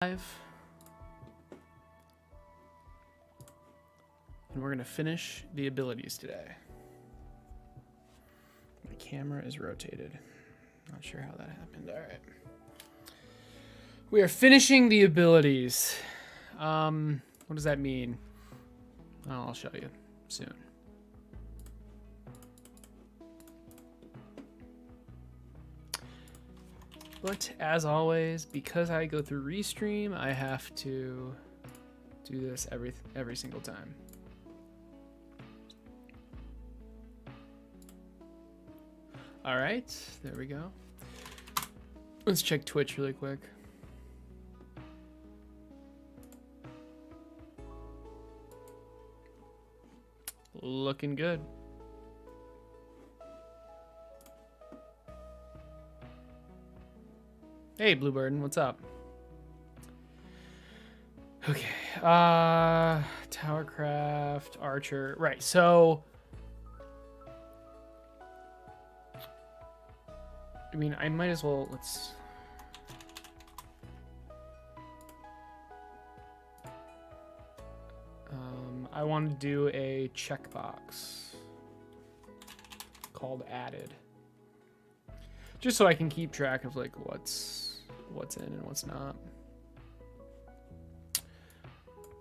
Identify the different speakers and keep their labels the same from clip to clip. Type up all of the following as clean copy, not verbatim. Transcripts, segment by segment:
Speaker 1: And we're gonna finish the abilities today. My camera is rotated. Not sure how that happened. All right. We are finishing the abilities. What does that mean? Oh, I'll show you soon. But as always, because I go through Restream, I have to do this every single time. All right, there we go. Let's check Twitch really quick. Looking good. Hey, Bluebird, what's up? Okay, Towercraft, Archer, right, so... I mean, I might as well, let's... I want to do a checkbox called added. Just so I can keep track of like what's in and what's not.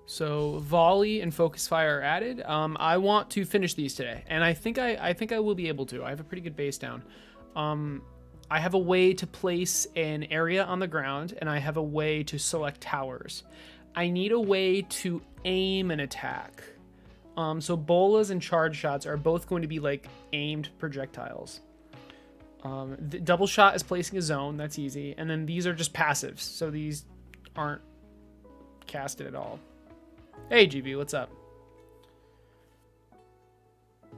Speaker 1: So volley and focus fire are added. I want to finish these today, and I think I will be able to. I have a pretty good base down. I have a way to place an area on the ground, and I have a way to select towers. I need a way to aim an attack. So bolas and charge shots are both going to be like aimed projectiles. The double shot is placing a zone, that's easy, and then these are just passives, so these aren't casted at all. Hey GB, what's up?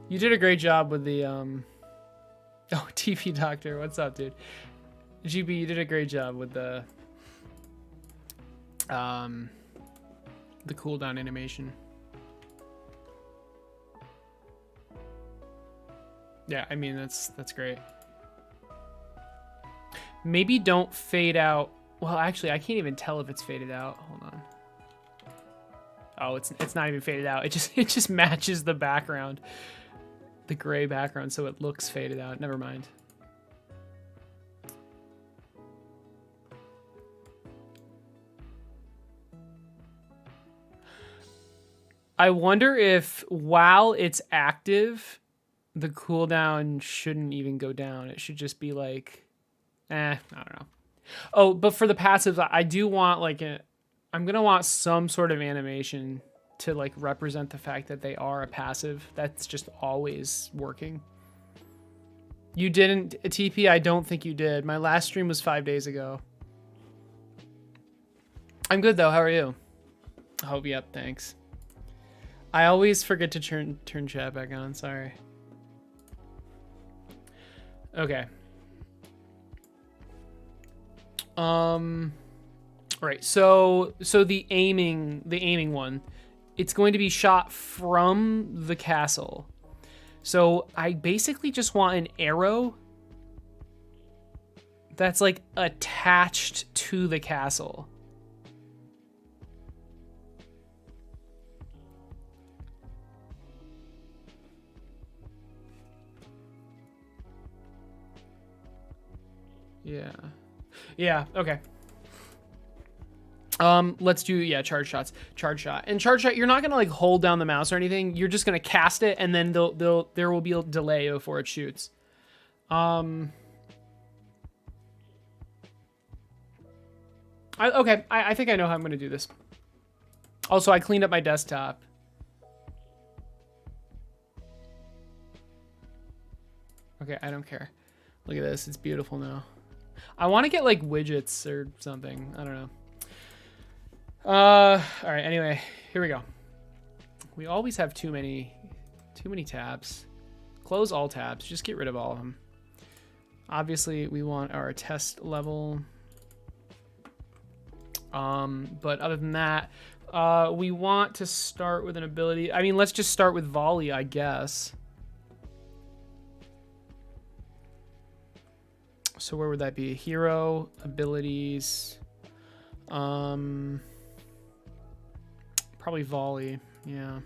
Speaker 1: You did a great job with the oh, TP Doctor, what's up, dude? GB, you did a great job with the cooldown animation. Yeah, I mean that's great. Maybe don't fade out. Well, actually, I can't even tell if it's faded out. Hold on. Oh, it's not even faded out. It just matches the background, the gray background, so it looks faded out. Never mind. I wonder if while it's active, the cooldown shouldn't even go down. It should just be like, I don't know. Oh, but for the passives, I do want like I'm gonna want some sort of animation to like represent the fact that they are a passive. That's just always working. You didn't, TP? I don't think you did. My last stream was 5 days ago. I'm good though. How are you? Oh, yep. Thanks. I always forget to turn chat back on. Sorry. Okay. Right. So the aiming one, it's going to be shot from the castle. So I basically just want an arrow that's like attached to the castle. Yeah. Yeah, okay. Let's do, yeah, charge shots. Charge shot. And charge shot, you're not gonna like hold down the mouse or anything. You're just gonna cast it, and then there will be a delay before it shoots. Okay, I think I know how I'm gonna do this. Also, I cleaned up my desktop. Okay, I don't care. Look at this, it's beautiful now. I want to get like widgets or something. I don't know. All right. Anyway, here we go. We always have too many tabs. Close all tabs. Just get rid of all of them. Obviously, we want our test level. But other than that, we want to start with an ability. I mean, let's just start with volley, I guess. So where would that be? Hero, abilities. Probably volley. Yeah.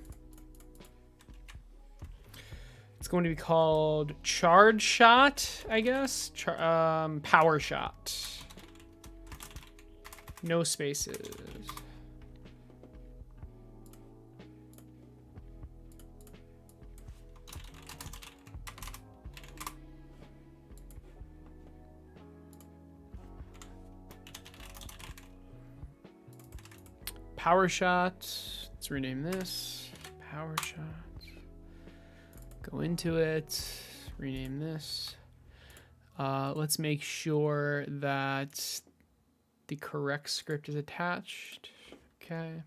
Speaker 1: It's going to be called charge shot, I guess. Power shot. No spaces. Power shot. Let's rename this. Power shot. Go into it. Rename this. Let's make sure that the correct script is attached. Okay.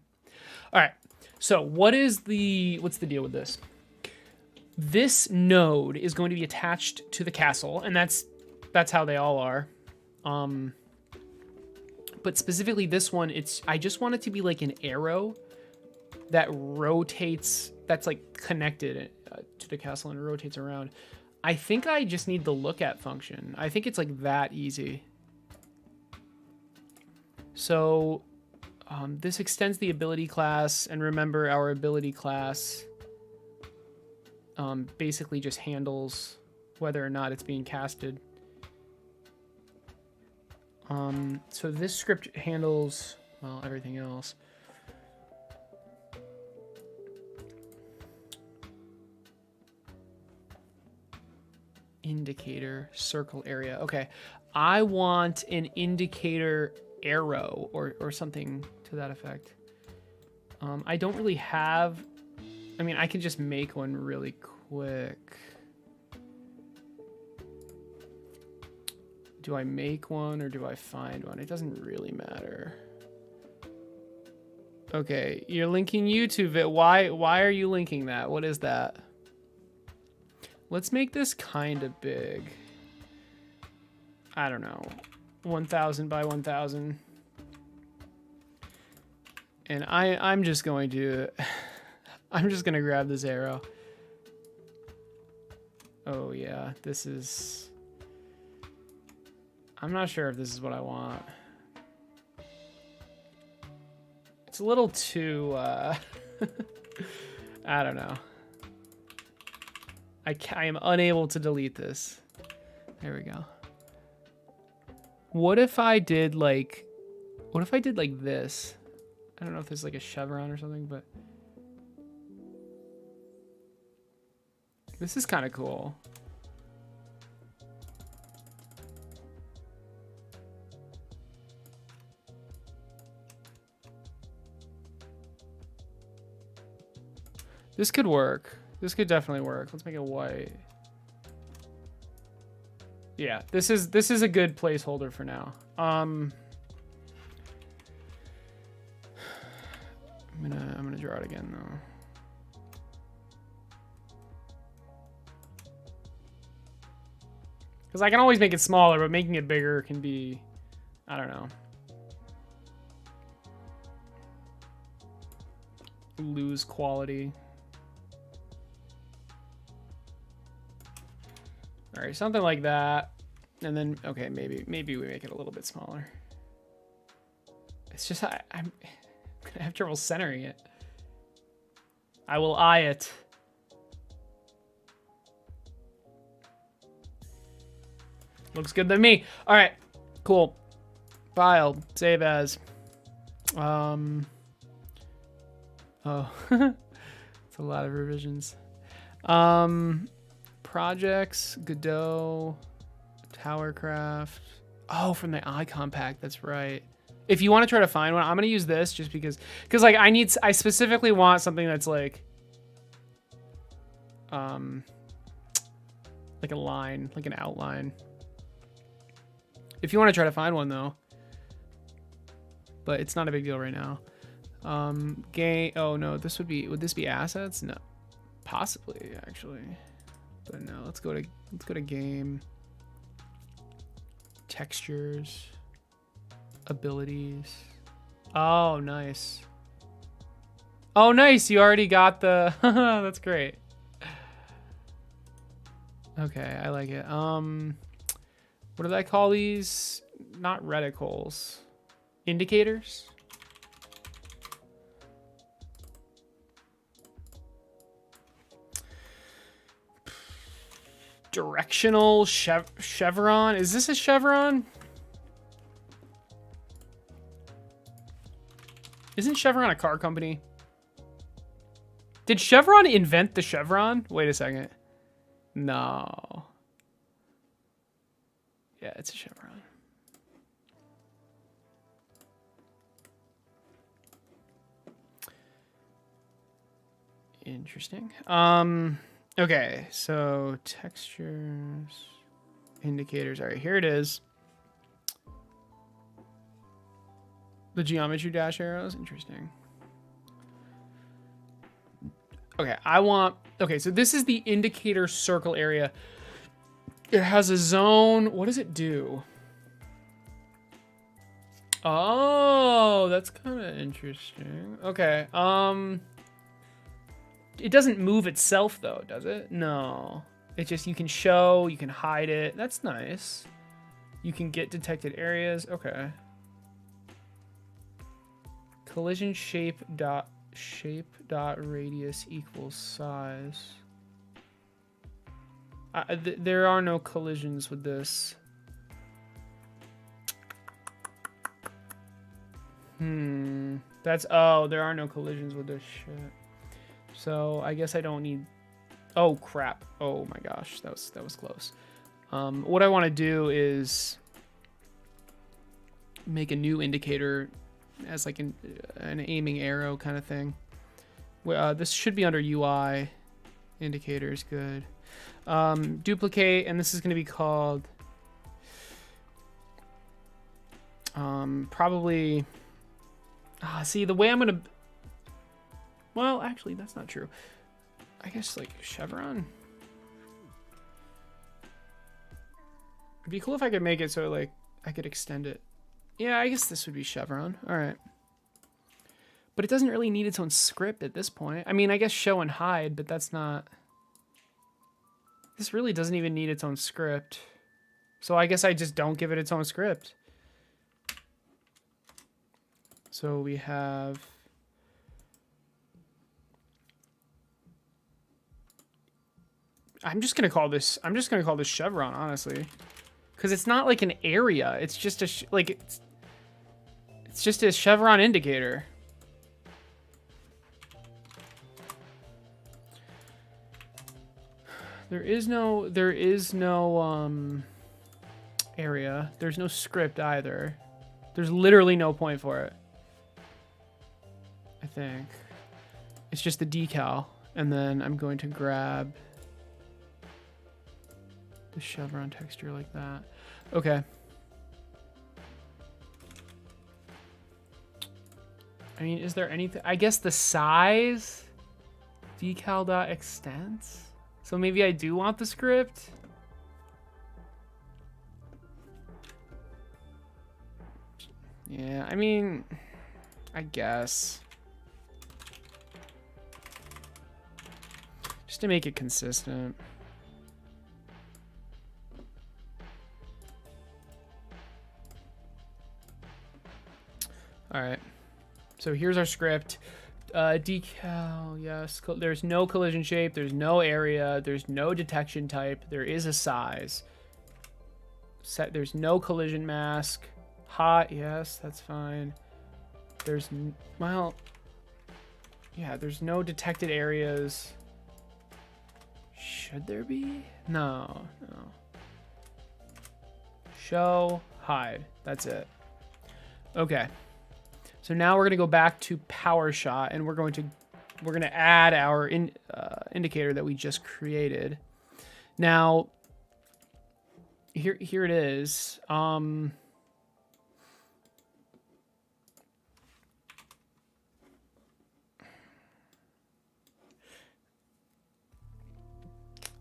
Speaker 1: All right. So what's the deal with this? This node is going to be attached to the castle, and that's how they all are. But specifically this one, I just want it to be like an arrow that rotates, that's like connected to the castle and rotates around. I think I just need the look at function. I think it's like that easy. So this extends the ability class, and remember our ability class basically just handles whether or not it's being casted. So this script handles, well, everything else. Indicator, circle area. Okay, I want an indicator arrow or something to that effect. I don't really have, I mean, I can just make one really quick. Do I make one or do I find one? It doesn't really matter. Okay, you're linking YouTube. Why are you linking that? What is that? Let's make this kind of big. I don't know. 1000 by 1000. And I'm just going to I'm just going to grab this arrow. Oh yeah, this is, I'm not sure if this is what I want. It's a little too I don't know. I am unable to delete this. There we go. What if I did like this? I don't know if there's like a chevron or something, but this is kind of cool. This could work. This could definitely work. Let's make it white. Yeah, this is a good placeholder for now. I'm gonna draw it again though. Because I can always make it smaller, but making it bigger can be, I don't know, lose quality. All right, something like that. And then, okay, maybe we make it a little bit smaller. It's just, I'm gonna have trouble centering it. I will eye it. Looks good to me. All right, cool. File, save as. Oh, it's a lot of revisions. Projects, Godot, Towercraft. Oh, from the icon pack, that's right. If you want to try to find one, I'm gonna use this just because like I specifically want something that's like a line, like an outline. If you want to try to find one though, but it's not a big deal right now. Game. Oh no, would this be assets? No, possibly actually, but no. Let's go to game. Textures, abilities. Oh, nice. Oh, nice. You already got the. That's great. Okay, I like it. What do I call these? Not reticles. Indicators. Directional chevron. Is this a chevron? Isn't Chevron a car company? Did Chevron invent the chevron? Wait a second. No. Yeah, it's a chevron. Interesting. Okay, so textures, indicators. All right, here it is. The geometry dash arrows. Interesting. Okay, okay, so this is the indicator circle area. It has a zone. What does it do? Oh, that's kind of interesting. Okay. It doesn't move itself though, does it? No. It's just you can show, you can hide it. That's nice. You can get detected areas. Okay. Collision shape dot radius equals size. There are no collisions with this. There are no collisions with this shit. So I guess I don't need. Oh crap! Oh my gosh, that was close. What I want to do is make a new indicator as like an aiming arrow kind of thing. This should be under UI. Indicators, good. Duplicate, and this is going to be called probably. See, the way I'm going to. Well, actually, that's not true. I guess like chevron. It'd be cool if I could make it so like I could extend it. Yeah, I guess this would be chevron. All right. But it doesn't really need its own script at this point. I mean, I guess show and hide, but that's not. This really doesn't even need its own script. So I guess I just don't give it its own script. So we have. I'm just gonna call this chevron, honestly, because it's not like an area. It's just it's just a chevron indicator. There is no area. There's no script either. There's literally no point for it. I think it's just the decal, and then I'm going to grab the chevron texture like that. Okay. I mean, is there anything? I guess the size decal.extents. So maybe I do want the script. Yeah, I mean, I guess. Just to make it consistent. All right. So here's our script. Decal, yes. There's no collision shape. There's no area. There's no detection type. There is a size. There's no collision mask. Hot, yes, that's fine. There's, well, yeah, there's no detected areas. Should there be? No. Show, hide. That's it. Okay. So now we're going to go back to PowerShot, and we're going to add our indicator that we just created. Now, here it is. I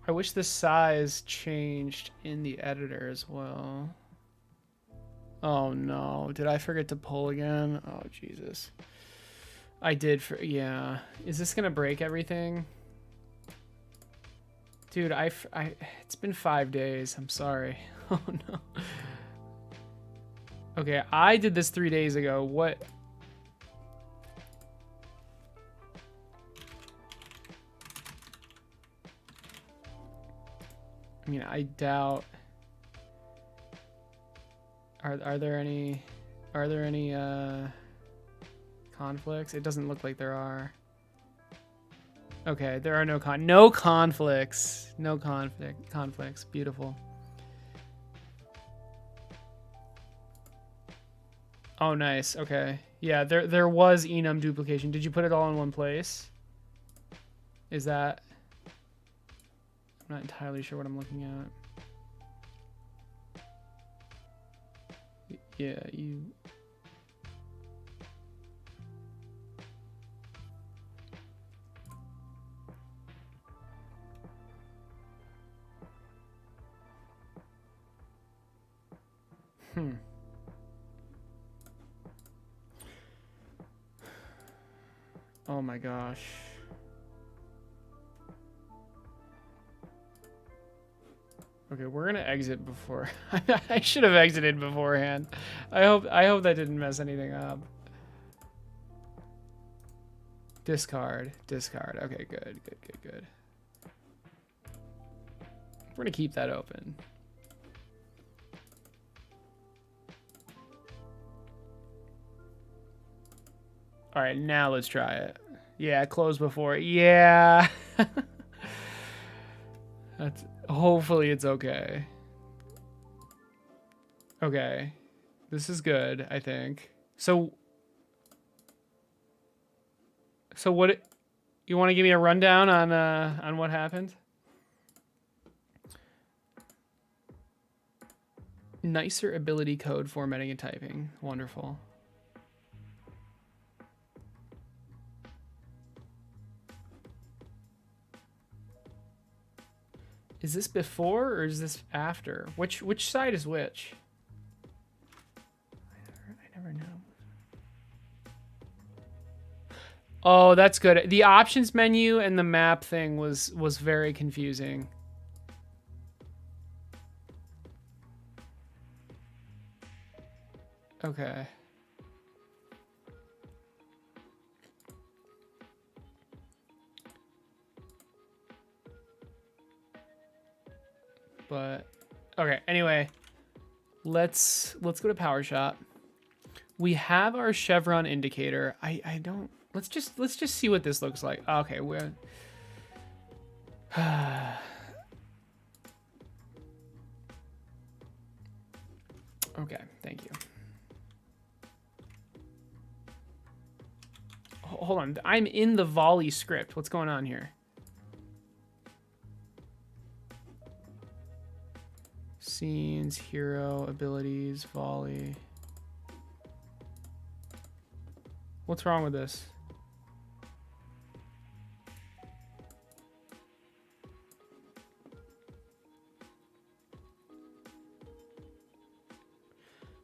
Speaker 1: wish the size changed in the editor as well. Oh no, did I forget to pull again? Oh Jesus. I did yeah. Is this gonna break everything? Dude, it's been 5 days. I'm sorry. Oh no. Okay, I did this 3 days ago. What? I mean, I doubt. Are there any conflicts? It doesn't look like there are. Okay, there are no conflicts. No conflicts. Beautiful. Oh, nice. Okay. Yeah, there was enum duplication. Did you put it all in one place? Is that... I'm not entirely sure what I'm looking at. Yeah, you... Oh my gosh. Okay, we're gonna exit before. I should have exited beforehand. I hope that didn't mess anything up. Discard. Okay, good. We're gonna keep that open. All right, now let's try it. Yeah, close before. Yeah. That's hopefully it's okay. Okay. This is good, I think. So what you want to give me a rundown on what happened? Nicer ability code formatting and typing. Wonderful. Is this before or is this after? Which side is which? I never know. Oh, that's good. The options menu and the map thing was very confusing. Okay. But okay, anyway, let's go to Power Shop. We have our chevron indicator. I don't let's just see what this looks like. Okay, we're okay, thank you. Hold on, I'm in the volley script. What's going on here? Scenes, hero, abilities, volley. What's wrong with this?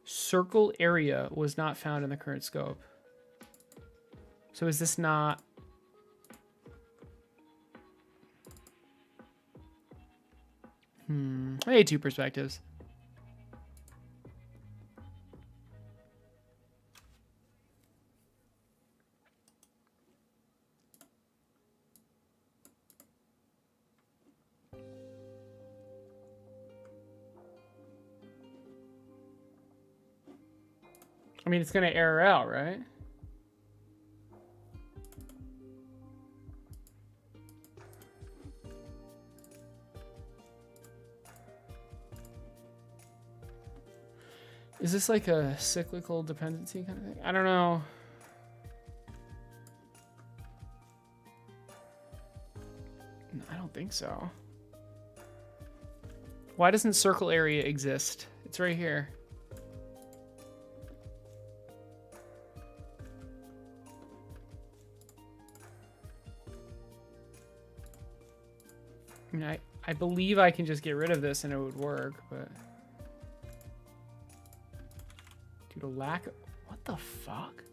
Speaker 1: Circle area was not found in the current scope. So is this not... I had two perspectives. I mean, it's going to error out, right? Is this like a cyclical dependency kind of thing? I don't know. I don't think so. Why doesn't circle area exist? It's right here. I mean, I believe I can just get rid of this and it would work, but... Due to lack of... What the fuck?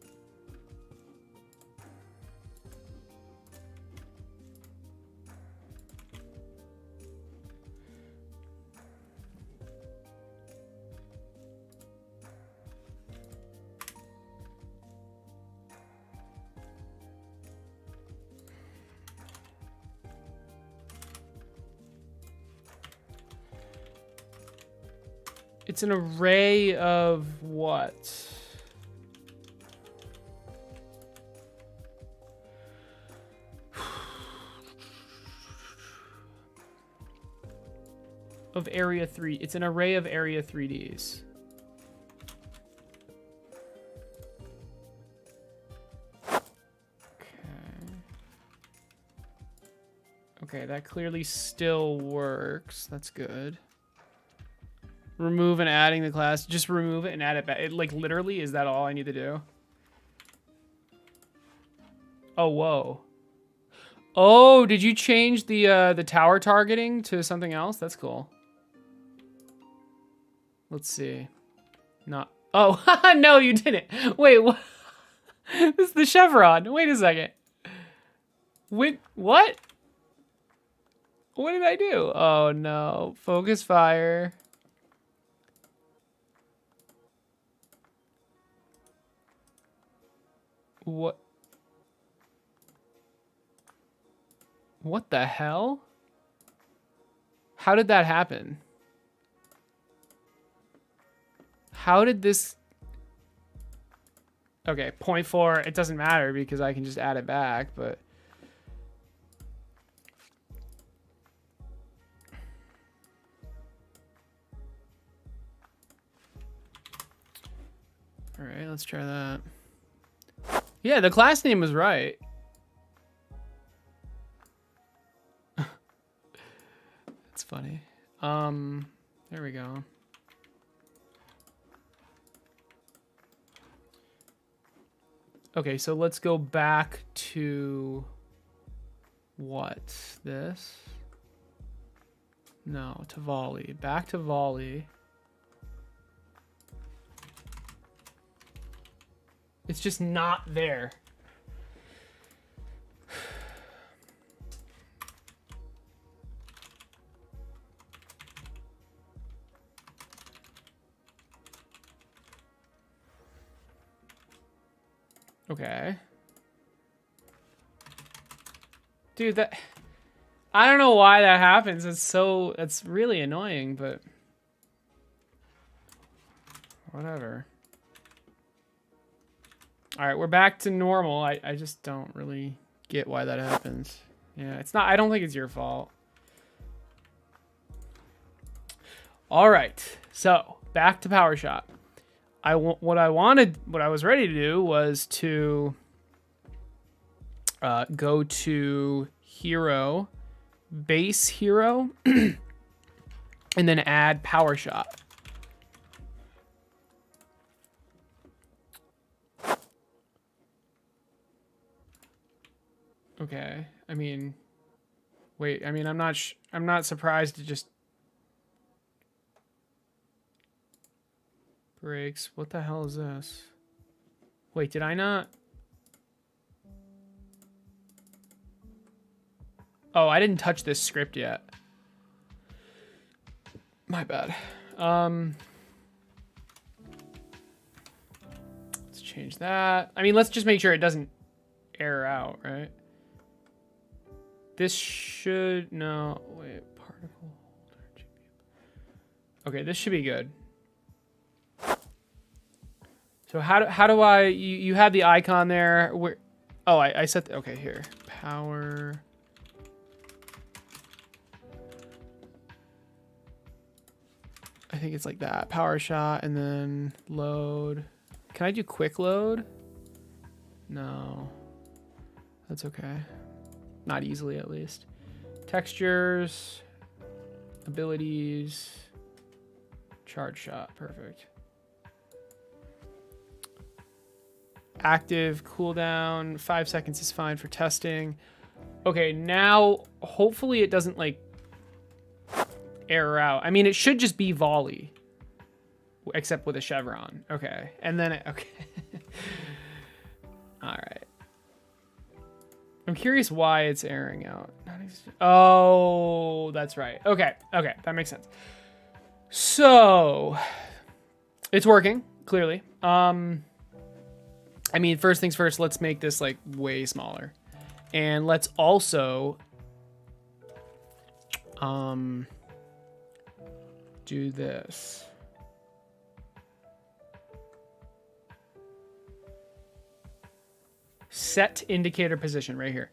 Speaker 1: It's an array of what? Of area 3. It's an array of area 3Ds. Okay, that clearly still works. That's good. Remove and adding the class. Just remove it and add it back. It, like, literally, is that all I need to do? Oh, whoa. Oh, did you change the tower targeting to something else? That's cool. Let's see. Not. Oh, no, you didn't. Wait, what? This is the chevron. Wait a second. Wait, what? What did I do? Oh, no. Focus fire. What? What the hell? How did that happen? How did this... Okay, 0.4. It doesn't matter because I can just add it back, but... All right, let's try that. Yeah, the class name was right. That's funny. There we go. Okay, so let's go back to what? This? No, to volley. Back to volley. It's just not there. Okay. Dude, that... I don't know why that happens. It's really annoying, but... Whatever. Alright, we're back to normal. I just don't really get why that happens. Yeah, it's not... I don't think it's your fault. Alright, so, back to Power Shot. What I was ready to do was to go to hero, base hero, and then add Power Shot. Okay, I mean, wait, I mean, I'm not surprised to just breaks. What the hell is this? Wait, did I not? Oh, I didn't touch this script yet. My bad. Let's change that. I mean, let's just make sure it doesn't error out, right? This should... No, wait. Particle holder. Okay, this should be good. So how do I... You have the icon there. Where? Oh, I set... Okay, here. Power... I think it's like that. Power shot and then load. Can I do quick load? No. That's okay. Not easily, at least. Textures. Abilities. Charge shot. Perfect. Active cooldown. 5 seconds is fine for testing. Okay, now hopefully it doesn't like error out. I mean, it should just be volley, except with a chevron. Okay, and then okay. All right. I'm curious why it's airing out. Oh, that's right. Okay, okay, that makes sense. So it's working clearly. I mean, first things first. Let's make this like way smaller, and let's also do this. Set indicator position right here.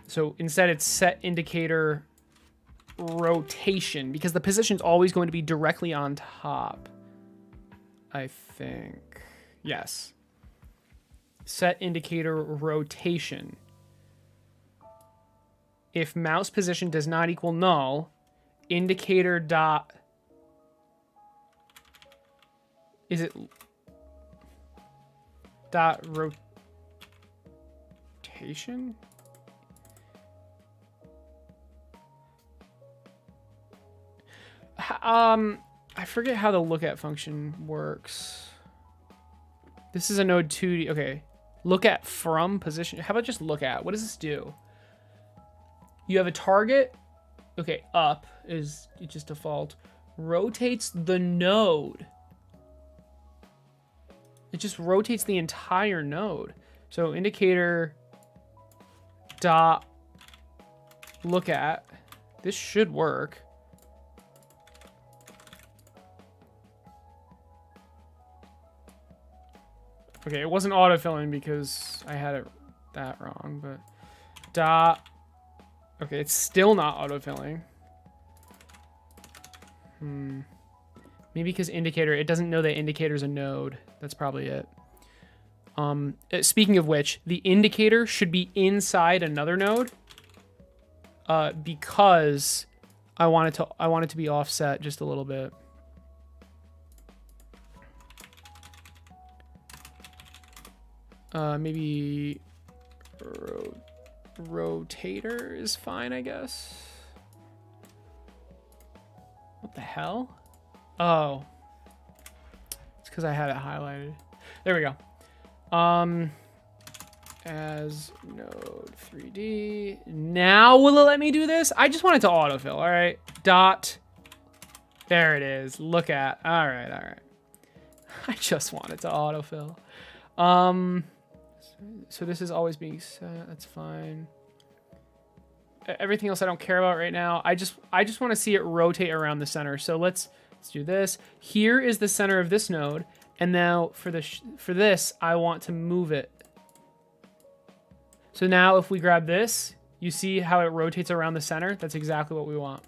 Speaker 1: So instead it's set indicator rotation because the position is always going to be directly on top. I think. Yes. Set indicator rotation. If mouse position does not equal null, indicator dot... Is it... Dot rotation? I forget how the look at function works. This is a node 2D. Okay. Look at from position. How about just look at? What does this do? You have a target. Okay, up is just default. Rotates the node. It just rotates the entire node. So indicator dot look at. This should work. Okay, it wasn't autofilling because I had it that wrong, but dot. Okay, it's still not autofilling. Maybe because indicator, it doesn't know that indicator's a node. That's probably it. Speaking of which, the indicator should be inside another node. Because I want it to be offset just a little bit. Maybe rotator is fine, I guess. What the hell? Oh. It's because I had it highlighted. There we go. As node 3D. Now will it let me do this? I just want it to autofill, all right? Dot. There it is. Look at. All right, all right. I just want it to autofill. So this is always being set. That's fine. Everything else I don't care about right now. I just want to see it rotate around the center. So let's do this. Here is the center of this node, and now for this I want to move it. So now if we grab this, you see how it rotates around the center? That's exactly what we want.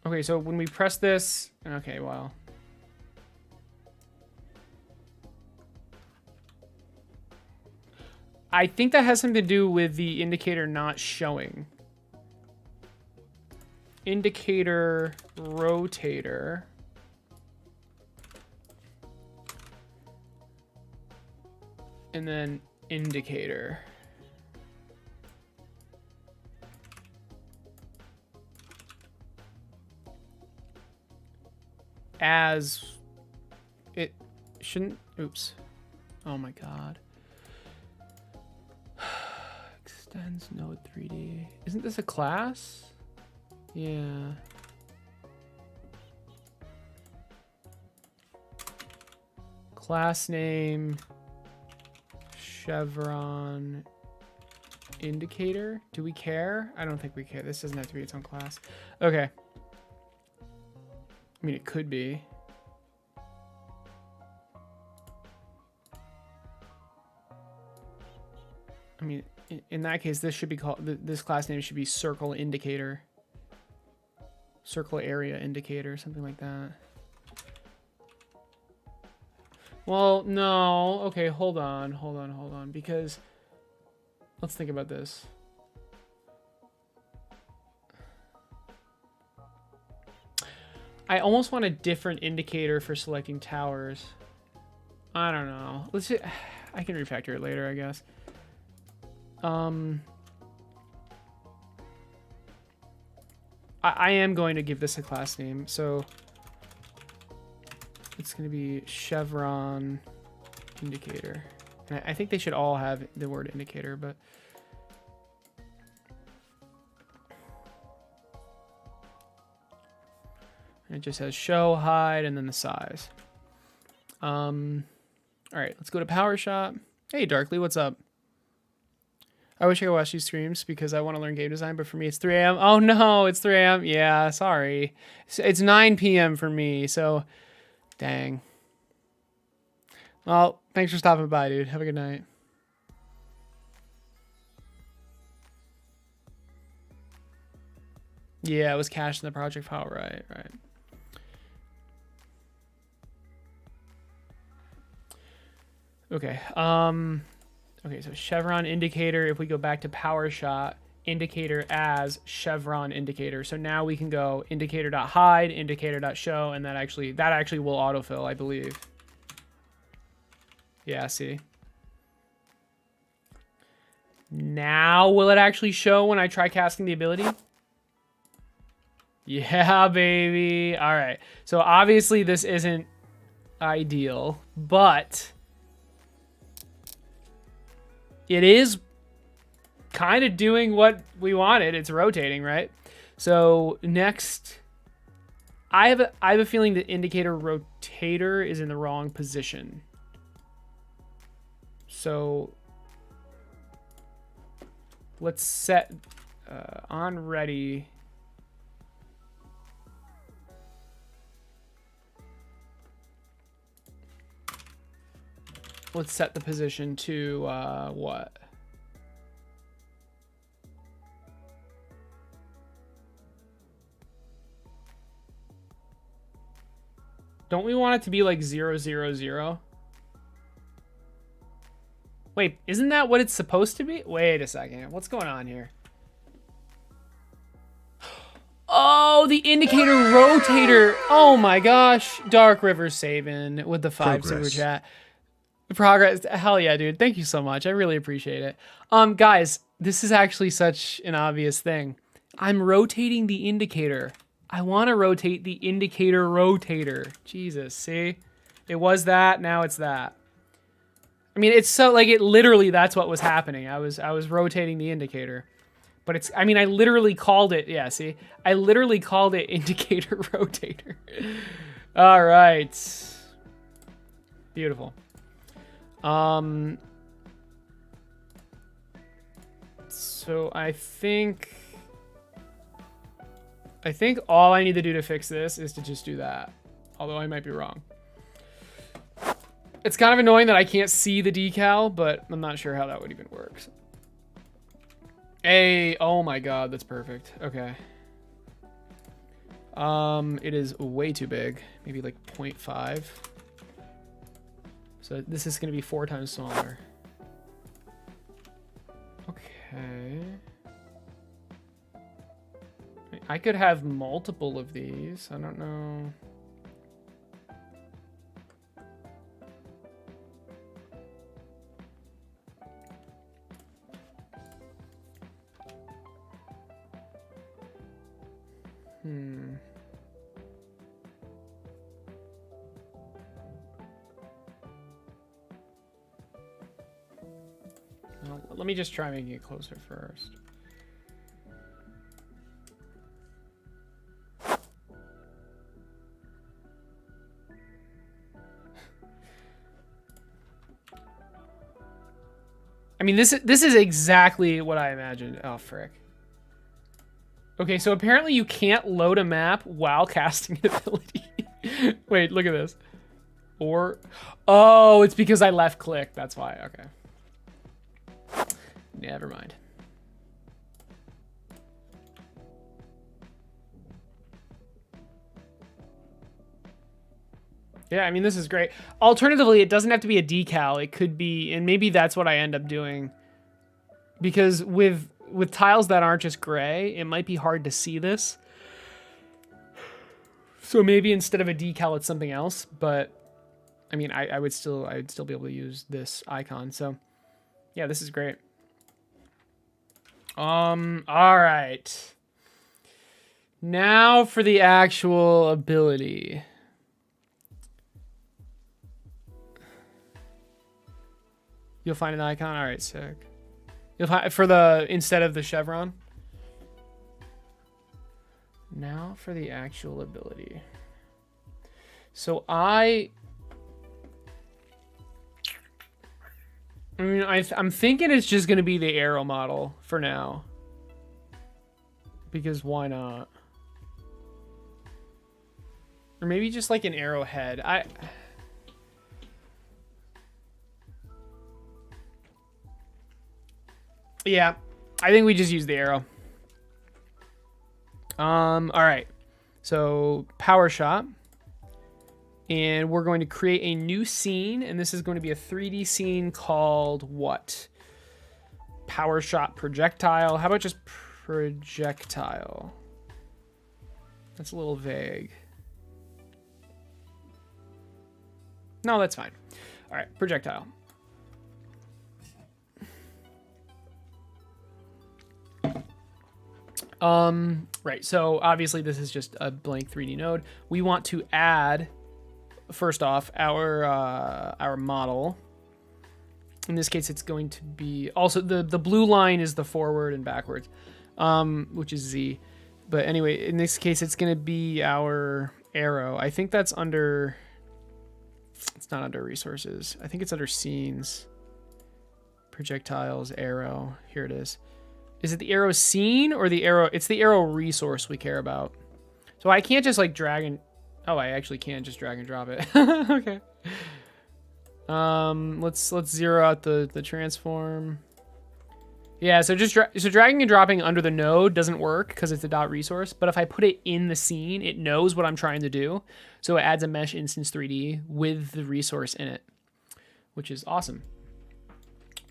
Speaker 1: Okay, so when we press this, okay, well. I think that has something to do with the indicator not showing. Indicator rotator. And then indicator. As it shouldn't, oops. Oh my God. Extends node 3D. Isn't this a class? Yeah. Class name chevron indicator. Do we care? I don't think we care. This doesn't have to be its own class. Okay. I mean, it could be. I mean, in that case, this should be called, this class name should be circle indicator. Circle area indicator, something like that. Well, no. Okay, hold on. Because let's think about this. I almost want a different indicator for selecting towers. I don't know. Let's see. I can refactor it later, I guess. I am going to give this a class name, so it's going to be chevron indicator. And I think they should all have the word indicator, but it just has show, hide, and then the size. All right, let's go to PowerShop. Hey, Darkly, what's up? I wish I could watch these streams because I want to learn game design, but for me it's 3 a.m. Oh no, it's 3 a.m. Yeah, sorry. It's 9 p.m. for me, so dang. Well, thanks for stopping by, dude. Have a good night. Yeah, it was cached in the project file. Right. Okay. Okay, so chevron indicator. If we go back to PowerShot, indicator as chevron indicator. So now we can go indicator.hide, indicator.show, and that actually will autofill, I believe. Yeah, see. Now will it actually show when I try casting the ability? Yeah, baby. All right. So obviously this isn't ideal, but it is kind of doing what we wanted. It's rotating, right? So next, I have a feeling the indicator rotator is in the wrong position. So let's set on ready. Let's set the position to what? Don't we want it to be like 0, 0, 0? Wait, isn't that what it's supposed to be? Wait a second. What's going on here? Oh, the indicator rotator. Oh my gosh. Dark River saving with the 5 super chat. Progress. Hell yeah, dude. Thank you so much. I really appreciate it. Guys, this is actually such an obvious thing. I'm rotating the indicator. I want to rotate the indicator rotator. Jesus, see? It was that, now it's that. I mean, it's so like it literally that's what was happening. I was rotating the indicator. But it's I mean, I literally called it. Yeah, see? I literally called it indicator rotator. All right. Beautiful. So I think all I need to do to fix this is to just do that. Although I might be wrong. It's kind of annoying that I can't see the decal, but I'm not sure how that would even work. Hey, oh my god, that's perfect. Okay. It is way too big. Maybe like 0.5. So this is going to be 4 times smaller. Okay. I could have multiple of these. I don't know. Well, let me just try making it closer first. I mean, this is exactly what I imagined. Oh, frick. Okay, so apparently you can't load a map while casting an ability. Wait, look at this. Or, oh, it's because I left click. That's why. Okay. Never mind. Yeah, I mean, this is great. Alternatively, it doesn't have to be a decal. It could be, and maybe that's what I end up doing. Because with tiles that aren't just gray, it might be hard to see this. So maybe instead of a decal, it's something else. But I mean, I would still be able to use this icon. So yeah, this is great. All right. Now for the actual ability. You'll find an icon. All right, sick. You'll find for the instead of the chevron. Now for the actual ability. So I mean, I'm thinking it's just gonna be the arrow model for now. Because why not? Or maybe just like an arrowhead. Yeah, I think we just use the arrow. All right. So power shot. And we're going to create a new scene, and this is going to be a 3D scene called what? Power shot projectile. How about just projectile? That's a little vague. No, that's fine. All right, projectile. Right, so obviously this is just a blank 3D node. We want to add, first off, our model. In this case, it's going to be also the blue line is the forward and backwards, which is Z. But anyway, in this case, it's going to be our arrow. I think that's under. It's not under resources. I think it's under scenes. Projectiles, arrow. Here it is. Is it the arrow scene or the arrow? It's the arrow resource we care about. So I can't just like drag and. Oh, I actually can just drag and drop it. Okay. Let's zero out the transform. Yeah, so just so dragging and dropping under the node doesn't work because it's a dot resource. But if I put it in the scene, it knows what I'm trying to do. So it adds a mesh instance 3D with the resource in it, which is awesome.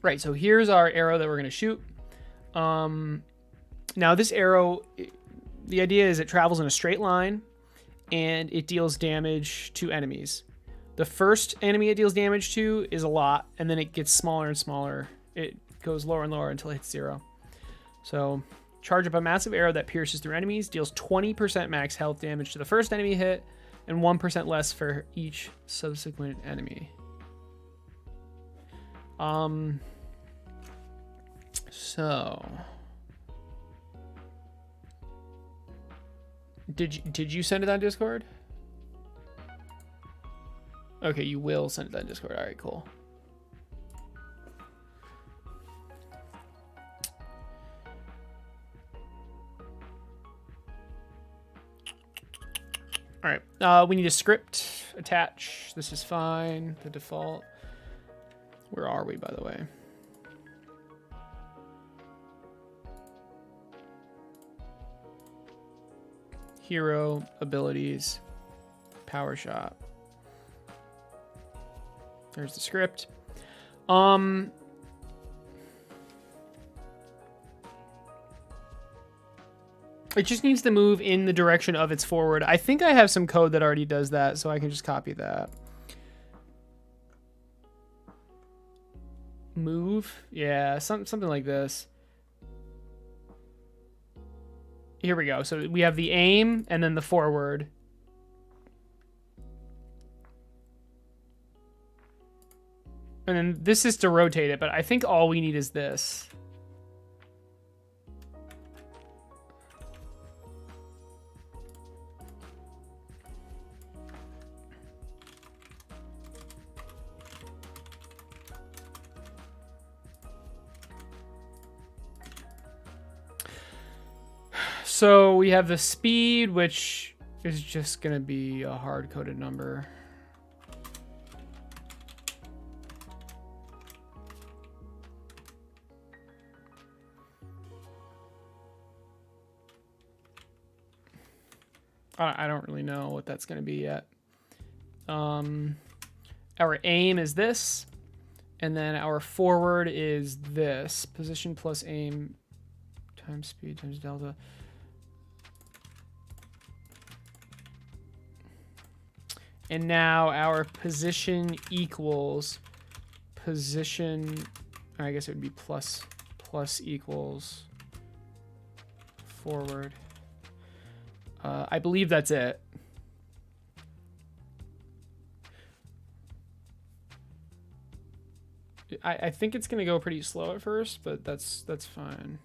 Speaker 1: Right, so here's our arrow that we're gonna shoot. Now this arrow, the idea is it travels in a straight line and it deals damage to enemies. The first enemy it deals damage to is a lot, and then it gets smaller and smaller. It goes lower and lower until it hits 0. So charge up a massive arrow that pierces through enemies, deals 20% max health damage to the first enemy hit, and 1% less for each subsequent enemy. So did you send it on Discord? Okay, you will send it on Discord. All right, cool. All right, we need a script attach. This is fine. The default. Where are we, by the way? Hero, abilities, power shot. There's the script. It just needs to move in the direction of its forward. I think I have some code that already does that, so I can just copy that. Move? Yeah, something like this. Here we go. So we have the aim and then the forward. And then this is to rotate it, but I think all we need is this. So we have the speed, which is just going to be a hard-coded number. I don't really know what that's going to be yet. Our aim is this, and then our forward is this. Position plus aim times speed times delta. And now our position equals position, I guess it would be plus equals forward. I believe that's it. I think it's gonna go pretty slow at first, but that's fine.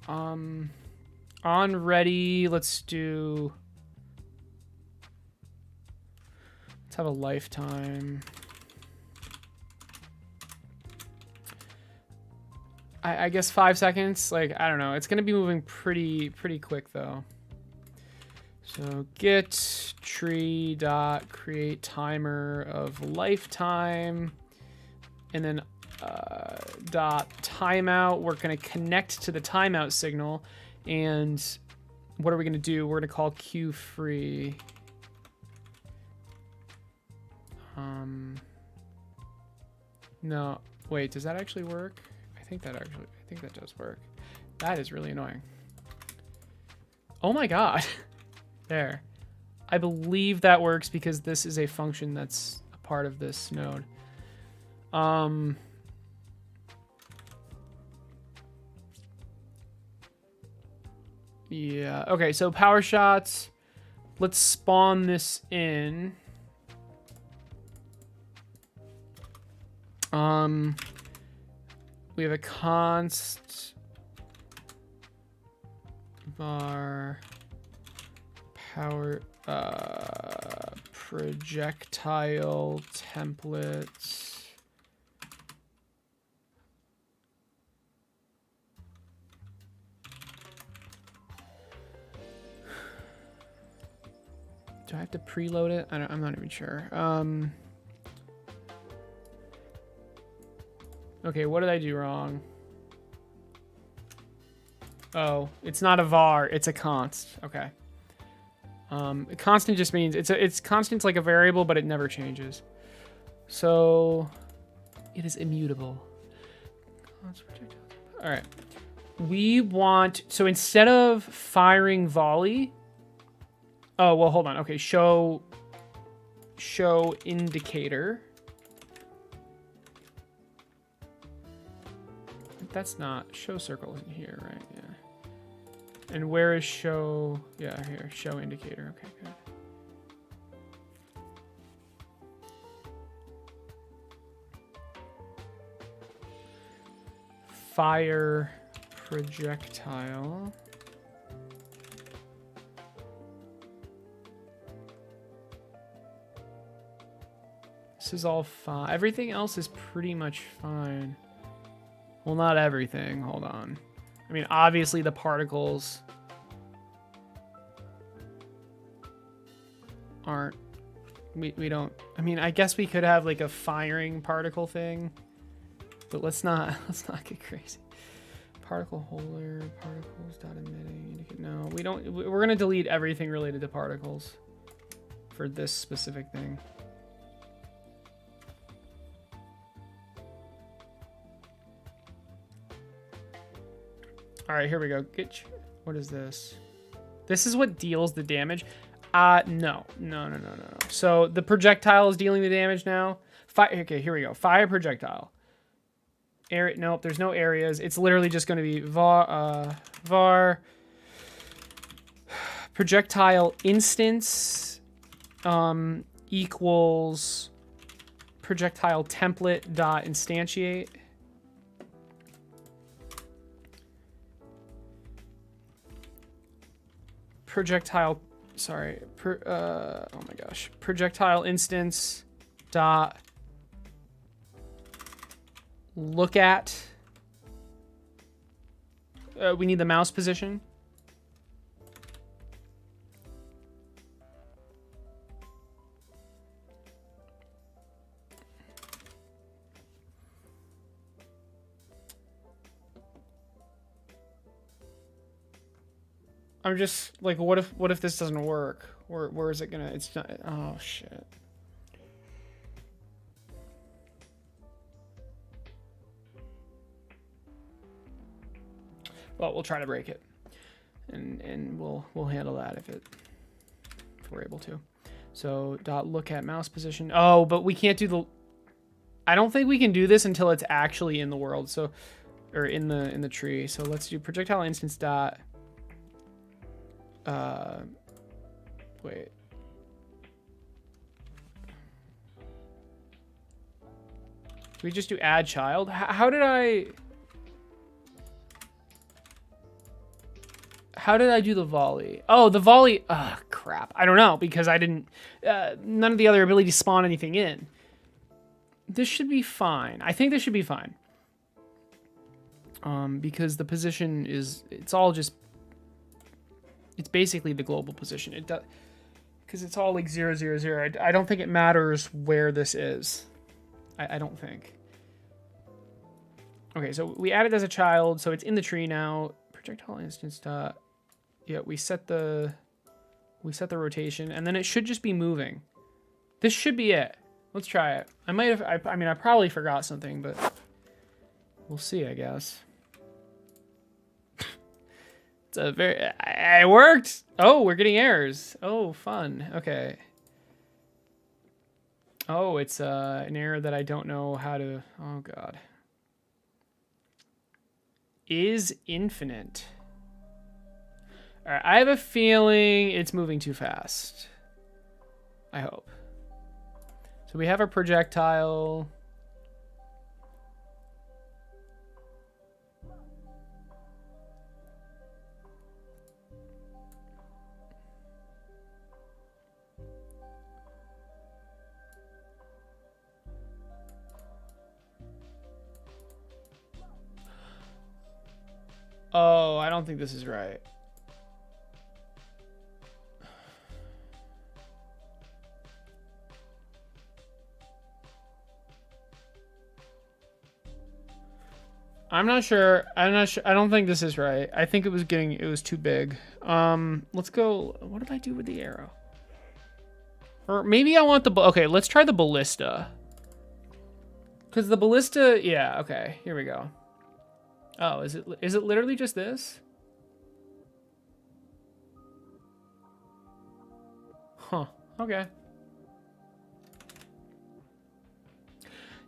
Speaker 1: On ready, let's have a lifetime. I guess 5 seconds. Like, I don't know. It's gonna be moving pretty quick though. So get tree dot create timer of lifetime, and then dot timeout. We're going to connect to the timeout signal. And what are we going to do? We're going to call queue free. No, wait, does that actually work? I think that does work. That is really annoying. Oh my God. There. I believe that works because this is a function that's a part of this node. Yeah, okay, so power shots. Let's spawn this in. We have a const var power projectile templates. Do I have to preload it? I'm not even sure. Okay, what did I do wrong? Oh, it's not a var, it's a const. Okay. A constant just means it's constant's like a variable, but it never changes. So it is immutable. All right. We want, so instead of firing volley, oh, well, hold on. Okay, show indicator. That's not, show circle isn't here, right? Yeah. And where is show, yeah, here, show indicator. Okay, good. Fire projectile. This is all fine. Everything else is pretty much fine. Well, not everything. Hold on. I mean, obviously the particles aren't, we don't, I mean, I guess we could have like a firing particle thing, but let's not get crazy. Particle holder, particles, dot emitting, no, we don't, we're going to delete everything related to particles for this specific thing. All right, here we go. What is this? This is what deals the damage. No. So the projectile is dealing the damage now. Okay, here we go. Fire projectile. Nope, there's no areas. It's literally just going to be var projectile instance equals projectile template dot instantiate. Projectile, sorry, oh my gosh, projectile instance dot look at, we need the mouse position. I'm just like, what if this doesn't work? Where is it gonna? It's not. Oh shit. Well, we'll try to break it, and we'll handle that if we're able to. So dot look at mouse position. Oh, but we can't do the. I don't think we can do this until it's actually in the world. So, or in the tree. So let's do projectile instance dot. Wait. We just do add child. How did I do the volley? Oh, the volley. Ugh, crap. I don't know because I didn't. None of the other abilities spawn anything in. This should be fine. I think this should be fine. Because the position is. It's all just. It's basically the global position. It does, because it's all like 0, 0, 0. I don't think it matters where this is. I don't think. Okay, so we added as a child, so it's in the tree now. Projectile instance dot. Yeah, we set the rotation, and then it should just be moving. This should be it. Let's try it. I might have. I mean, I probably forgot something, but we'll see, I guess. It's a very. It worked. Oh, we're getting errors. Oh, fun. Okay. Oh, it's an error that I don't know how to. Oh God. Is infinite. All right, I have a feeling it's moving too fast. I hope. So we have our projectile. Oh, I don't think this is right. I'm not sure. I'm not sure. I don't think this is right. I think it was too big. Let's go. What did I do with the arrow? Or maybe I want the, okay, let's try the ballista. Because the ballista, yeah, okay, here we go. Oh, is it literally just this? Huh, okay.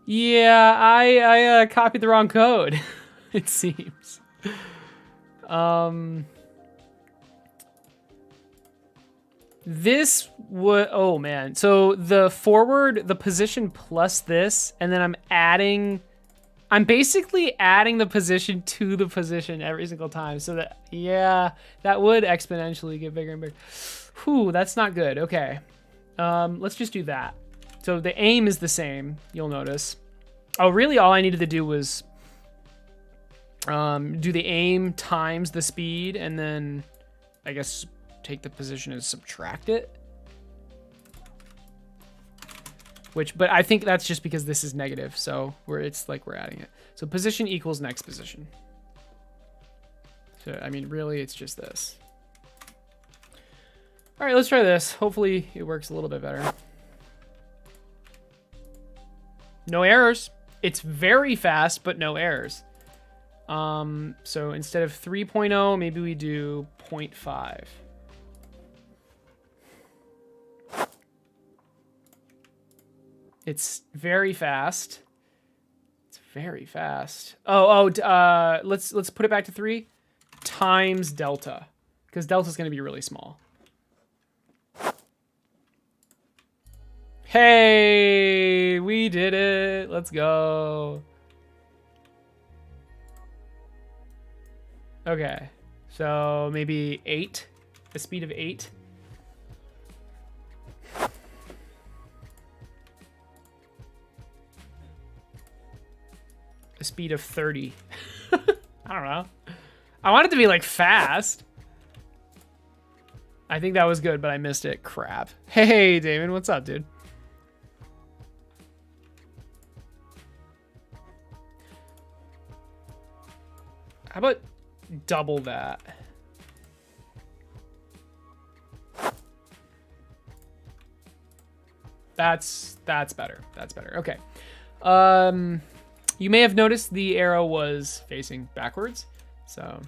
Speaker 1: Yeah, I copied the wrong code, it seems. This would, oh man. So the forward, the position plus this, and then I'm basically adding the position to the position every single time. So that, yeah, that would exponentially get bigger and bigger. Whew, that's not good. Okay. Let's just do that. So the aim is the same, you'll notice. Oh, really all I needed to do was do the aim times the speed, and then I guess take the position and subtract it. But I think that's just because this is negative, so it's like we're adding it. So position equals next position. So, I mean, really, it's just this. All right, let's try this. Hopefully it works a little bit better. No errors. It's very fast, but no errors. So instead of 3.0, maybe we do 0.5. It's very fast. It's very fast. Let's put it back to 3 times delta, because delta is going to be really small. Hey, we did it. Let's go. Okay, so maybe 8, a speed of 8. A speed of 30. I don't know. I want it to be like fast. I think that was good, but I missed it. Crap. Hey, Damon, what's up, dude? How about double that? That's better. That's better. Okay. You may have noticed the arrow was facing backwards. So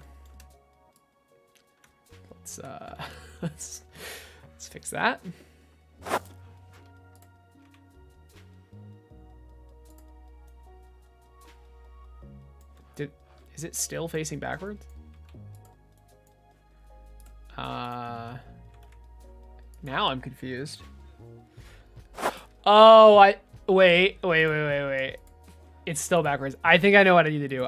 Speaker 1: let's fix that. Is it still facing backwards? Now I'm confused. Oh, wait. It's still backwards. I think I know what I need to do.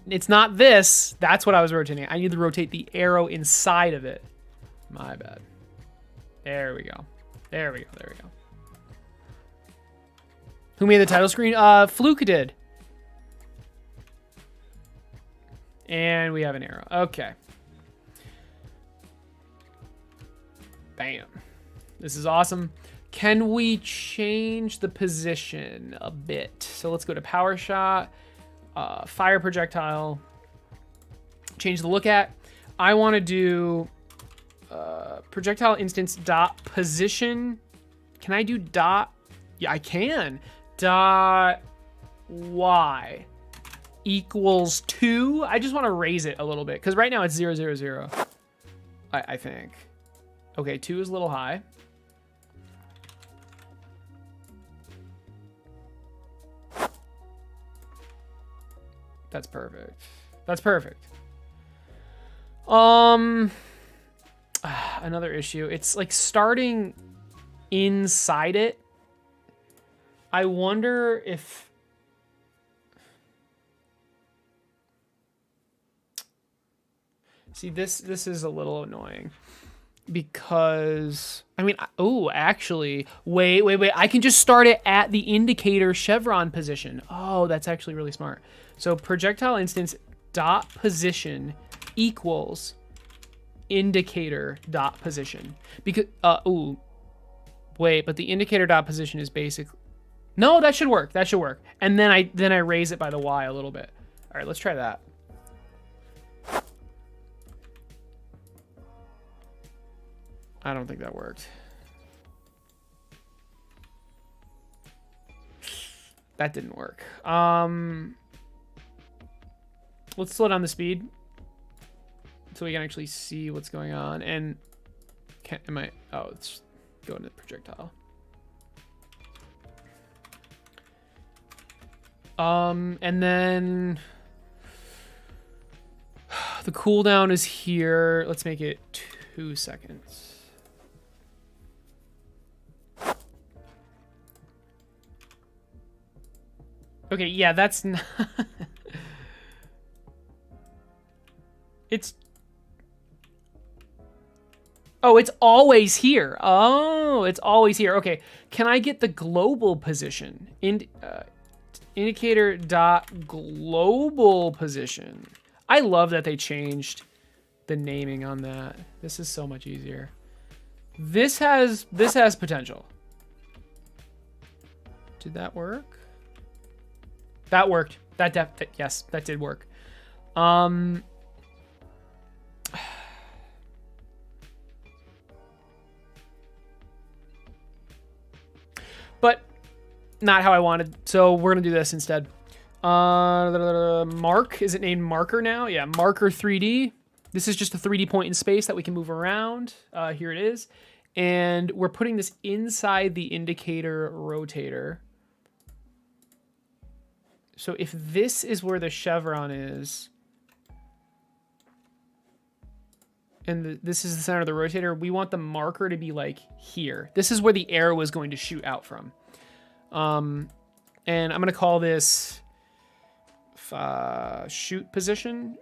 Speaker 1: It's not this. That's what I was rotating. I need to rotate the arrow inside of it. My bad. There we go. There we go. Who made the title screen? Fluke did. And we have an arrow. Okay. Bam. This is awesome. Can we change the position a bit? So let's go to power shot. fire projectile. Change the look at. I want to do projectile instance dot position. Can I do dot? Yeah, I can. Dot y equals 2. I just want to raise it a little bit because right now it's 0, 0, 0. I think. Okay, 2 is a little high. That's perfect. That's perfect. Another issue. It's like starting inside it. I wonder if see this is a little annoying because I mean, oh, actually, wait. I can just start it at the indicator chevron position. Oh, that's actually really smart. So projectile instance dot position equals indicator dot position because ooh, wait, but the indicator dot position is basically no, that should work. That should work. And then I raise it by the y a little bit. All right, let's try that. I don't think that worked. That didn't work. Let's slow down the speed so we can actually see what's going on. And oh, it's going to the projectile. And then the cooldown is here. Let's make it 2 seconds. Okay, yeah, that's not... Oh, it's always here. Oh, it's always here. Okay, can I get the global position? Indicator dot global position. I love that they changed the naming on that. This is so much easier. This has potential. Did that work? That worked. Yes, that did work. But not how I wanted. So we're gonna do this instead. Mark, is it named marker now? Yeah, marker 3D. This is just a 3D point in space that we can move around. Here it is. And we're putting this inside the indicator rotator. So if this is where the chevron is, and this is the center of the rotator, we want the marker to be like here. This is where the arrow is going to shoot out from. And I'm going to call this shoot position,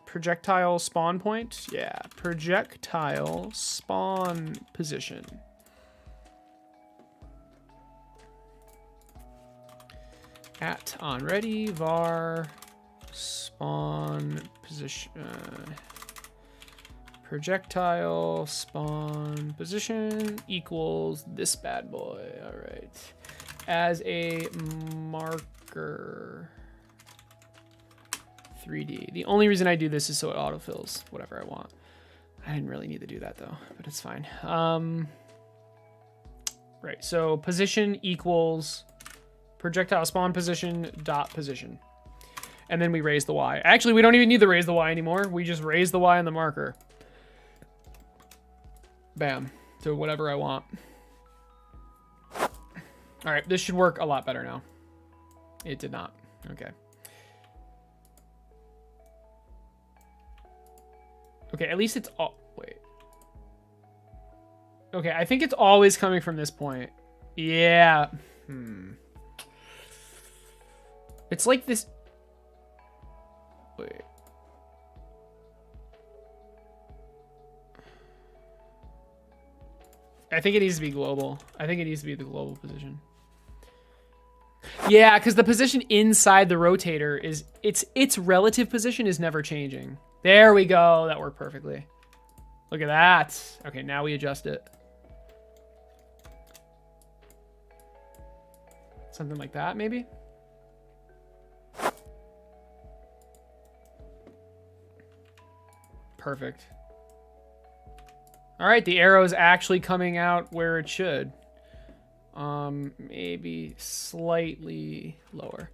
Speaker 1: projectile spawn point. Yeah, projectile spawn position. At on ready var spawn position. Projectile spawn position equals this bad boy. All right. As a marker 3D. The only reason I do this is so it autofills whatever I want. I didn't really need to do that though, but it's fine. Right. So position equals projectile spawn position dot position. And then we raise the Y. Actually, we don't even need to raise the Y anymore. We just raise the Y on the marker. Bam, to whatever I want. All right, this should work a lot better now. It did not. Okay. Okay, at least it's all, wait. Okay, I think it's always coming from this point. Yeah. It's like this. Wait. I think it needs to be global. I think it needs to be the global position. Yeah, because the position inside the rotator is its relative position is never changing. There we go. That worked perfectly. Look at that. Okay, now we adjust it. Something like that, maybe? Perfect. All right, the arrow is actually coming out where it should. Maybe slightly lower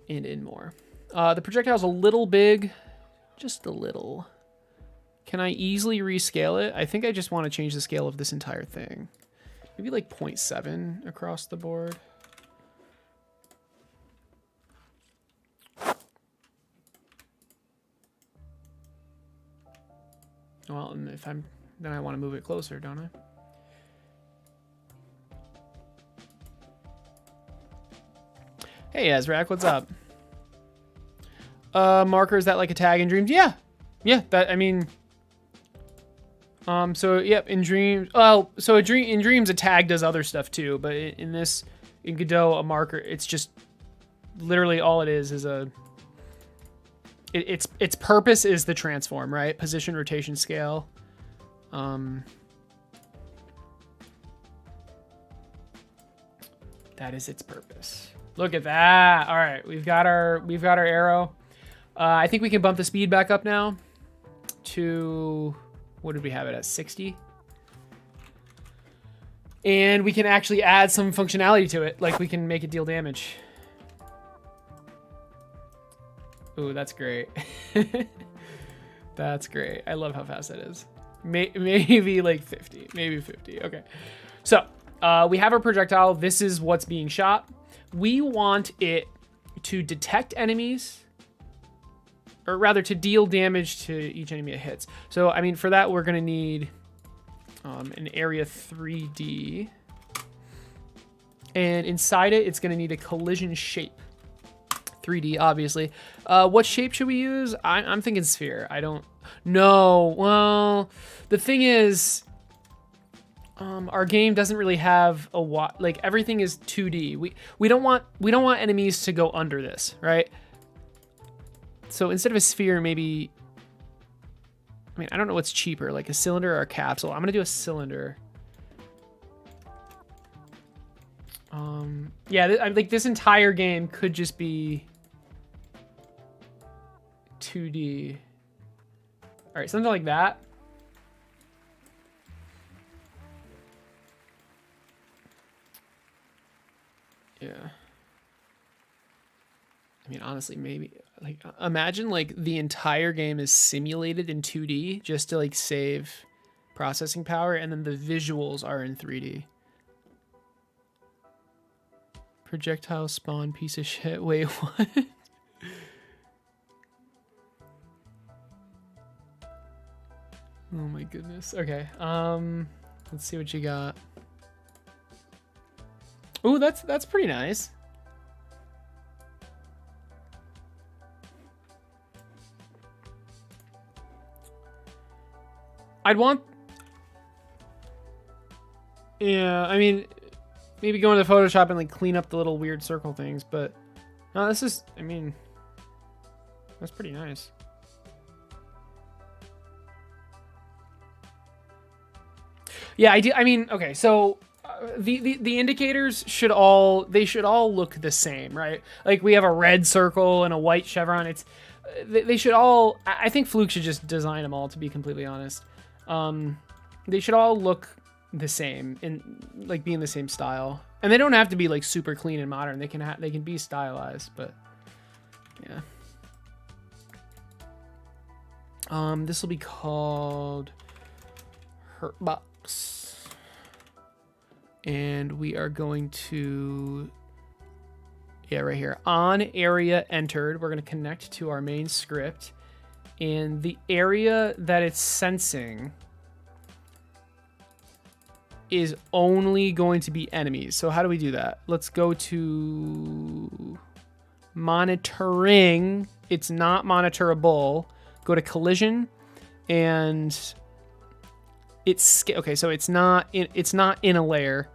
Speaker 1: and in more. The projectile's a little big, just a little. Can I easily rescale it? I think I just want to change the scale of this entire thing. Maybe like 0.7 across the board. Well, and if I'm, then I want to move it closer, don't I? Hey, Ezrak, what's up? Marker, is that like a tag in Dreams? Yeah. Yeah, that, I mean... so, yep, in Dreams... Well, so in Dreams, a tag does other stuff too, but in this, in Godot, a marker, it's just... Literally all it is a... Its purpose is the transform, right? Position, rotation, scale. That is its purpose. Look at that. All right, we've got our arrow. I think we can bump the speed back up now to, what did we have it at, 60? And we can actually add some functionality to it, like we can make it deal damage. Ooh, that's great. That's great. I love how fast that is. Maybe like 50, maybe 50. Okay. So we have our projectile. This is what's being shot. We want it to detect enemies, or rather to deal damage to each enemy it hits. So, I mean, for that, we're going to need an area 3D. And inside it, it's going to need a collision shape. 3D, obviously. What shape should we use? I'm thinking sphere. I don't know. Well, the thing is, our game doesn't really have a like everything is 2D. We don't want enemies to go under this, right? So instead of a sphere, maybe, I mean, I don't know what's cheaper, like a cylinder or a capsule. I'm gonna do a cylinder. Yeah, like this entire game could just be 2D. All right, something like that. Yeah. I mean, honestly, maybe like imagine like the entire game is simulated in 2D just to like save processing power, and then the visuals are in 3D. Projectile spawn piece of shit. Wait, what? Oh my goodness. Okay. Let's see what you got. Ooh, that's pretty nice. I'd want... Yeah, I mean, maybe go into Photoshop and like clean up the little weird circle things, but no, this is, I mean, that's pretty nice. Yeah, I mean, okay, so the indicators should all look the same, right? Like we have a red circle and a white chevron. It's they should all, I think Fluke should just design them all, to be completely honest. They should all look the same and like be in the same style, and they don't have to be like super clean and modern. They can be stylized, but yeah. This will be called Hurtbox, and we are going to, yeah, right here on area entered. We're going to connect to our main script, and the area that it's sensing is only going to be enemies. So how do we do that? Let's go to monitoring. It's not monitorable. Go to collision, and it's okay. So it's not in a layer,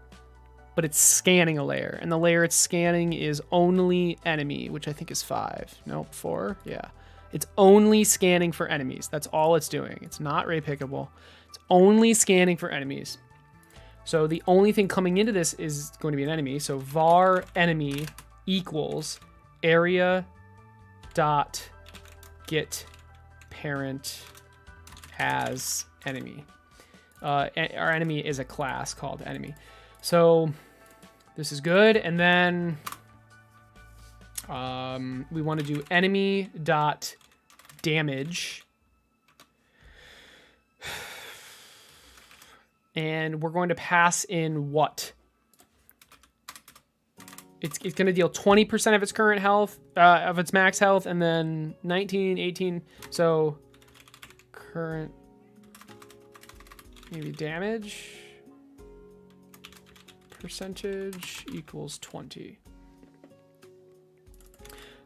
Speaker 1: but it's scanning a layer, and the layer it's scanning is only enemy, which I think is 5. Nope, 4. Yeah, it's only scanning for enemies. That's all it's doing. It's not ray pickable. It's only scanning for enemies. So the only thing coming into this is going to be an enemy. So var enemy equals area dot get parent as enemy. Our enemy is a class called enemy. So this is good. And then we want to do enemy dot damage. And we're going to pass in what? It's going to deal 20% of its current health, of its max health, and then 19, 18. So current, maybe damage percentage equals 20.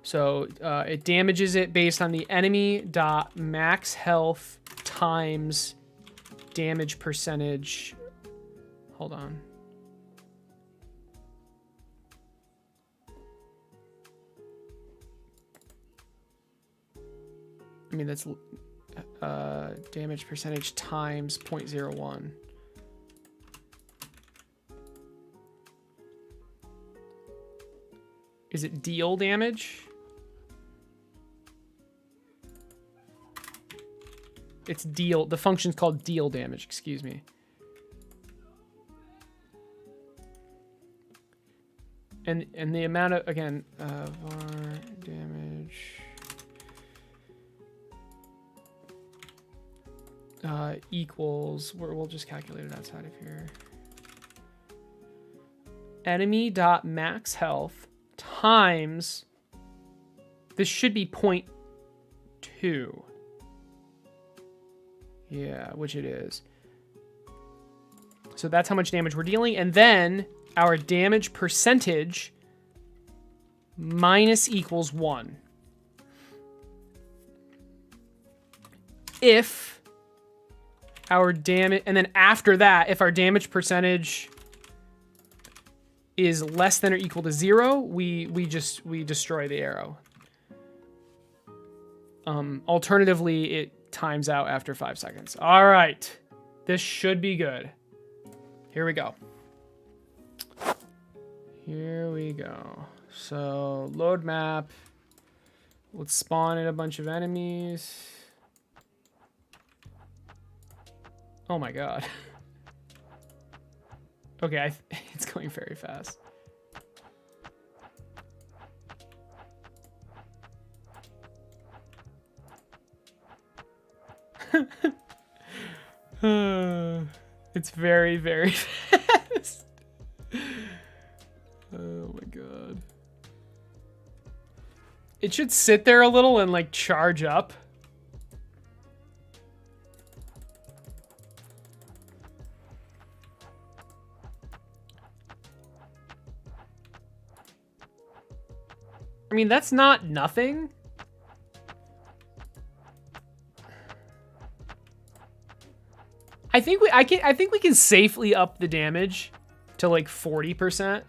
Speaker 1: So it damages it based on the enemy dot max health times damage percentage. Hold on. I mean, that's damage percentage times 0.01. Is it deal damage? It's deal. The function's called deal damage, excuse me. And the amount of, again, var damage equals, we'll just calculate it outside of here. Enemy dot max health times, this should be 0.2. Yeah, which it is. So that's how much damage we're dealing. And then our damage percentage minus equals 1. If our damage, and then after that, if our damage percentage is less than or equal to 0, we destroy the arrow. Alternatively, it times out after 5 seconds. All right, this should be good. Here we go. Here we go. So load map. Let's spawn in a bunch of enemies. Oh my god. Okay, it's going very fast. It's very, very fast. Oh my god. It should sit there a little and like charge up. I mean, that's not nothing. I think we can safely up the damage to like 40%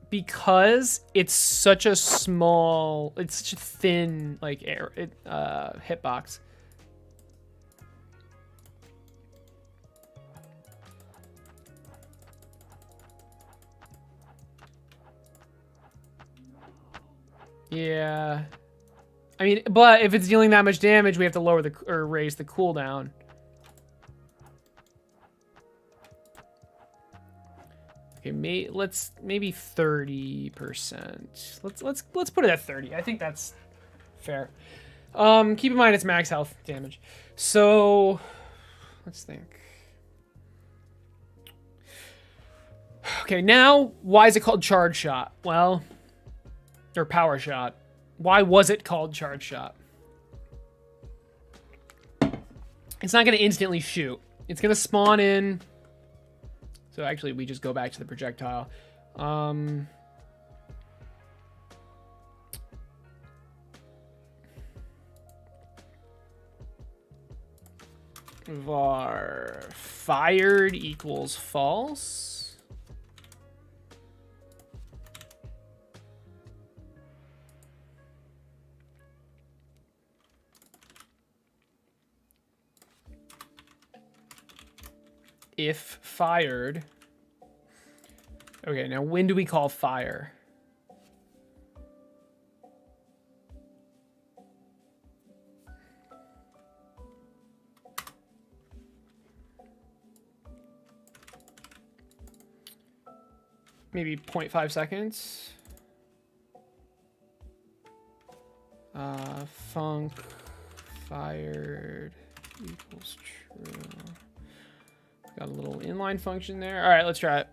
Speaker 1: because it's such a small, it's such a thin like hitbox. Yeah. I mean, but if it's dealing that much damage, we have to lower the, or raise the cooldown. Okay, maybe 30%. Let's put it at 30. I think that's fair. Keep in mind it's max health damage. So let's think. Okay, now why is it called charge shot? Well, or power shot. Why was it called charge shot? It's not going to instantly shoot. It's going to spawn in. So actually, we just go back to the projectile. Var fired equals false. If fired. Okay, now when do we call fire? maybe 0.5 seconds. Func fired equals true. Got a little inline function there. All right, let's try it.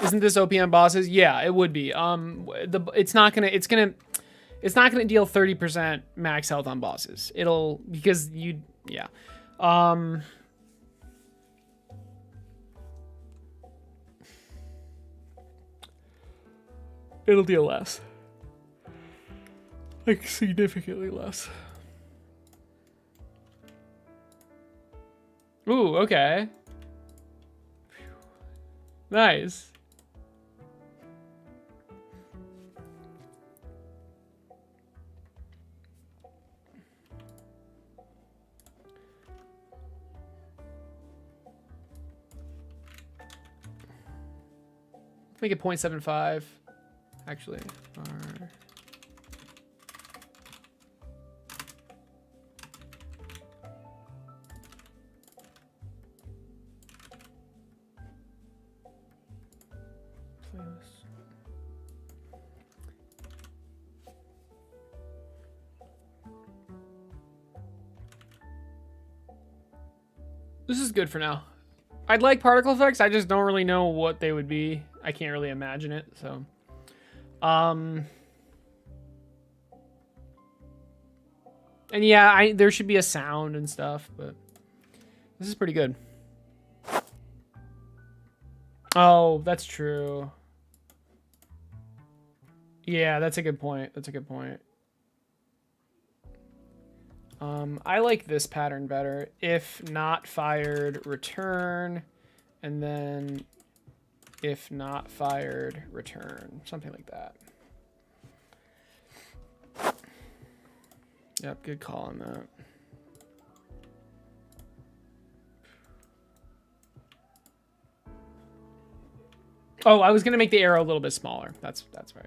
Speaker 1: Isn't this OPM bosses? Yeah, it would be. It's not gonna deal 30% max health on bosses. It'll, because you, yeah. It'll deal less. Like, significantly less. Ooh, okay. Nice. Make it 0.75. Actually, this is good for now. I'd like particle effects. I just don't really know what they would be. I can't really imagine it. So, and yeah, there should be a sound and stuff, but this is pretty good. Oh, that's true. Yeah, that's a good point. That's a good point. I like this pattern better. If not fired, return, and then if not fired, return. Something like that. Yep, good call on that. Oh, I was gonna make the arrow a little bit smaller. That's right.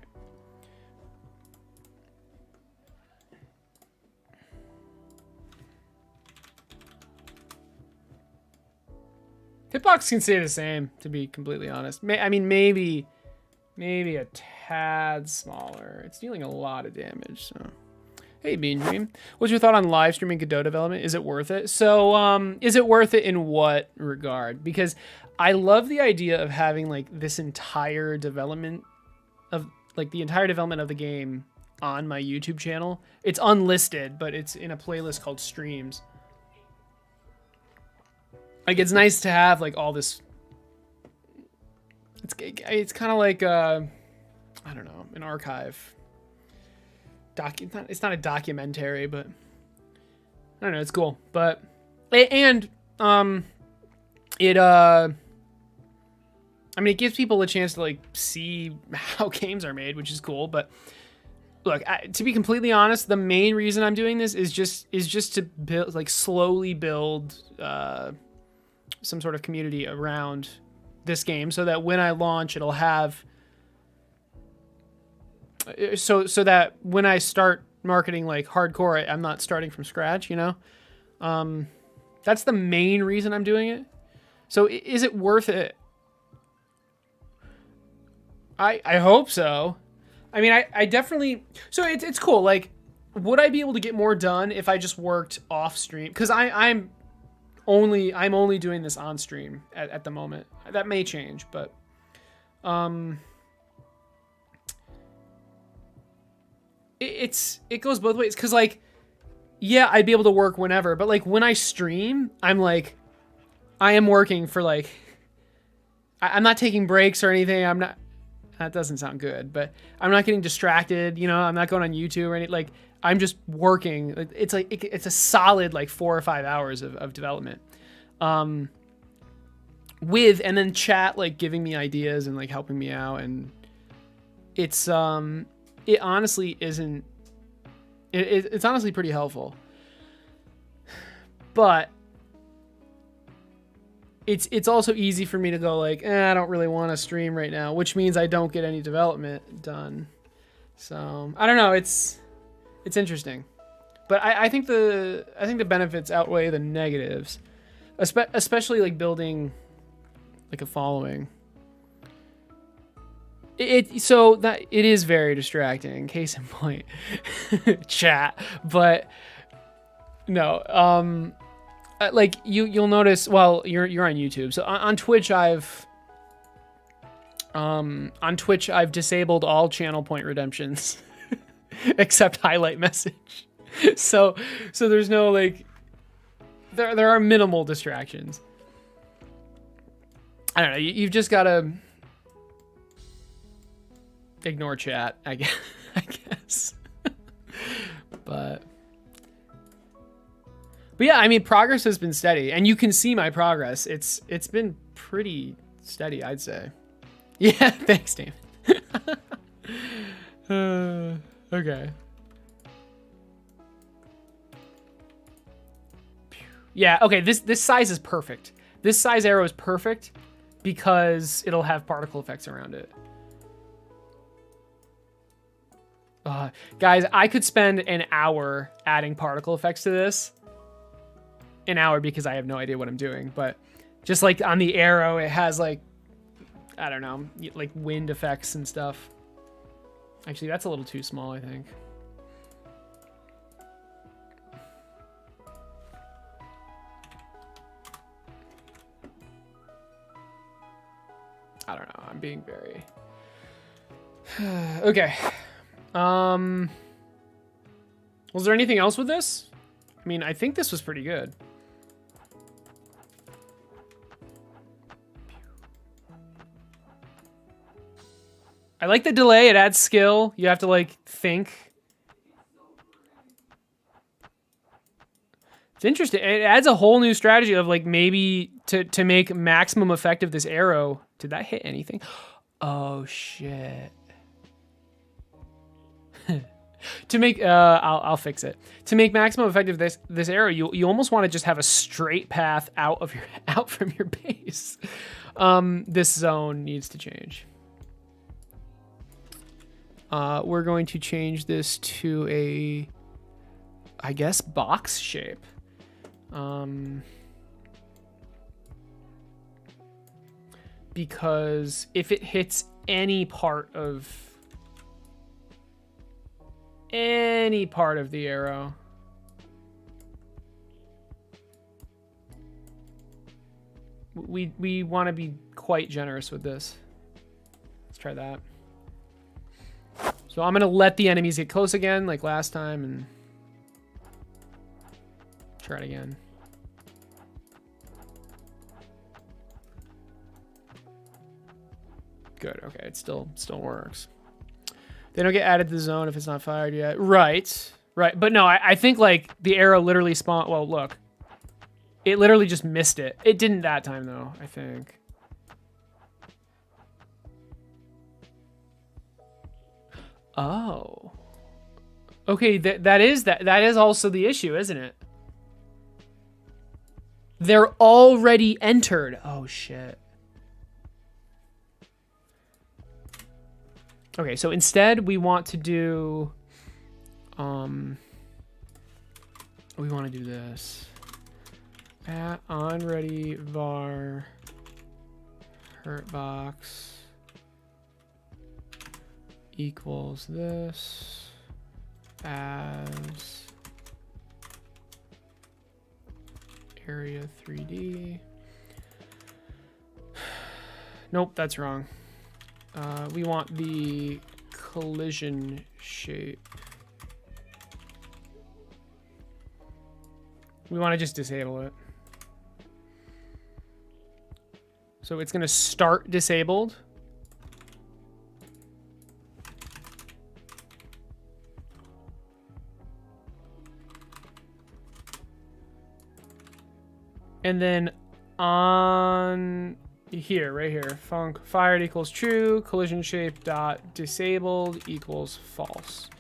Speaker 1: Hitbox can stay the same, to be completely honest. I mean, maybe a tad smaller. It's dealing a lot of damage, so. Hey, Bean Dream. What's your thought on live streaming Godot development? Is it worth it? So, is it worth it in what regard? Because I love the idea of having, like, this entire development of, like, the entire development of the game on my YouTube channel. It's unlisted, but it's in a playlist called Streams. Like, it's nice to have, like, all this. It's kind of like, I don't know, an archive. It's not a documentary, but I don't know. It's cool, but and I mean, it gives people a chance to like see how games are made, which is cool. But look, to be completely honest, the main reason I'm doing this is just to build, like, slowly build some sort of community around this game, so that when I launch, it'll have. So that when I start marketing like hardcore, I'm not starting from scratch, you know? That's the main reason I'm doing it. So is it worth it? I hope so. I mean, I definitely, so it's cool. Like, would I be able to get more done if I just worked off stream? Cause I'm only doing this on stream at the moment. That may change, but, it goes both ways, because, like, yeah, I'd be able to work whenever, but, like, when I stream, I'm like, I am working for, like, I'm not taking breaks or anything. I'm not, that doesn't sound good, but I'm not getting distracted, you know, I'm not going on YouTube or anything. Like, I'm just working. It's like, it's a solid, like, 4 or 5 hours of development, with, and then chat, like, giving me ideas and, like, helping me out. And it's, it honestly isn't, it's honestly pretty helpful, but it's also easy for me to go like, I don't really want to stream right now, which means I don't get any development done. So I don't know. It's interesting, but I think the benefits outweigh the negatives, especially like building like a following. So that it is very distracting. Case in point, chat. But no, like you'll notice. Well, you're on YouTube, so on Twitch I've disabled all channel point redemptions except highlight message. So there's no like there are minimal distractions. I don't know. You've just gotta ignore chat, I guess. But yeah, I mean, progress has been steady, and you can see my progress. It's been pretty steady, I'd say. Yeah, thanks, Damon. Okay. Yeah, okay, this size is perfect. This size arrow is perfect because it'll have particle effects around it. Guys, I could spend an hour adding particle effects to this. An hour because I have no idea what I'm doing, but just like on the arrow, it has like, I don't know, like wind effects and stuff. Actually, that's a little too small, I think. I don't know, I'm being very... Okay. Was there anything else with this? I mean, I think this was pretty good. I like the delay. It adds skill. You have to like think. It's interesting. It adds a whole new strategy of like maybe to make maximum effect of this arrow. Did that hit anything? Oh shit. To make I'll fix it. To make maximum effect of this arrow, you almost want to just have a straight path out from your base. This zone needs to change. We're going to change this to a, I guess, box shape. Because if it hits any part of the arrow, we want to be quite generous with this. Let's try that. So I'm gonna let the enemies get close again, like last time, and try it again. Good, okay, it still works. They don't get added to the zone if it's not fired yet. Right, but no, I think like the arrow literally spawned, well, look. It literally just missed it. It didn't that time though, I think. Oh. Okay, that is also the issue, isn't it? They're already entered. Oh shit. Okay, so instead we want to do we want to do this. At onReady var hurtbox equals this as area 3D. Nope, that's wrong. We want the collision shape. We want to just disable it. So it's going to start disabled. And then on here, right here, func fired equals true, collision shape dot disabled equals false.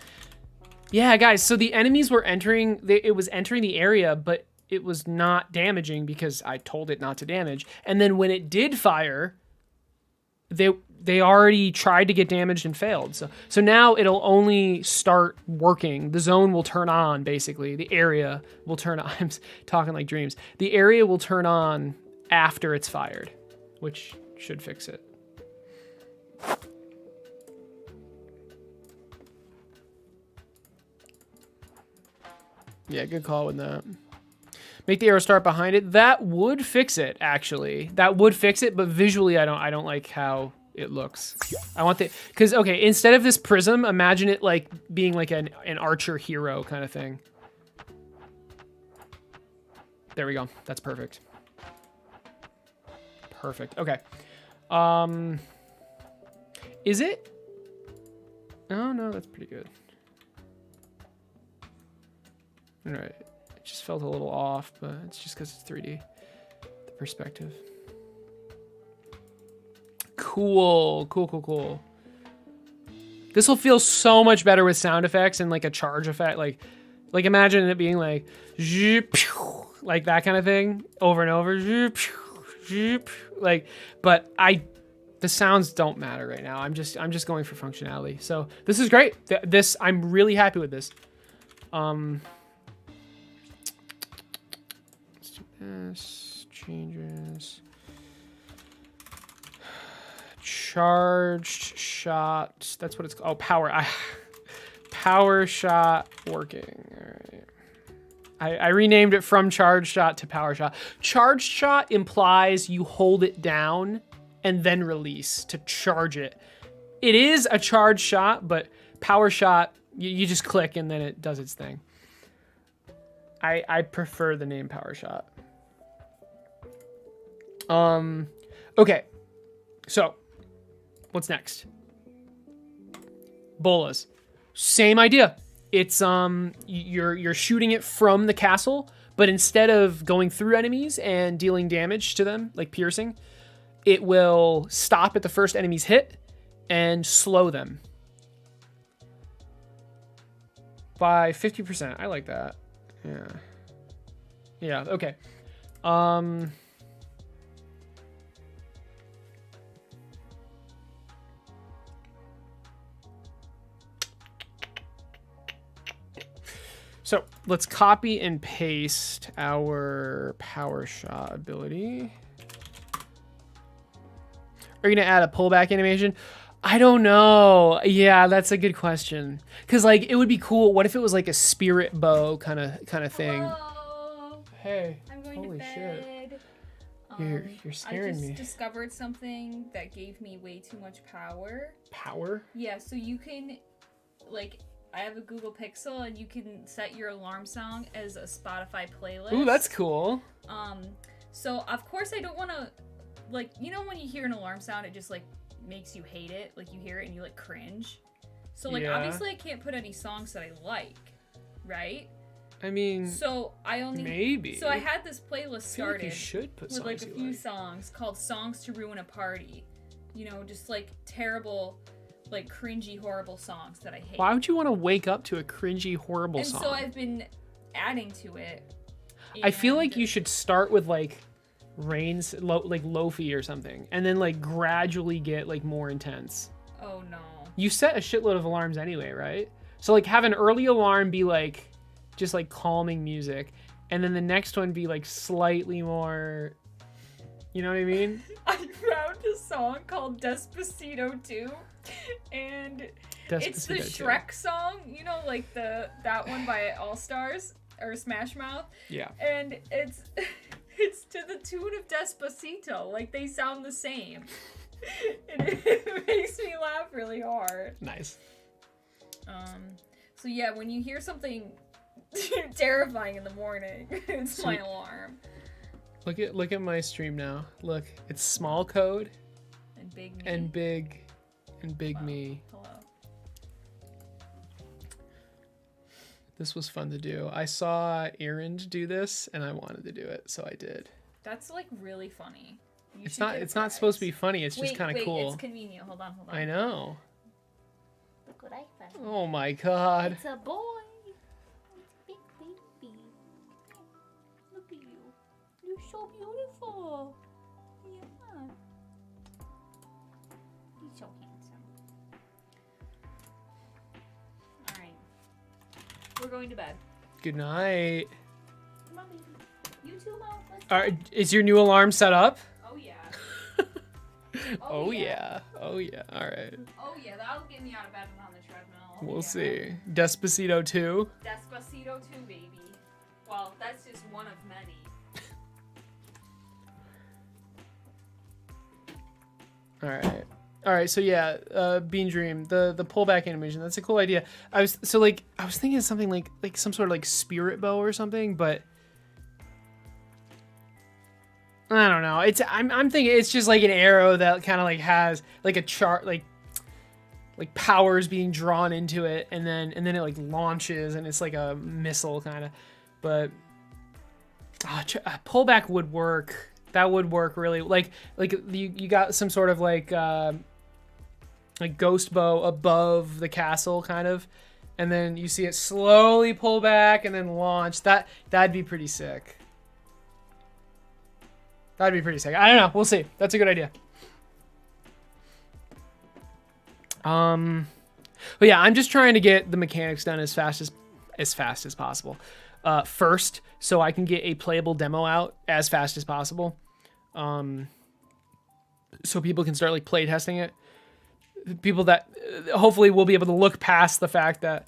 Speaker 1: Yeah, guys, so the enemies were entering, it was entering the area, but it was not damaging because I told it not to damage. And then when it did fire, they already tried to get damaged and failed. So now it'll only start working. The zone will turn on, basically. The area will turn on. I'm talking like dreams. The area will turn on after it's fired, which should fix it. Yeah, good call with that. Make the arrow start behind it. That would fix it, actually. That would fix it, but visually I don't like how it looks. I want the, because okay, instead of this prism, imagine it like being like an archer hero kind of thing. There we go. That's perfect. Perfect. Okay. Is it? Oh no, that's pretty good. All right. It just felt a little off, but it's just because it's 3D. The perspective. Cool. Cool, cool, cool. This will feel so much better with sound effects and like a charge effect. Like imagine it being like, like that kind of thing over and over. Like, but the sounds don't matter right now. I'm just going for functionality. So this is great. This, I'm really happy with this. Let's do this, changes. Charged shot. That's what it's called. Oh, power. Power shot working. All right. I renamed it from charged shot to power shot. Charged shot implies you hold it down and then release to charge it. It is a charged shot, but power shot, you just click and then it does its thing. I prefer the name power shot. Okay. So, what's next? Bolas. Same idea. It's you're shooting it from the castle, but instead of going through enemies and dealing damage to them, like piercing, it will stop at the first enemy's hit and slow them by 50%. I like that. Yeah. Yeah, okay. So let's copy and paste our power shot ability. Are you gonna add a pullback animation? I don't know. Yeah, that's a good question. Cause like it would be cool. What if it was like a spirit bow kind of thing?
Speaker 2: Hello.
Speaker 1: Hey.
Speaker 2: I'm going
Speaker 1: holy
Speaker 2: to bed.
Speaker 1: Shit. You're scaring me.
Speaker 2: I just discovered something that gave me way too much power.
Speaker 1: Power?
Speaker 2: Yeah, so you can like I have a Google Pixel and you can set your alarm song as a Spotify playlist.
Speaker 1: Ooh, that's cool.
Speaker 2: So of course I don't want to, like, you know when you hear an alarm sound, it just like makes you hate it. Like you hear it and you like cringe. So like obviously I can't put any songs that I like, right?
Speaker 1: I mean,
Speaker 2: so I only
Speaker 1: maybe.
Speaker 2: So I had this playlist started.
Speaker 1: Like you should put
Speaker 2: with like a few songs called "Songs to Ruin a Party." You know, just like terrible, like cringy, horrible songs that I hate.
Speaker 1: Why would you want to wake up to a cringy, horrible song?
Speaker 2: And so I've been adding to it.
Speaker 1: I feel like you should start with like Rain's, like Lofi or something, and then like gradually get like more intense.
Speaker 2: Oh no.
Speaker 1: You set a shitload of alarms anyway, right? So like have an early alarm be like just like calming music, and then the next one be like slightly more, you know what I mean?
Speaker 2: I found a song called Despacito 2, and it's the Shrek song, you know, like that one by All Stars or Smash Mouth.
Speaker 1: Yeah.
Speaker 2: And it's to the tune of Despacito, like they sound the same. And it makes me laugh really hard.
Speaker 1: Nice.
Speaker 2: So yeah, when you hear something terrifying in the morning, it's my alarm.
Speaker 1: Look at my stream now. Look, it's small code
Speaker 2: and big me.
Speaker 1: And big me.
Speaker 2: Hello.
Speaker 1: This was fun to do. I saw Aaron do this and I wanted to do it, so I did.
Speaker 2: That's like really funny.
Speaker 1: It's not supposed to be funny. It's just kind of cool.
Speaker 2: It's convenient. Hold on.
Speaker 1: I know.
Speaker 2: Look what I found.
Speaker 1: Oh my god.
Speaker 2: It's a boy. It's a big baby. Look at you. You're so beautiful. Yeah. He's so handsome. All right. We're going to bed.
Speaker 1: Good night.
Speaker 2: Come on, baby. You too, Mom. Let's
Speaker 1: All right, is your new alarm set up?
Speaker 2: Oh yeah.
Speaker 1: Oh yeah. Oh yeah. All right.
Speaker 2: Oh yeah, that'll get me out of bed and on the treadmill.
Speaker 1: We'll see. Despacito 2.
Speaker 2: Despacito 2, baby. Well, that's just one of many.
Speaker 1: All right, so yeah, Bean Dream, the pullback animation, that's a cool idea. I was thinking of something like some sort of like spirit bow or something, but I don't know. I'm thinking it's just like an arrow that kind of like has like a chart like powers being drawn into it, and then it like launches and it's like a missile kind of. But pullback would work. That would work really. Like you got some sort of like ghost bow above the castle kind of, and then you see it slowly pull back and then launch. That'd be pretty sick. That'd be pretty sick. I don't know. We'll see. That's a good idea. But yeah, I'm just trying to get the mechanics done as fast as possible. First, so I can get a playable demo out as fast as possible. So people can start like playtesting it. People that hopefully will be able to look past the fact that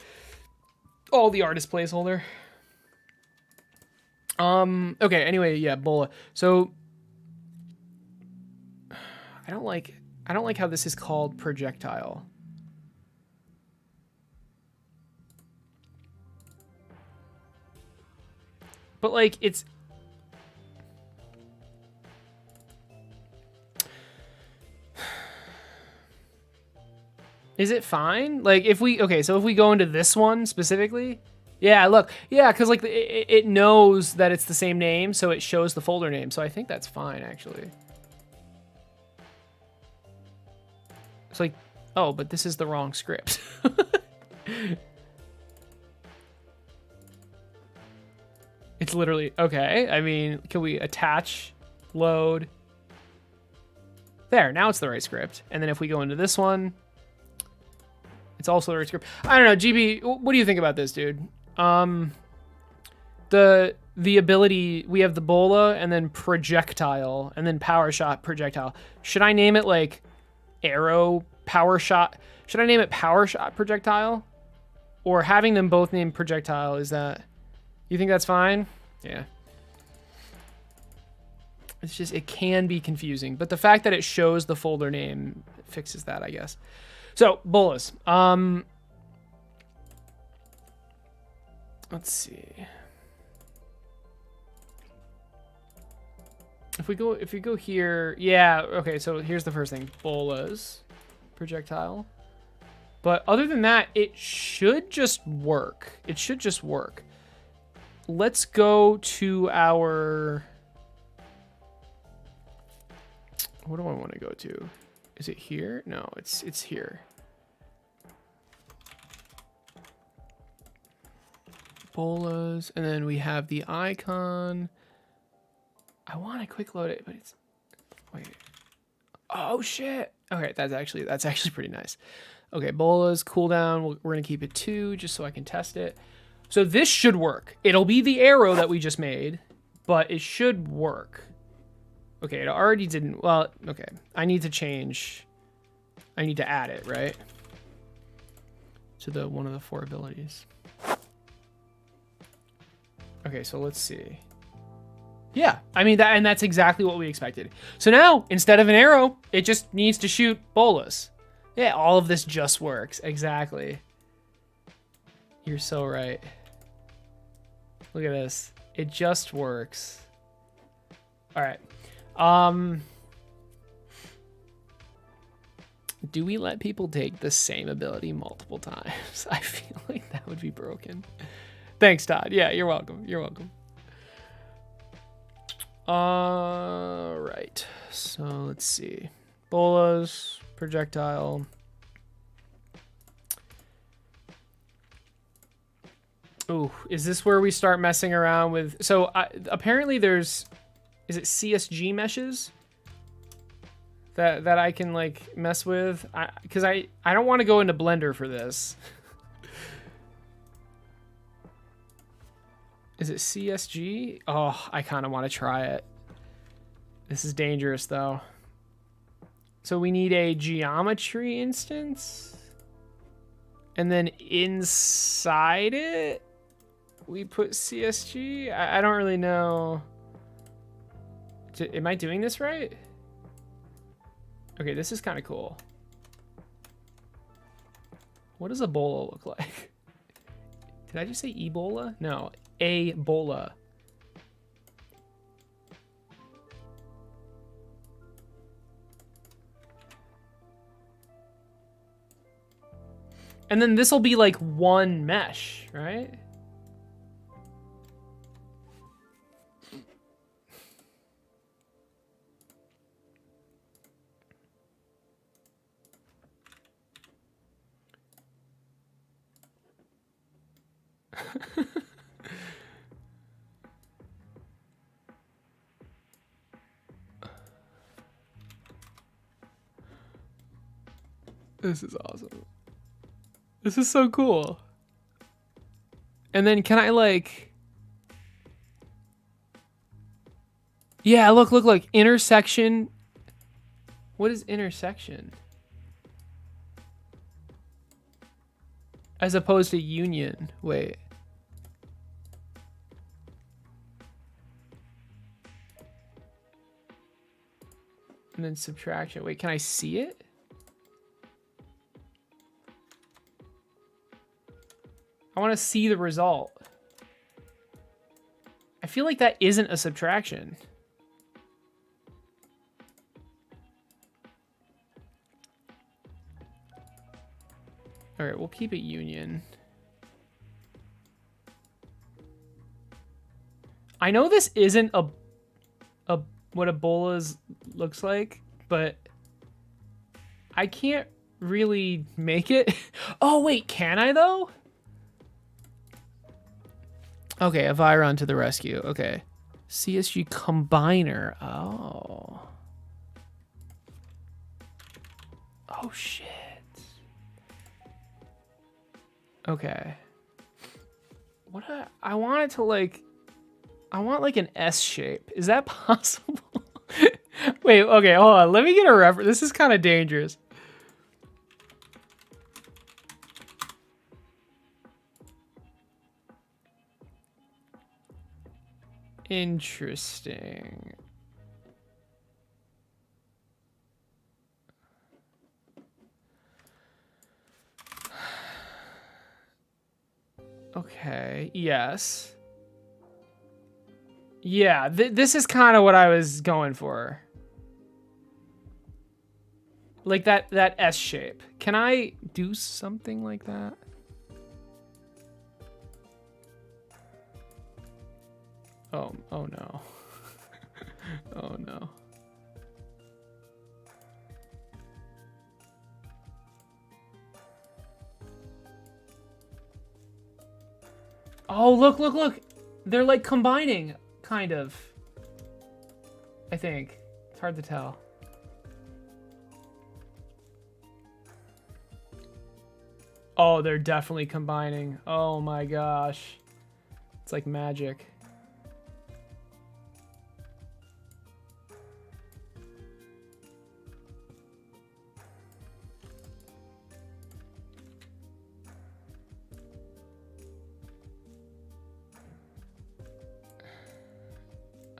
Speaker 1: the art is placeholder. Okay, anyway, yeah, Bola. So I don't like how this is called projectile. But like it's Is it fine? Like if we go into this one specifically, yeah, look, yeah, because like it knows that it's the same name, so it shows the folder name. So I think that's fine actually. It's like, oh, but this is the wrong script. It's literally okay. I mean, can we attach, load? There, now it's the right script. And then if we go into this one, it's also the right script. I don't know, GB, what do you think about this, dude? The ability, we have the bola and then projectile and then power shot projectile. Should I name it like arrow power shot? Should I name it power shot projectile? Or having them both named projectile, is that, you think that's fine? Yeah. It's just, it can be confusing, but the fact that it shows the folder name fixes that, I guess. So, bolas. Let's see. If we go here, yeah, okay, so here's the first thing. Bolas. Projectile. But other than that, it should just work. It should just work. Let's go to our... What do I want to go to? Is it here? No, it's here. Bolas, and then we have the icon. I want to quick load it, but it's... Wait. Oh, shit. Okay, that's actually pretty nice. Okay, bolas, cooldown. We're going to keep it 2 just so I can test it. So this should work. It'll be the arrow that we just made, but it should work. Okay, it already didn't. Well, okay. I need to change. I need to add it, right? To the one of the 4 abilities. Okay, so let's see. Yeah, I mean, and that's exactly what we expected. So now, instead of an arrow, it just needs to shoot bolas. Yeah, all of this just works. Exactly. You're so right. Look at this. It just works. All right. Do we let people take the same ability multiple times? I feel like that would be broken. Thanks, Todd. Yeah, you're welcome. You're welcome. All right. So let's see. Bolas, projectile. Ooh, is this where we start messing around with... So apparently there's... Is it CSG meshes that I can like mess with? Because I don't want to go into Blender for this. Is it CSG? Oh, I kind of want to try it. This is dangerous though. So we need a geometry instance. And then inside it... we put CSG. I don't really know. Am I doing this right? Okay, this is kind of cool. What does Ebola look like? Did I just say Ebola? No, Ebola. And then this will be like one mesh, right? This is awesome. This is so cool. And then can I like... Yeah, look. Intersection. What is intersection? As opposed to union. Wait. And then subtraction. Wait, can I see it? I want to see the result. I feel like that isn't a subtraction. All right, we'll keep it union. I know this isn't a what Ebola's looks like, but I can't really make it. Oh wait, can I though? Okay, Aviron to the rescue. Okay. CSG combiner. Oh. Oh shit. Okay. What I want it to like... I want like an S shape. Is that possible? Wait, okay, hold on. Let me get a reference. This is kind of dangerous. Interesting. Okay, yes. Yeah, this is kind of what I was going for. Like that S shape. Can I do something like that? Oh no. Oh no. Oh, look. They're like combining, kind of. I think. It's hard to tell. Oh, they're definitely combining. Oh my gosh. It's like magic.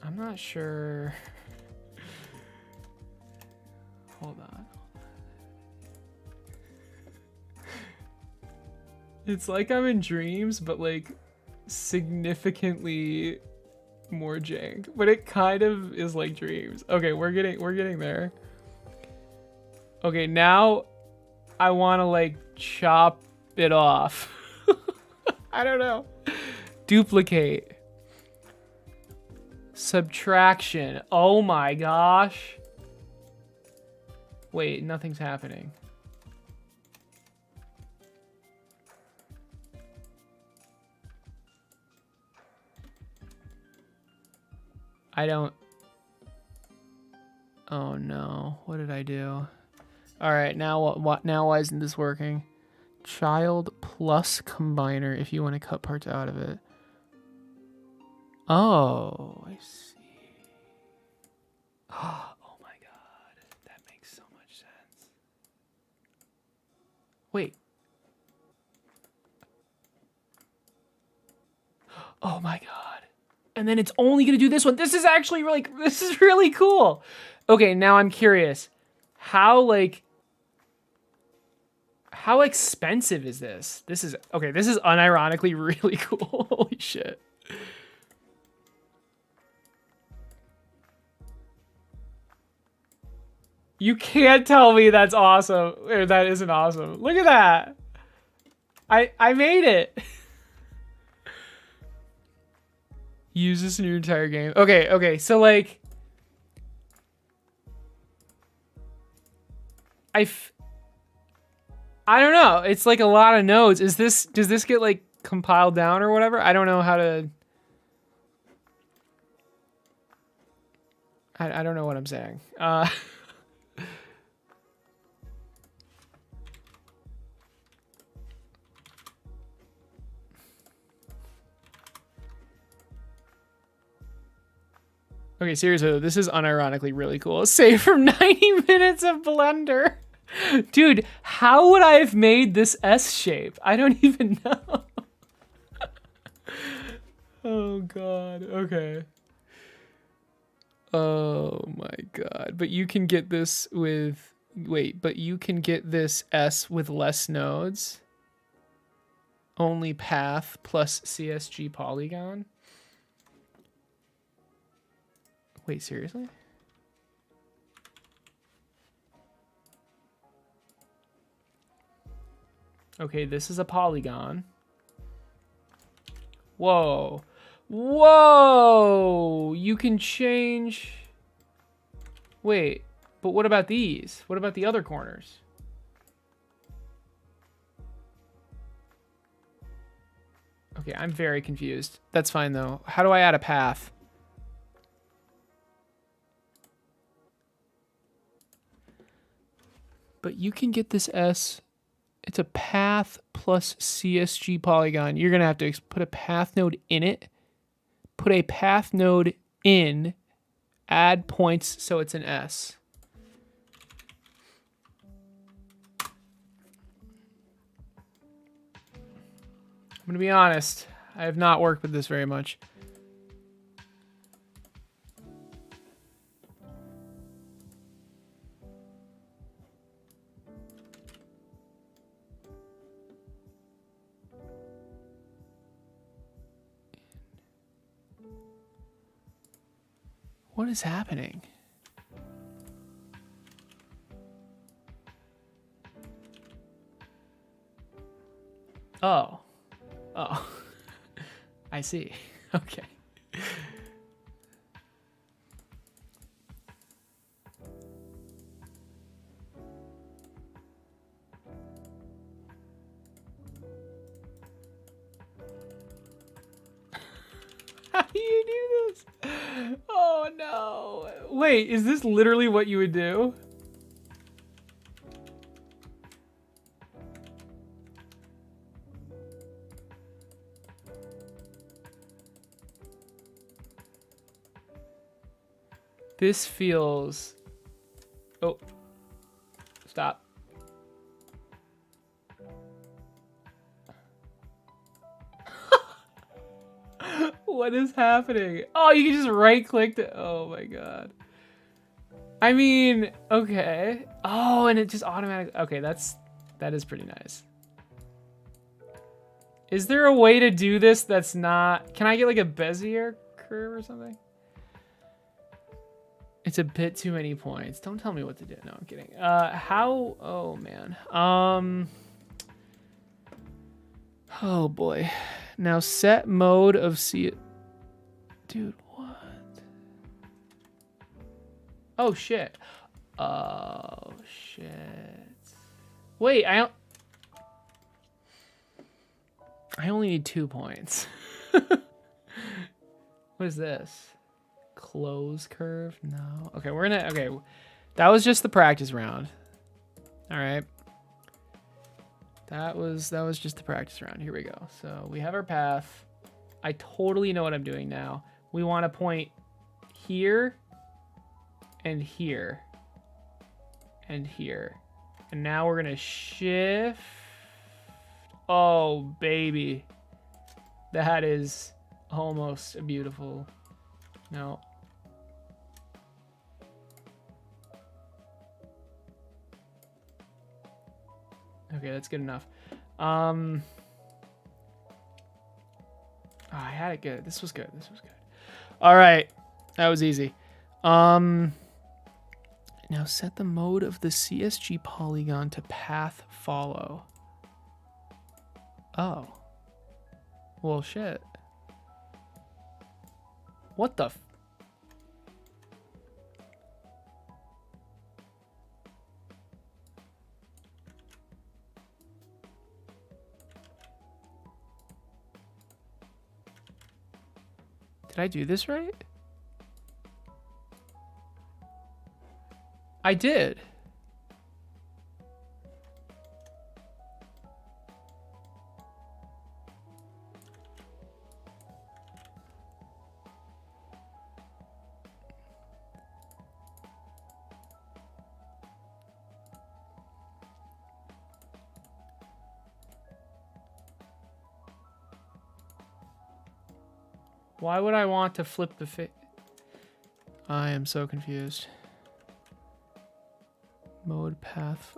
Speaker 1: I'm not sure. Hold on. It's like I'm in dreams, but like significantly more jank. But it kind of is like dreams. Okay, we're getting there. Okay, now I want to like chop it off. I don't know. Duplicate. Subtraction. Oh my gosh. Wait, nothing's happening. I don't... Oh no, what did I do? All right, now what? Now why isn't this working? Child plus combiner if you want to cut parts out of it. Oh, I see. Oh my god, that makes so much sense. Wait. Oh my God. And then it's only going to do this one. This is actually like, this is really cool. Okay, now I'm curious. How expensive is this? This is unironically really cool. Holy shit. You can't tell me that's awesome, or that isn't awesome. Look at that. I made it. Use this in your entire game. Okay, so like I don't know. It's like a lot of nodes. Does this get like compiled down or whatever? I don't know how to I don't know what I'm saying. Okay, seriously, this is unironically really cool. Save from 90 minutes of Blender. Dude, how would I have made this S shape? I don't even know. Oh, God. Okay. Oh, my God. But you can get this with... Wait, but you can get this S with less nodes? Only path plus CSG polygon? Wait, seriously? Okay, this is a polygon. Whoa. Whoa! You can change... Wait, but what about these? What about the other corners? Okay, I'm very confused. That's fine, though. How do I add a path? But you can get this S. It's a path plus CSG polygon. You're going to have to put a path node in it. Put a path node in. Add points so it's an S. I'm going to be honest. I have not worked with this very much. What is happening? Oh. Oh. I see. Okay. How do you do this? Oh no. Wait, is this literally what you would do? This feels... Oh. Stop. What is happening? Oh, you can just right-click it. Oh my god. I mean, okay. Oh, and it just automatically... Okay, that is pretty nice. Is there a way to do this that's not... Can I get like a Bezier curve or something? It's a bit too many points. Don't tell me what to do. No, I'm kidding. How... Oh, man. Oh, boy. Now set mode of C... Dude, what? Oh, shit. Oh, shit. Wait, I only need 2 points. What is this? Close curve? No. Okay, we're gonna... Okay, that was just the practice round. All right. That was just the practice round. Here we go. So we have our path. I totally know what I'm doing now. We want to point here and here and here. And now we're going to shift. Oh, baby. That is almost a beautiful. No. Okay, that's good enough. Oh, I had it good. This was good. This was good. All right, that was easy. Now set the mode of the CSG polygon to path follow. Oh. Well, shit. What the f- Did I do this right? I did. Why would I want to flip the I am so confused. Mode path.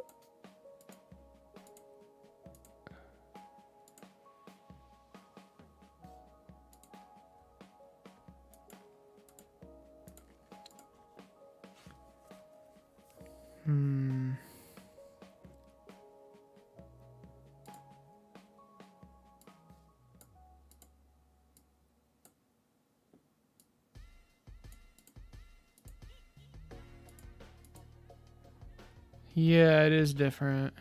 Speaker 1: Yeah, it is different.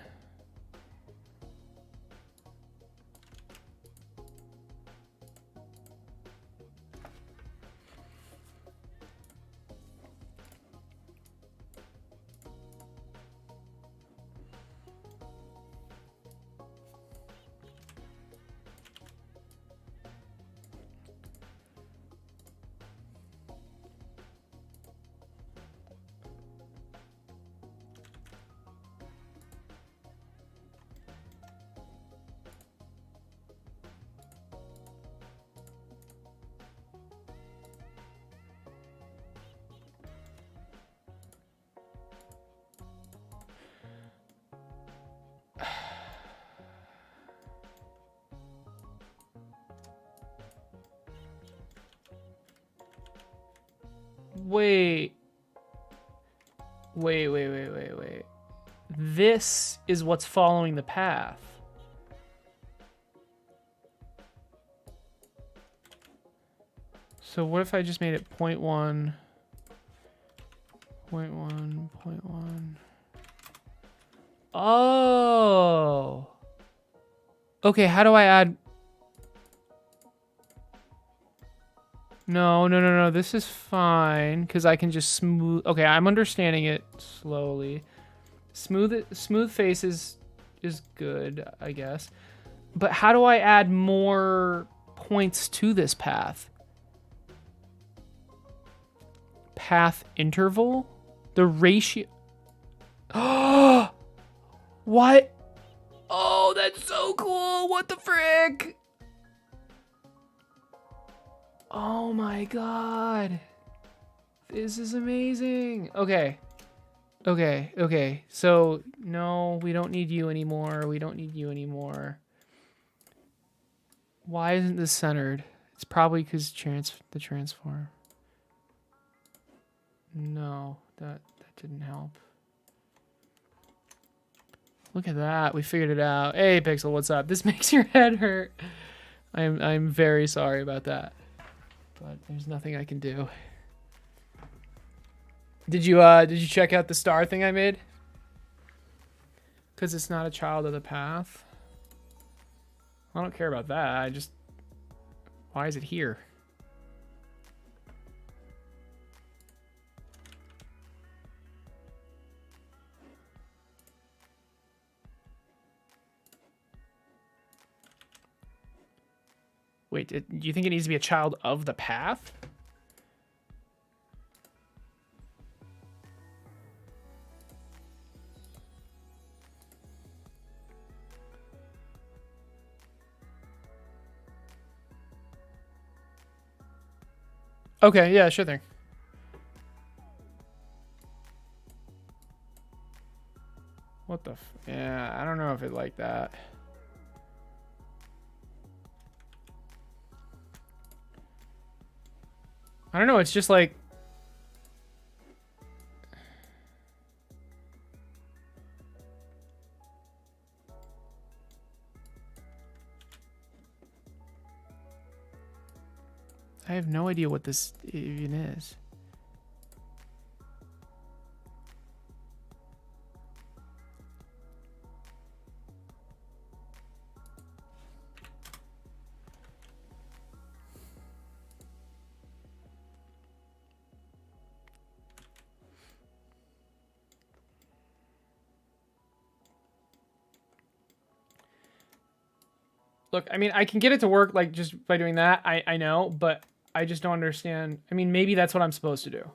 Speaker 1: Wait. Wait. This is what's following the path. So what if I just made it 0.1, 0.1, 0.1? Oh. Okay, how do I add... No. This is fine because I can just smooth. Okay, I'm understanding it slowly. Smooth faces is good, I guess. But how do I add more points to this path? Path interval? The ratio. Oh, what? Oh, that's so cool. What the frick? Oh my god. This is amazing. Okay. So, no, we don't need you anymore. Why isn't this centered? It's probably because the transform. No, that didn't help. Look at that. We figured it out. Hey, Pixel, what's up? This makes your head hurt. I'm very sorry about that. But there's nothing I can do. Did you check out the star thing I made? Because it's not a child of the path. I don't care about that. Why is it here? Wait, do you think it needs to be a child of the path? Okay, yeah, sure thing. What the yeah, I don't know if it like that. I don't know, it's just like... I have no idea what this even is. Look, I mean, I can get it to work like just by doing that. I know, but I just don't understand. I mean, maybe that's what I'm supposed to do.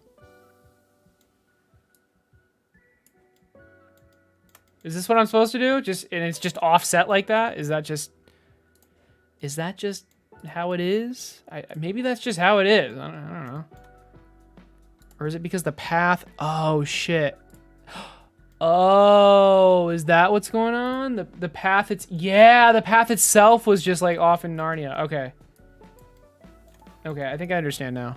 Speaker 1: Is this what I'm supposed to do? Just and it's just offset like that? Is that just how it is? Maybe that's just how it is. I don't know. Or is it because the path? Oh shit. Oh, is that what's going on? The path the path itself was just like off in Narnia. Okay. Okay, I think I understand now.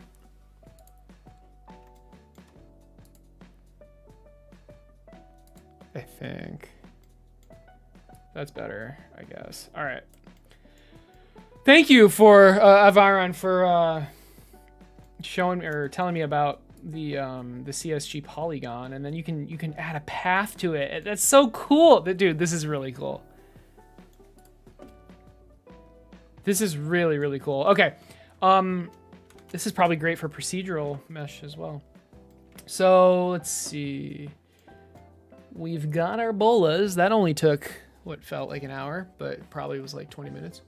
Speaker 1: I think that's better, I guess. All right. Thank you for Aviron for showing or telling me about the CSG polygon, and then you can add a path to it. That's so cool. Dude, this is really cool. This is really, really cool. Okay. This is probably great for procedural mesh as well. So let's see. We've got our bolas. That only took what felt like an hour, but probably was like 20 minutes.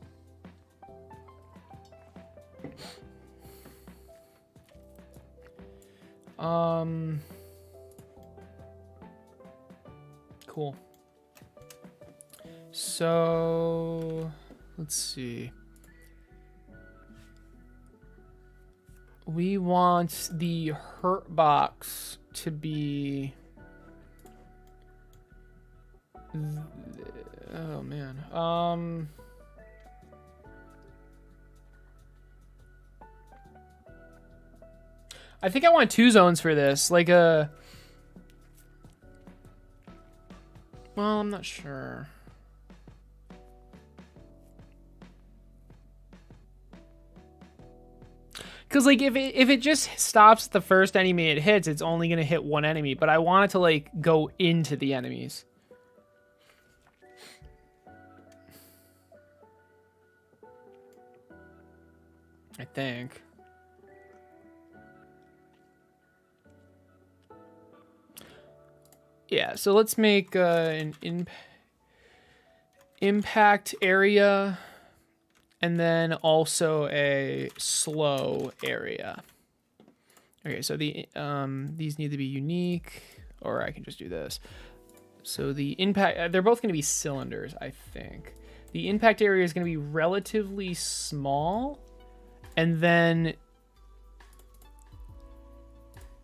Speaker 1: Cool. So let's see. We want the hurt box to be... Oh man. I think I want 2 zones for this, like a... Well, I'm not sure. Because, like, if it just stops the first enemy it hits, it's only going to hit one enemy. But I want it to, like, go into the enemies. I think. Yeah, so let's make an impact area and then also a slow area. Okay, so the these need to be unique, or I can just do this. So the impact, they're both going to be cylinders, I think. The impact area is going to be relatively small, and then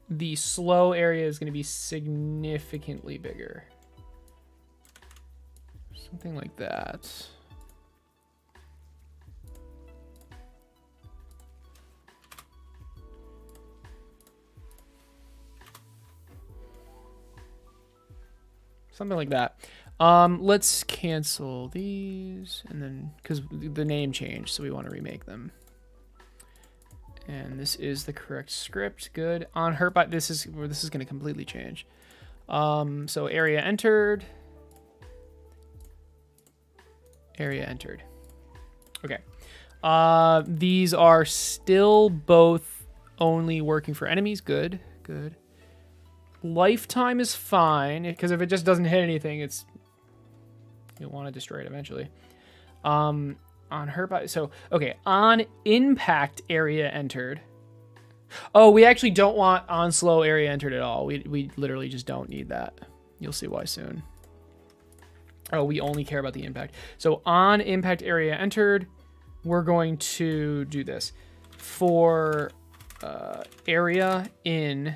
Speaker 1: the slow area is going to be significantly bigger. Something like that. Something like that. Let's cancel these, and then, because the name changed, so we want to remake them. And this is the correct script. Good. On hurt by this is going to completely change. So area entered. Area entered. Okay. These are still both only working for enemies. Good. Good. Lifetime is fine, because if it just doesn't hit anything, you'll want to destroy it eventually. On hurt by, so okay, on impact area entered. Oh, we actually don't want on slow area entered at all. We literally just don't need that. You'll see why soon. Oh, we only care about the impact. So on impact area entered, we're going to do this. For area in.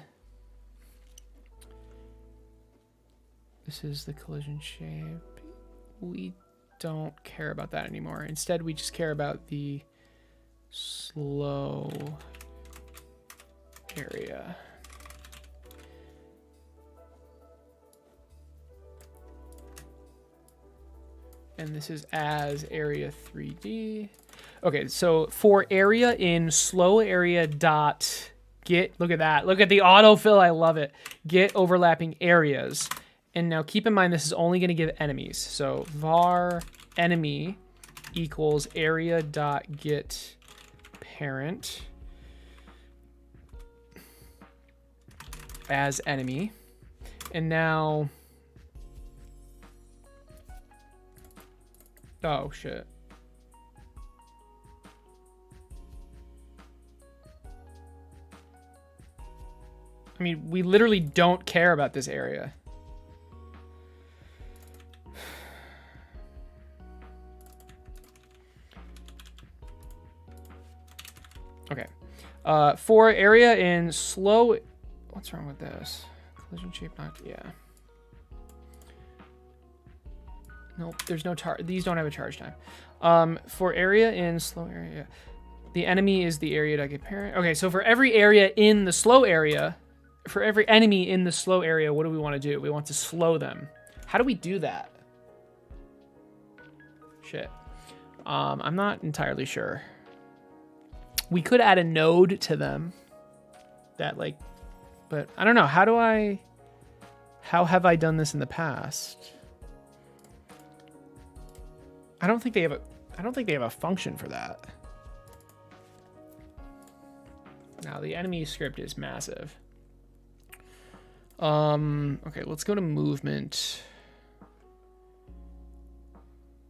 Speaker 1: This is the collision shape. We don't care about that anymore. Instead, we just care about the slow area. And this is as area 3D. Okay, so for area in slow area dot get, look at that. Look at the autofill, I love it. Get overlapping areas. And now keep in mind, this is only gonna give enemies. So var enemy equals area dot get parent as enemy. And now, oh shit. I mean, we literally don't care about this area. Okay. For area in slow, what's wrong with this? Collision shape not, yeah. Nope, there's no charge. These don't have a charge time. For area in slow area, the enemy is the area to get parent. Okay, so for every area in the slow area, for every enemy in the slow area, what do we want to do? We want to slow them. How do we do that? Shit. I'm not entirely sure. We could add a node to them that like, but I don't know. How have I done this in the past? I don't think they have a function for that. Now the enemy script is massive. Okay, let's go to movement.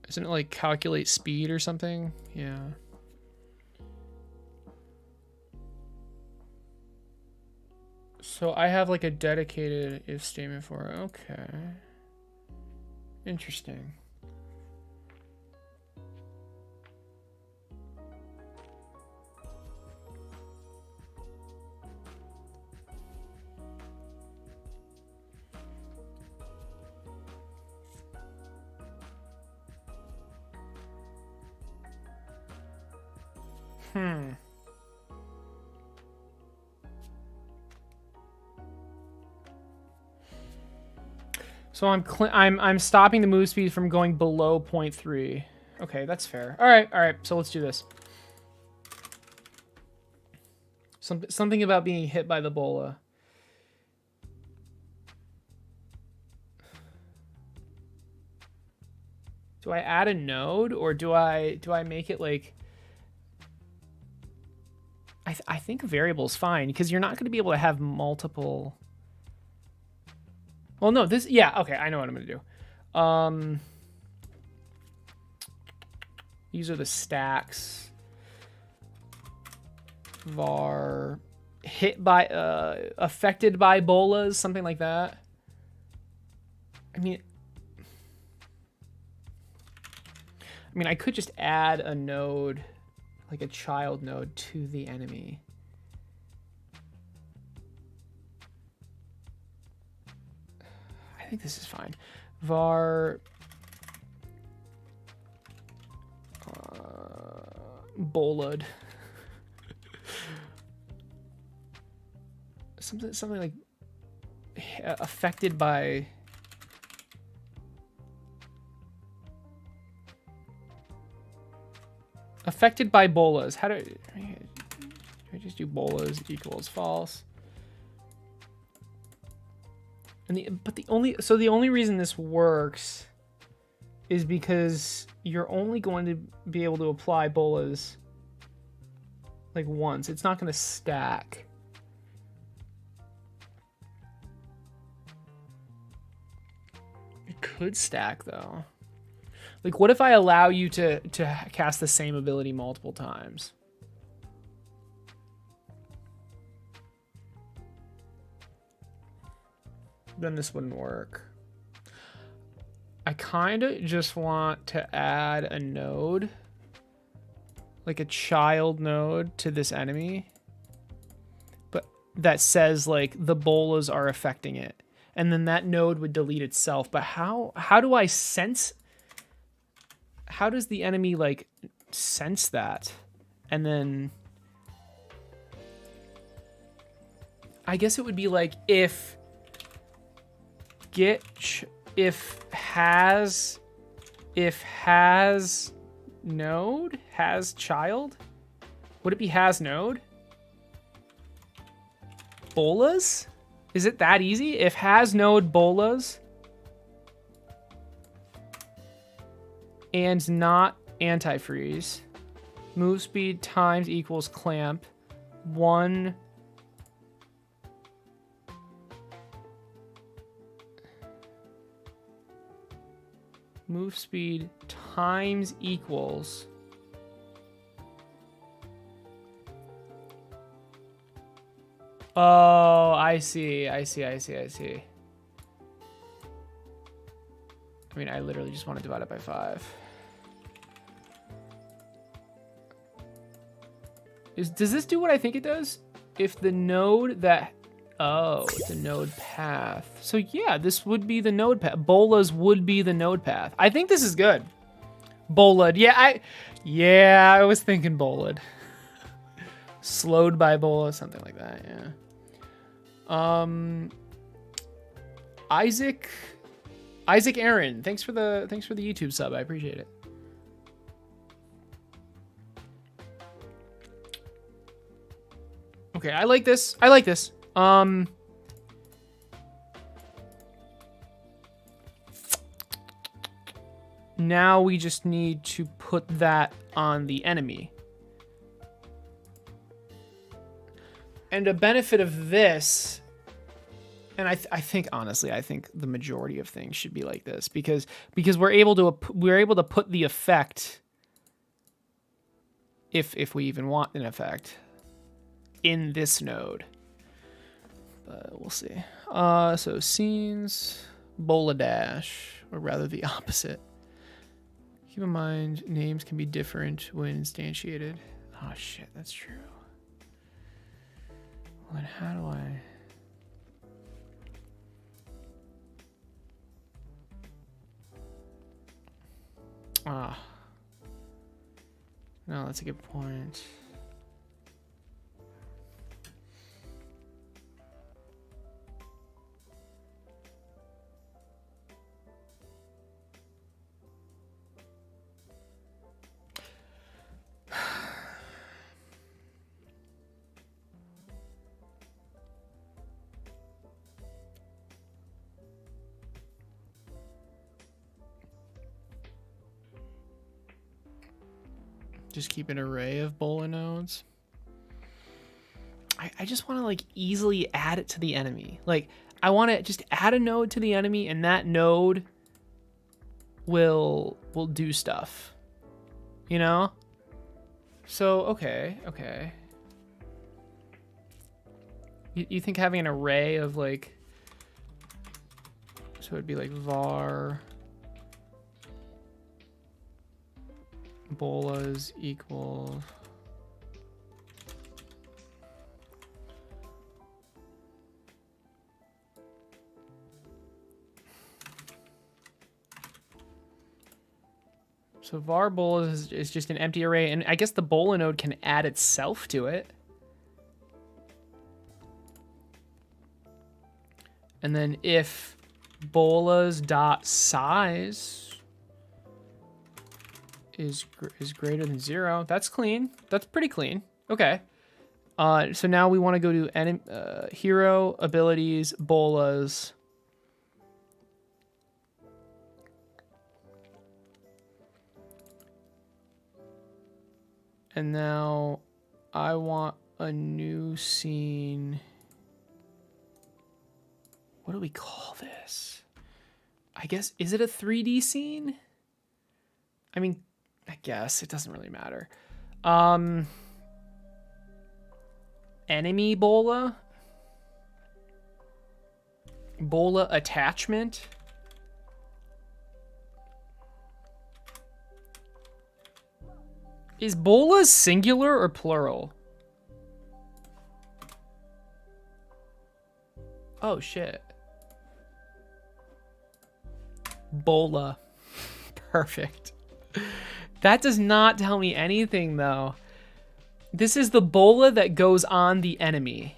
Speaker 1: Isn't it like calculate speed or something? Yeah. So I have like a dedicated if statement for it. Okay. Interesting. So I'm stopping the move speed from going below 0.3. Okay, that's fair. All right. So let's do this. Something about being hit by the bola. Do I add a node or do I make it like? I think variable's fine because you're not going to be able to have multiple. Well, no, this, yeah, okay, I know what I'm going to do. These are the stacks. Var hit by, affected by bolas, something like that. I mean, I could just add a node, like a child node to the enemy. I think this is fine. Var bolad. something like affected by bolas. How do I just do bolas equals false? And the only reason this works is because you're only going to be able to apply bolas like once. It's not going to stack. It could stack though. Like what if I allow you to cast the same ability multiple times? Then this wouldn't work. I kind of just want to add a node, like a child node to this enemy. that says like the bolas are affecting it, and then that node would delete itself. But how do I sense? How does the enemy like sense that? And then I guess it would be like if has node has child. Would it be has node? Bolas? Is it that easy? If has node bolas and not antifreeze, move speed times equals clamp 1. Move speed times equals oh, I see. I mean, I literally just want to divide it by 5. Does this do what I think it does? If the node that... Oh, it's a node path. So yeah, this would be the node path. Bolas would be the node path. I think this is good. Bolad. Yeah, I was thinking Bolad. Slowed by Bola, something like that, yeah. Isaac Aaron, thanks for the YouTube sub. I appreciate it. Okay, I like this. Now we just need to put that on the enemy. And a benefit of this, and I think honestly, I think the majority of things should be like this because we're able to put the effect, if we even want an effect, in this node. But we'll see. So scenes, Bola dash, or rather the opposite. Keep in mind, names can be different when instantiated. Oh shit, that's true. Well, then how do I... No, that's a good point. Just keep an array of Bola nodes. I just want to like easily add it to the enemy. Like I want to just add a node to the enemy and that node will do stuff. You know? So, okay. You think having an array of like, so it'd be like var bolas equals so var bolas is just an empty array, and I guess the bola node can add itself to it. And then if bolas dot size is greater than 0, that's clean. That's pretty clean. Okay. So now we want to go to hero abilities bolas. And now I want a new scene. What do we call this? I guess, is it a 3D scene? I mean, I guess it doesn't really matter. Enemy bola? Bola attachment? Is bolas singular or plural? Oh, shit. Bola. Perfect. That does not tell me anything, though. This is the bola that goes on the enemy.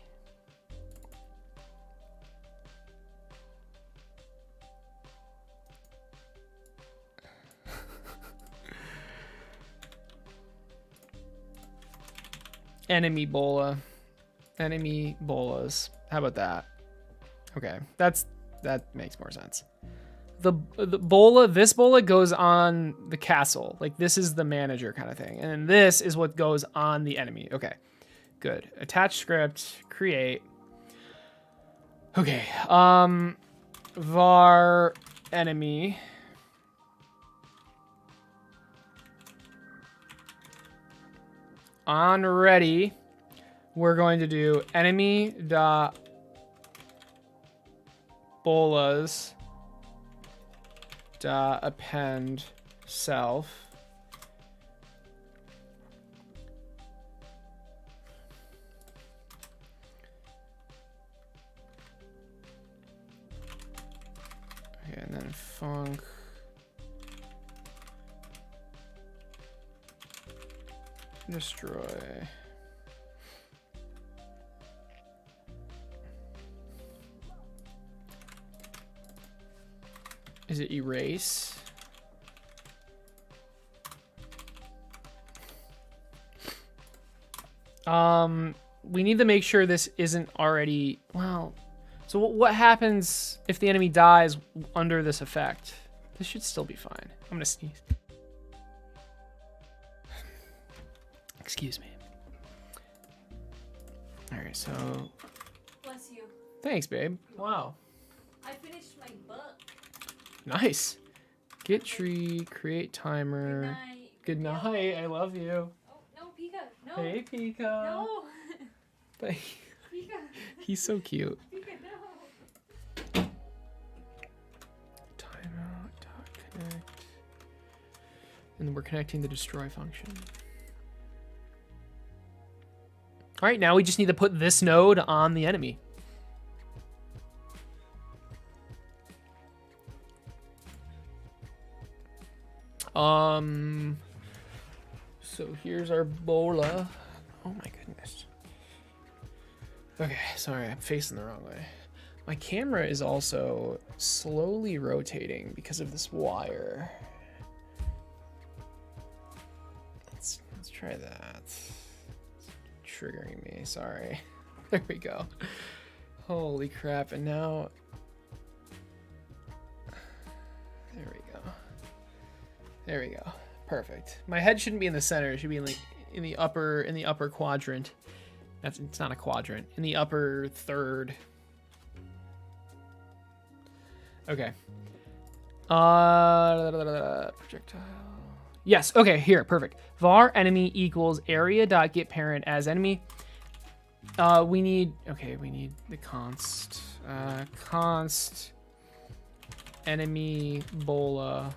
Speaker 1: Enemy bola. Enemy bolas. How about that? Okay, that makes more sense. The bola, this bola goes on the castle. Like, this is the manager kind of thing. And then this is what goes on the enemy. Okay, good. Attach script, create. Okay, var enemy. On ready, we're going to do enemy dot bolas dot append self. Okay, and then func destroy. Is it erase? We need to make sure this isn't already, well, so what happens if the enemy dies under this effect? This should still be fine. I'm gonna sneeze. Excuse me. All right, so.
Speaker 2: Bless you.
Speaker 1: Thanks, babe. Wow.
Speaker 2: I finished my book.
Speaker 1: Nice. Get tree, create timer. Good night. I love you.
Speaker 2: Oh, no, Pika. No.
Speaker 1: Hey, Pika.
Speaker 2: No.
Speaker 1: Bye.
Speaker 2: Pika.
Speaker 1: He's so cute.
Speaker 2: Pika, no.
Speaker 1: Timeout dot connect. And then we're connecting the destroy function. All right, now we just need to put this node on the enemy. So here's our bola. Oh my goodness. Okay, sorry, I'm facing the wrong way. My camera is also slowly rotating because of this wire. Let's try that. It's triggering me, sorry. There we go. Holy crap, and now there we go. There we go. Perfect. My head shouldn't be in the center. It should be in the upper quadrant. It's not a quadrant. In the upper third. Okay. Projectile. Yes. Okay. Here. Perfect. Var enemy equals area dot get parent as enemy. We need the const. Const enemy bola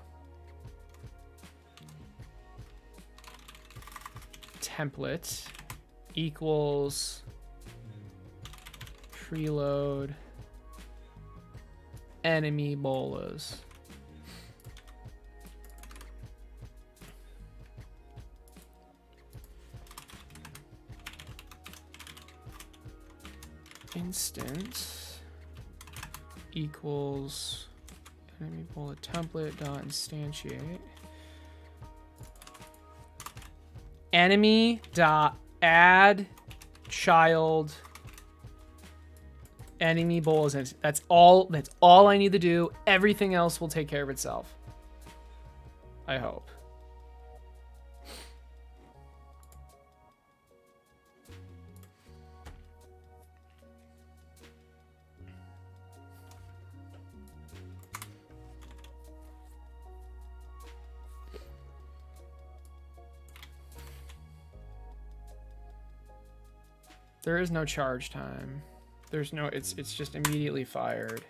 Speaker 1: template equals preload enemy bolas. Instance equals enemy bola template dot instantiate enemy dot add child enemy bolas. That's all I need to do. Everything else will take care of itself, I hope. There is no charge time. There's no, it's just immediately fired.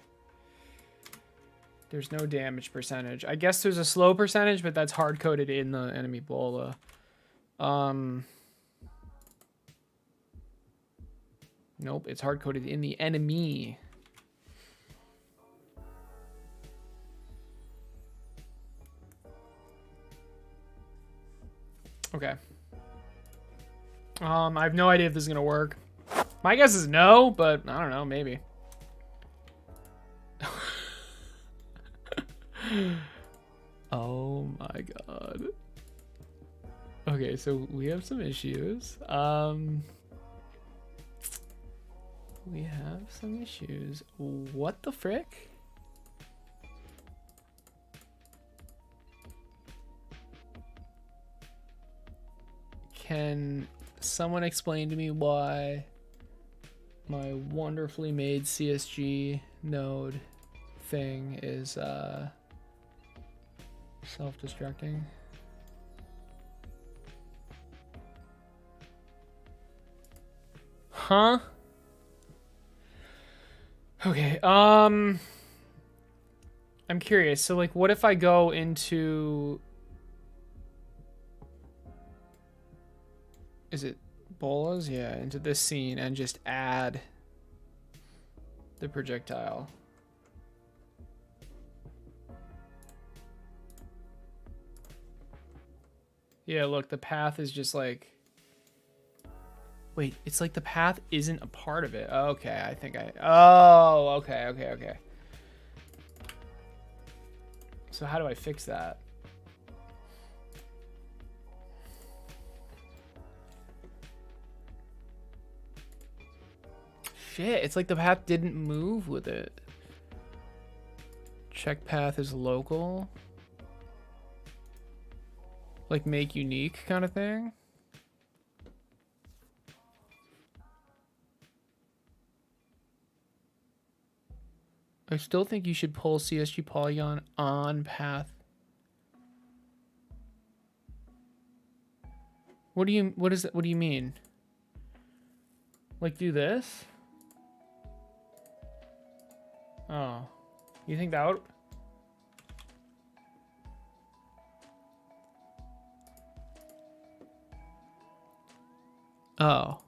Speaker 1: There's no damage percentage. I guess there's a slow percentage, but that's hard coded in the enemy bola. Nope, it's hard coded in the enemy. Okay. I have no idea if this is gonna work. My guess is no, but I don't know, maybe. Oh my god. Okay, so we have some issues. We have some issues. What the frick? Can someone explain to me why my wonderfully made CSG node thing is self-destructing? Huh? Okay, I'm curious. So like what if I go into, is it bolas? Yeah, into this scene and just add the projectile. Yeah, look, the path is just like, wait, it's like the path isn't a part of it. Okay, I think oh, okay. So how do I fix that? Shit, it's like the path didn't move with it. Check path is local. Like make unique kind of thing. I still think you should pull CSG polygon on path. What do you mean? Like do this? Oh. You think that would? Oh.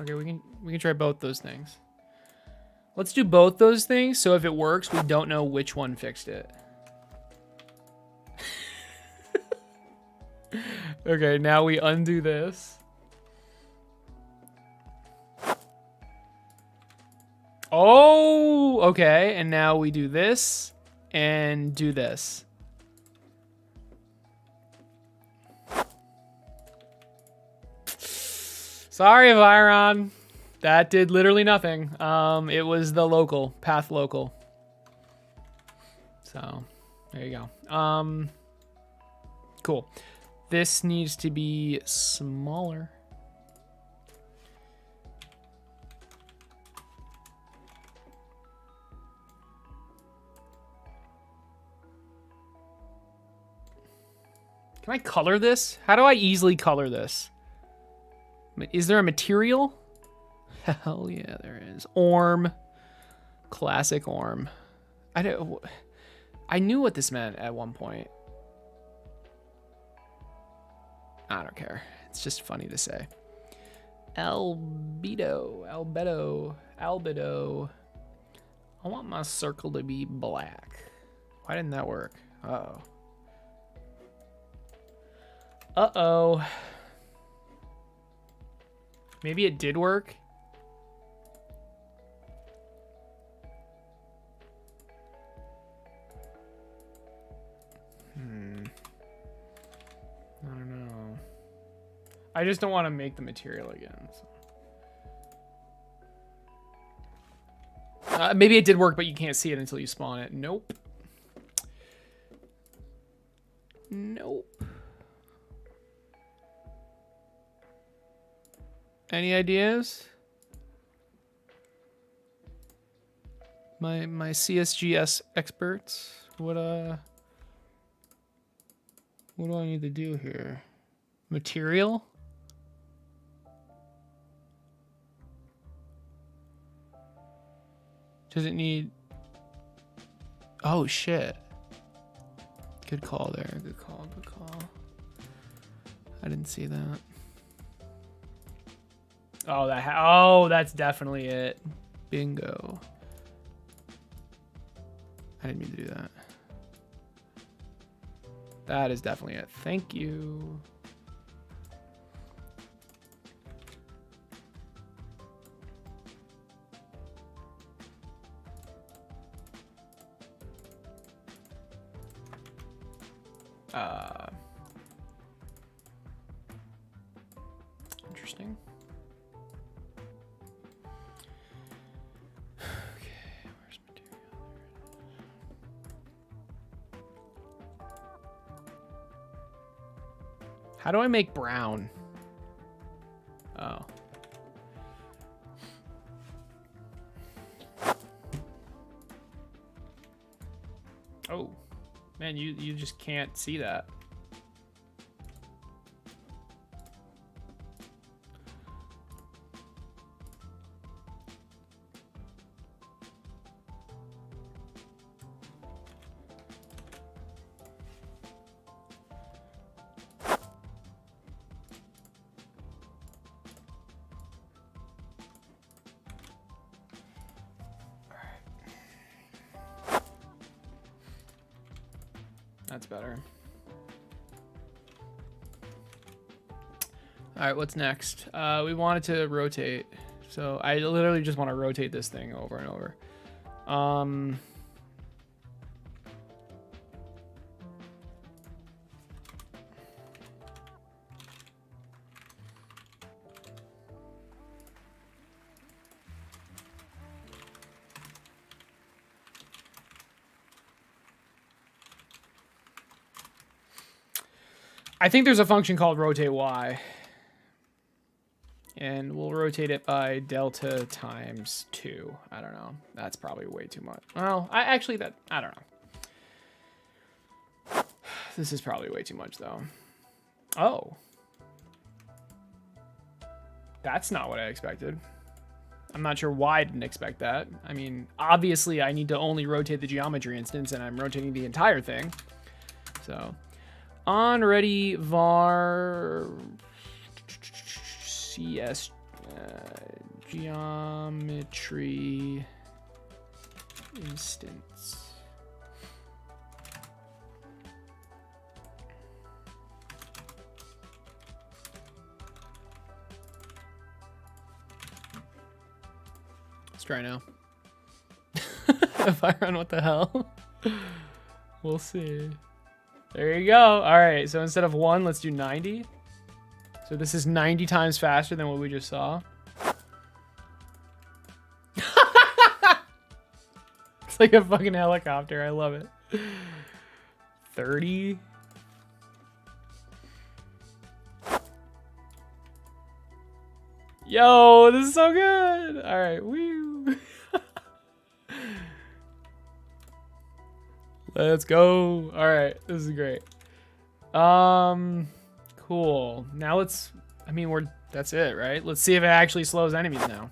Speaker 1: Okay, we can try both those things. Let's do both those things, so if it works, we don't know which one fixed it. Okay, now we undo this. Oh, okay, and now we do this and do this. Sorry, Viron. That did literally nothing. It was the local, path local. So, there you go. Cool. This needs to be smaller. Can I color this? How do I easily color this? Is there a material? Hell yeah, there is. Orm. Classic Orm. I knew what this meant at one point. I don't care. It's just funny to say. Albedo. I want my circle to be black. Why didn't that work? Uh-oh. Uh-oh. Maybe it did work. I don't know. I just don't want to make the material again. So. Maybe it did work, but you can't see it until you spawn it. Nope. Nope. Any ideas? My CSGS experts. What do I need to do here? Material? Does it need... Oh, shit. Good call there. Good call. I didn't see that. Oh, that's definitely it. Bingo. I didn't mean to do that. That is definitely it. Thank you. Interesting. Okay, where's material? How do I make brown? Oh. Oh, man, you just can't see that. That's better. All right, what's next? We wanted to rotate. So I literally just want to rotate this thing over and over. I think there's a function called rotate Y. And we'll rotate it by delta times 2. I don't know. That's probably way too much. Well, I don't know. This is probably way too much, though. Oh. That's not what I expected. I'm not sure why I didn't expect that. I mean, obviously, I need to only rotate the geometry instance, and I'm rotating the entire thing. So, on ready var cs geometry instance. Let's try now. If I run, what the hell? We'll see. There you go. All right, so instead of 1, let's do 90. So this is 90 times faster than what we just saw. It's like a fucking helicopter. I love it. 30. Yo, this is so good. All right, woo. Let's go. All right, this is great. Cool. Now let's, I mean, that's it, right? Let's see if it actually slows enemies now.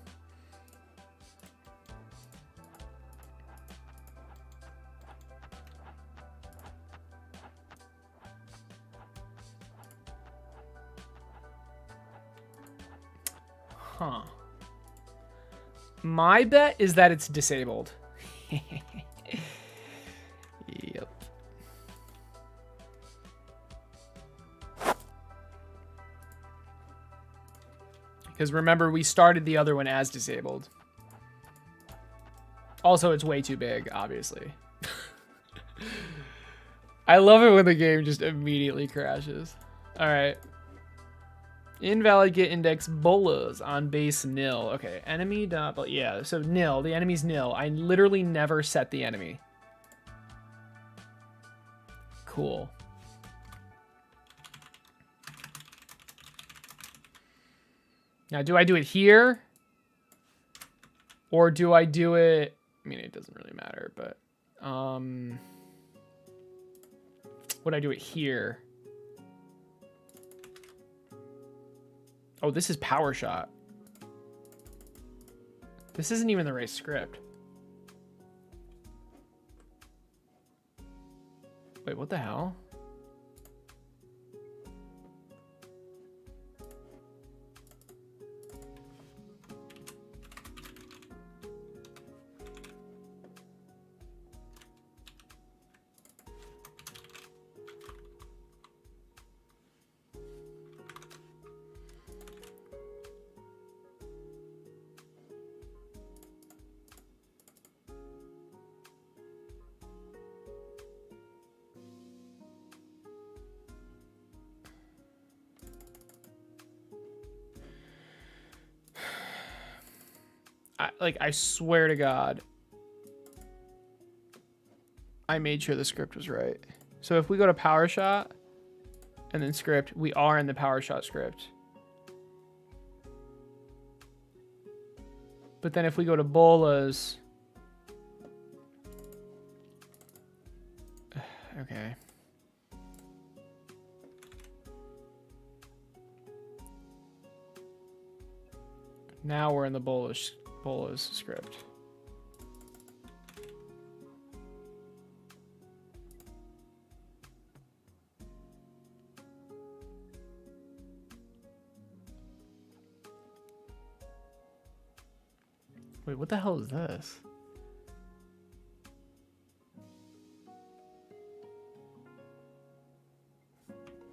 Speaker 1: Huh. My bet is that it's disabled. Yep. Because remember, we started the other one as disabled. Also, it's way too big, obviously. I love it when the game just immediately crashes. All right. Invalid get index bolas on base nil. Okay, enemy dot, yeah, so nil. The enemy's nil. I literally never set the enemy. Cool. Now, do I do it here? Or do I do it... I mean, it doesn't really matter, but... would I do it here? Oh, this is power shot. This isn't even the right script. Wait, what the hell? like, I swear to God, I made sure the script was right. So if we go to PowerShot and then script, we are in the PowerShot script. But then if we go to bolas, okay. Now we're in the bolas script. Wait, what the hell is this?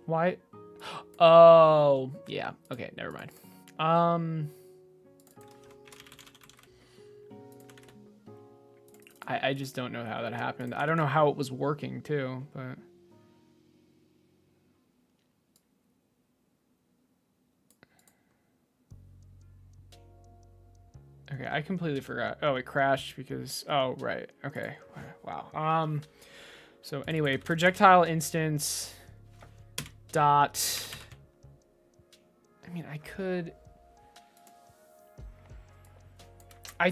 Speaker 1: Why? Oh, yeah. Okay, never mind. I just don't know how that happened. I don't know how it was working too, but okay, I completely forgot. Oh, it crashed because oh, right. Okay. Wow. So anyway, projectile instance dot I mean, I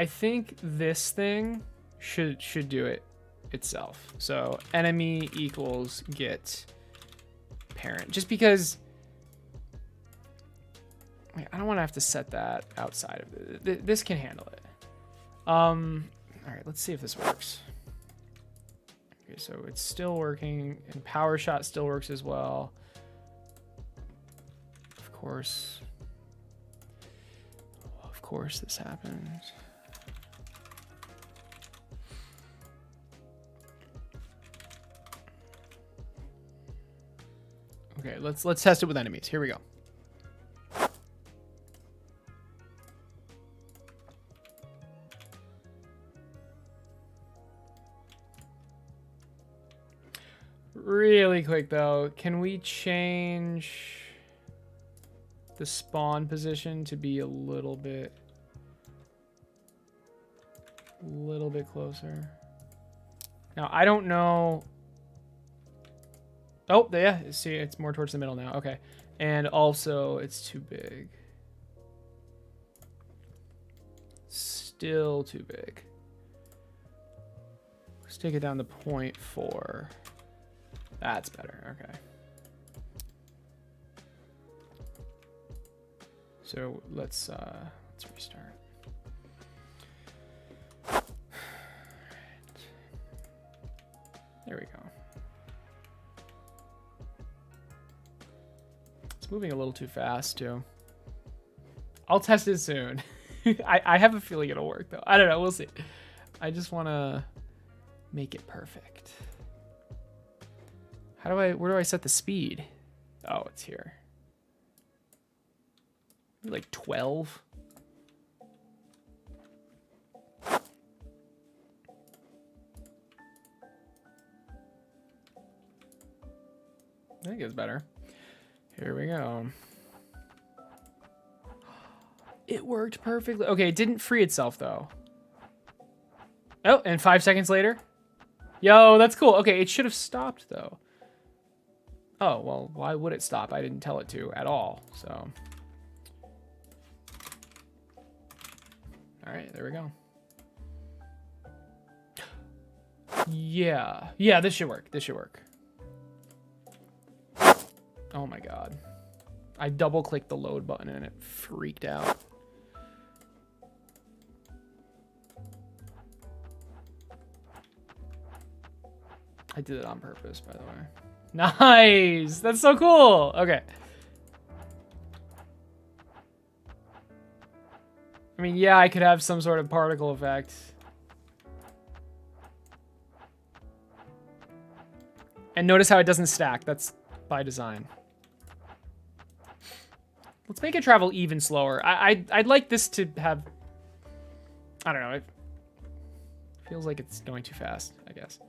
Speaker 1: think this thing should do it itself. So enemy equals get parent, just because wait, I don't want to have to set that outside of it. This can handle it. All right, let's see if this works. Okay, so it's still working, and PowerShot still works as well. Of course this happens. Okay, let's test it with enemies. Here we go. Really quick though, can we change the spawn position to be a little bit closer? Now, I don't know. Oh, yeah, see, it's more towards the middle now. Okay. And also, it's too big. Still too big. Let's take it down to 0.4. That's better. Okay. So let's restart. There we go. It's moving a little too fast too. I'll test it soon. I have a feeling it'll work though. I don't know. We'll see. I just want to make it perfect. Where do I set the speed? Oh, it's here. Like 12. I think it's better. Here we go. It worked perfectly. Okay, it didn't free itself though. Oh, and 5 seconds later. Yo, that's cool. Okay, it should have stopped though. Oh, well, why would it stop? I didn't tell it to at all, so. All right, there we go. Yeah, this should work. This should work. Oh my God. I double clicked the load button and it freaked out. I did it on purpose, by the way. Nice! That's so cool! Okay. I mean, yeah, I could have some sort of particle effect. And notice how it doesn't stack. That's by design. Let's make it travel even slower. I'd like this to have... I don't know. It feels like it's going too fast, I guess.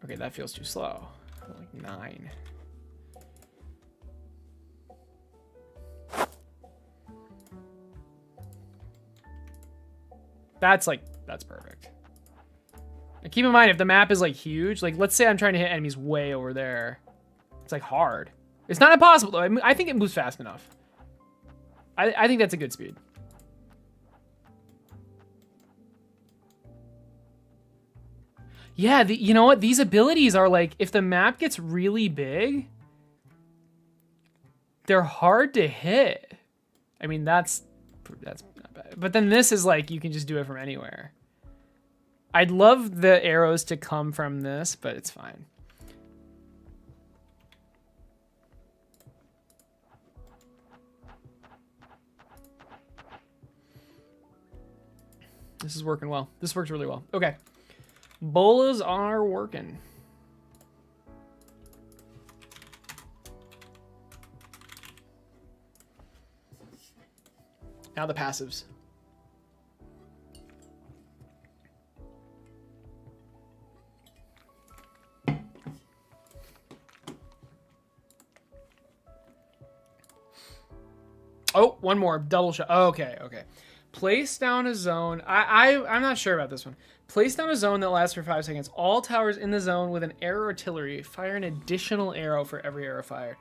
Speaker 1: Okay, that feels too slow. Like 9. That's perfect. And keep in mind, if the map is like huge, like let's say I'm trying to hit enemies way over there. It's like hard. It's not impossible though. I think it moves fast enough. I think that's a good speed. Yeah, you know what? These abilities are like, if the map gets really big, they're hard to hit. I mean, that's not bad. But then this is like, you can just do it from anywhere. I'd love the arrows to come from this, but it's fine. This is working well. This works really well. Okay. Bolas are working. Now the passives. Oh, one more. Double shot. Okay, okay. Place down a zone. I'm not sure about this one. Place down a zone that lasts for 5 seconds. All towers in the zone with an arrow artillery fire an additional arrow for every arrow fired.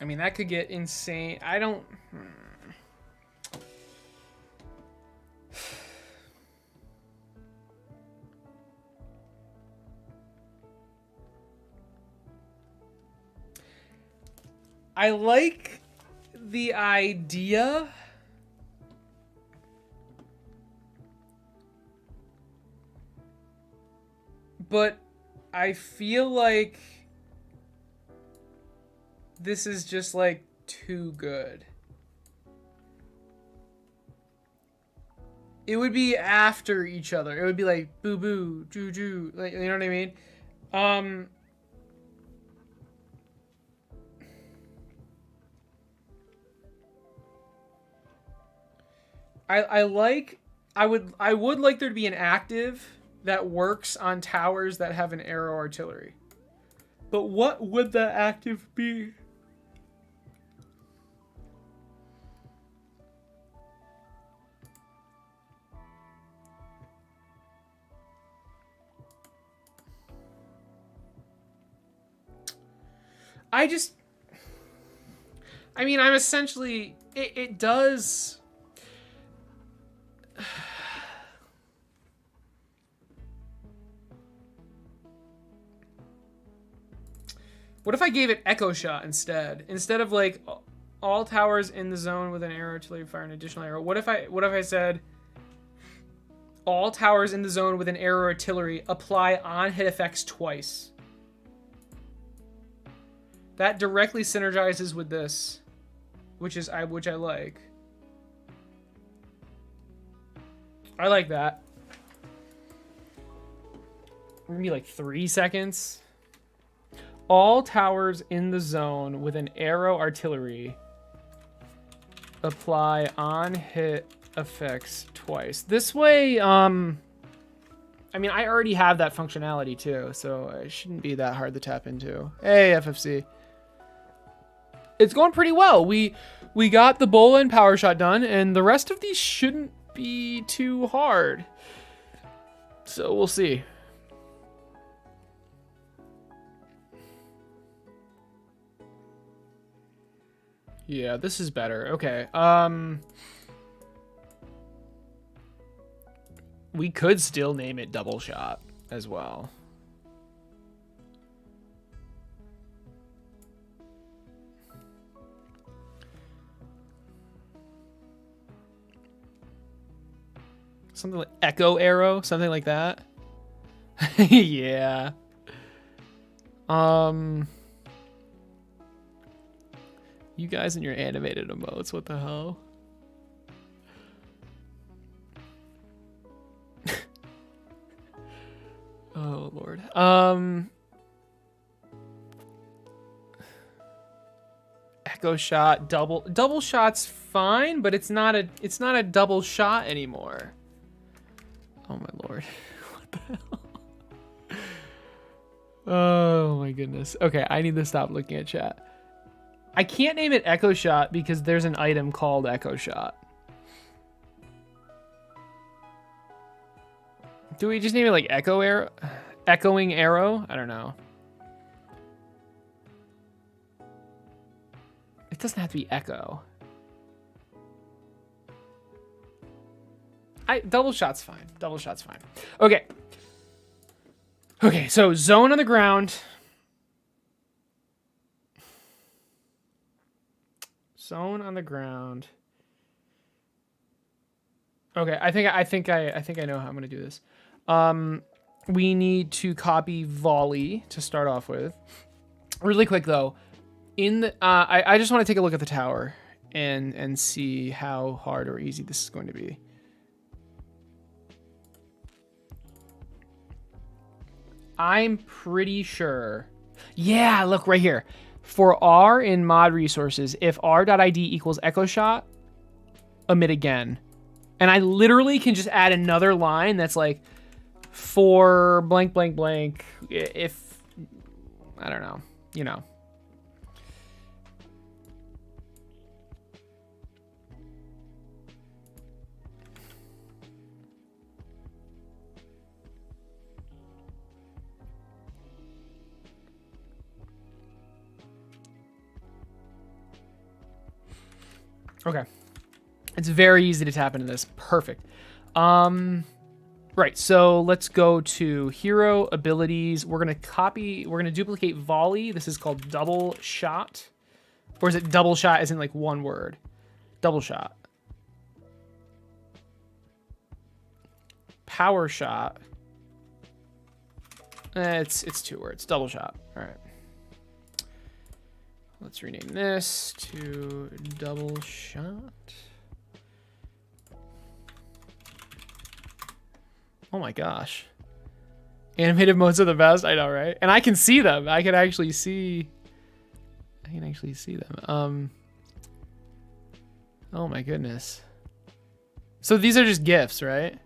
Speaker 1: I mean, that could get insane. I don't... I like the idea. But I feel like this is just like too good. It would be after each other. It would be like boo boo, joo joo, like, you know what I mean? I would like there to be an active that works on towers that have an arrow artillery. But what would that active be? I mean, I'm essentially, it does... What if I gave it Echo Shot instead? Instead of like all towers in the zone with an arrow artillery fire an additional arrow. What if I said all towers in the zone with an arrow artillery apply on hit effects twice? That directly synergizes with this, which I like. I like that. Maybe like 3 seconds. All towers in the zone with an arrow artillery apply on hit effects twice. This way, I mean, I already have that functionality too, so it shouldn't be that hard to tap into. Hey, FFC. It's going pretty well. We got the Bola and Power Shot done, and the rest of these shouldn't be too hard. So we'll see. Yeah, this is better. Okay. We could still name it Double Shot as well. Something like Echo Arrow, something like that. Yeah. You guys and your animated emotes, what the hell? Oh Lord. Echo Shot, double shot's fine, but it's not a double shot anymore. Oh my lord. What the hell? Oh my goodness. Okay, I need to stop looking at chat. I can't name it Echo Shot because there's an item called Echo Shot. Do we just name it like Echo Arrow? Echoing Arrow? I don't know. It doesn't have to be Echo. Double Shot's fine. Double Shot's fine. Okay. Okay, so zone on the ground. Zone on the ground. Okay, I think I know how I'm gonna do this. We need to copy volley to start off with. Really quick though, in the I just want to take a look at the tower and see how hard or easy this is going to be. I'm pretty sure. Yeah, look right here. For R in mod resources, if r.id equals echo shot, omit again. And I literally can just add another line that's like for blank blank blank if I don't know, you know. Okay. It's very easy to tap into this. Perfect. Right, so let's go to hero abilities. We're gonna duplicate volley. This is called double shot. Or is it double shot as in like one word? Double shot. Power shot. It's 2 words. Double shot. All right. Let's rename this to double shot. Oh my gosh. Animated modes are the best. I know, right? And I can see them. I can actually see them. Oh my goodness. So these are just GIFs, right?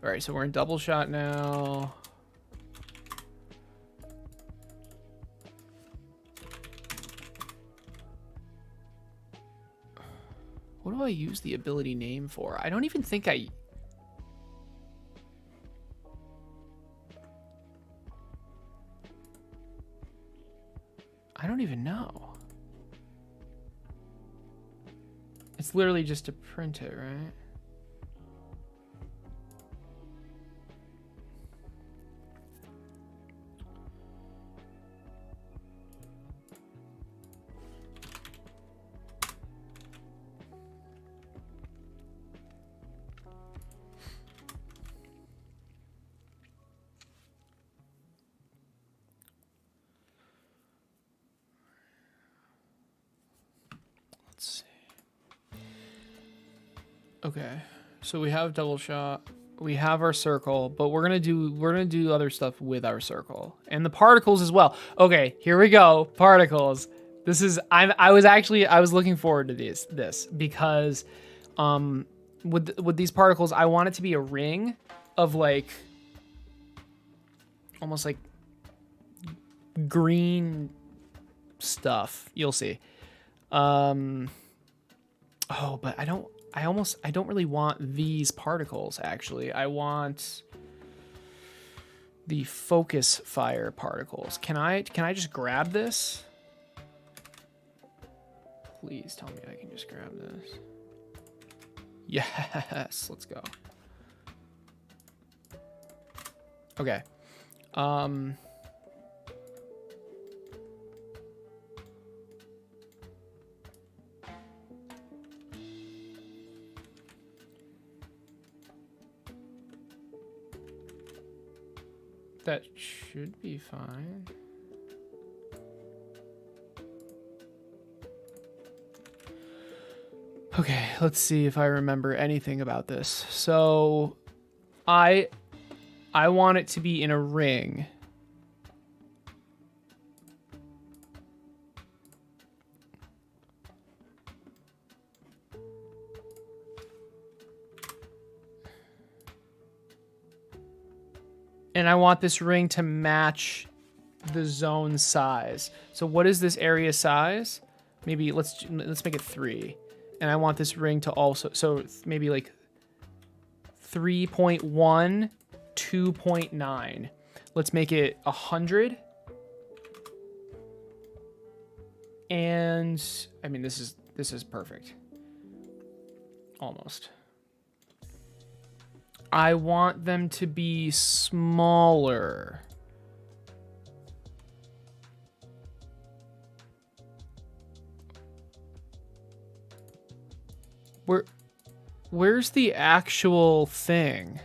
Speaker 1: All right, so we're in double shot now. What do I use the ability name for? I don't even think I don't even know. It's literally just to print it, right? Okay, so we have double shot, we have our circle, but we're gonna do other stuff with our circle and the particles as well. Okay, here we go, particles. This is I was looking forward to this because with these particles I want it to be a ring of like almost like green stuff. You'll see. Oh, but I don't really want these particles, actually. I want the focus fire particles. Can I just grab this? Please tell me I can just grab this. Yes, let's go. Okay. That should be fine. Okay, let's see if I remember anything about this. So I want it to be in a ring. And I want this ring to match the zone size. So what is this area size? Maybe let's make it 3. And I want this ring to also, so maybe like 3.1, 2.9. Let's make it 100. And I mean, this is perfect. Almost. I want them to be smaller. Where's the actual thing?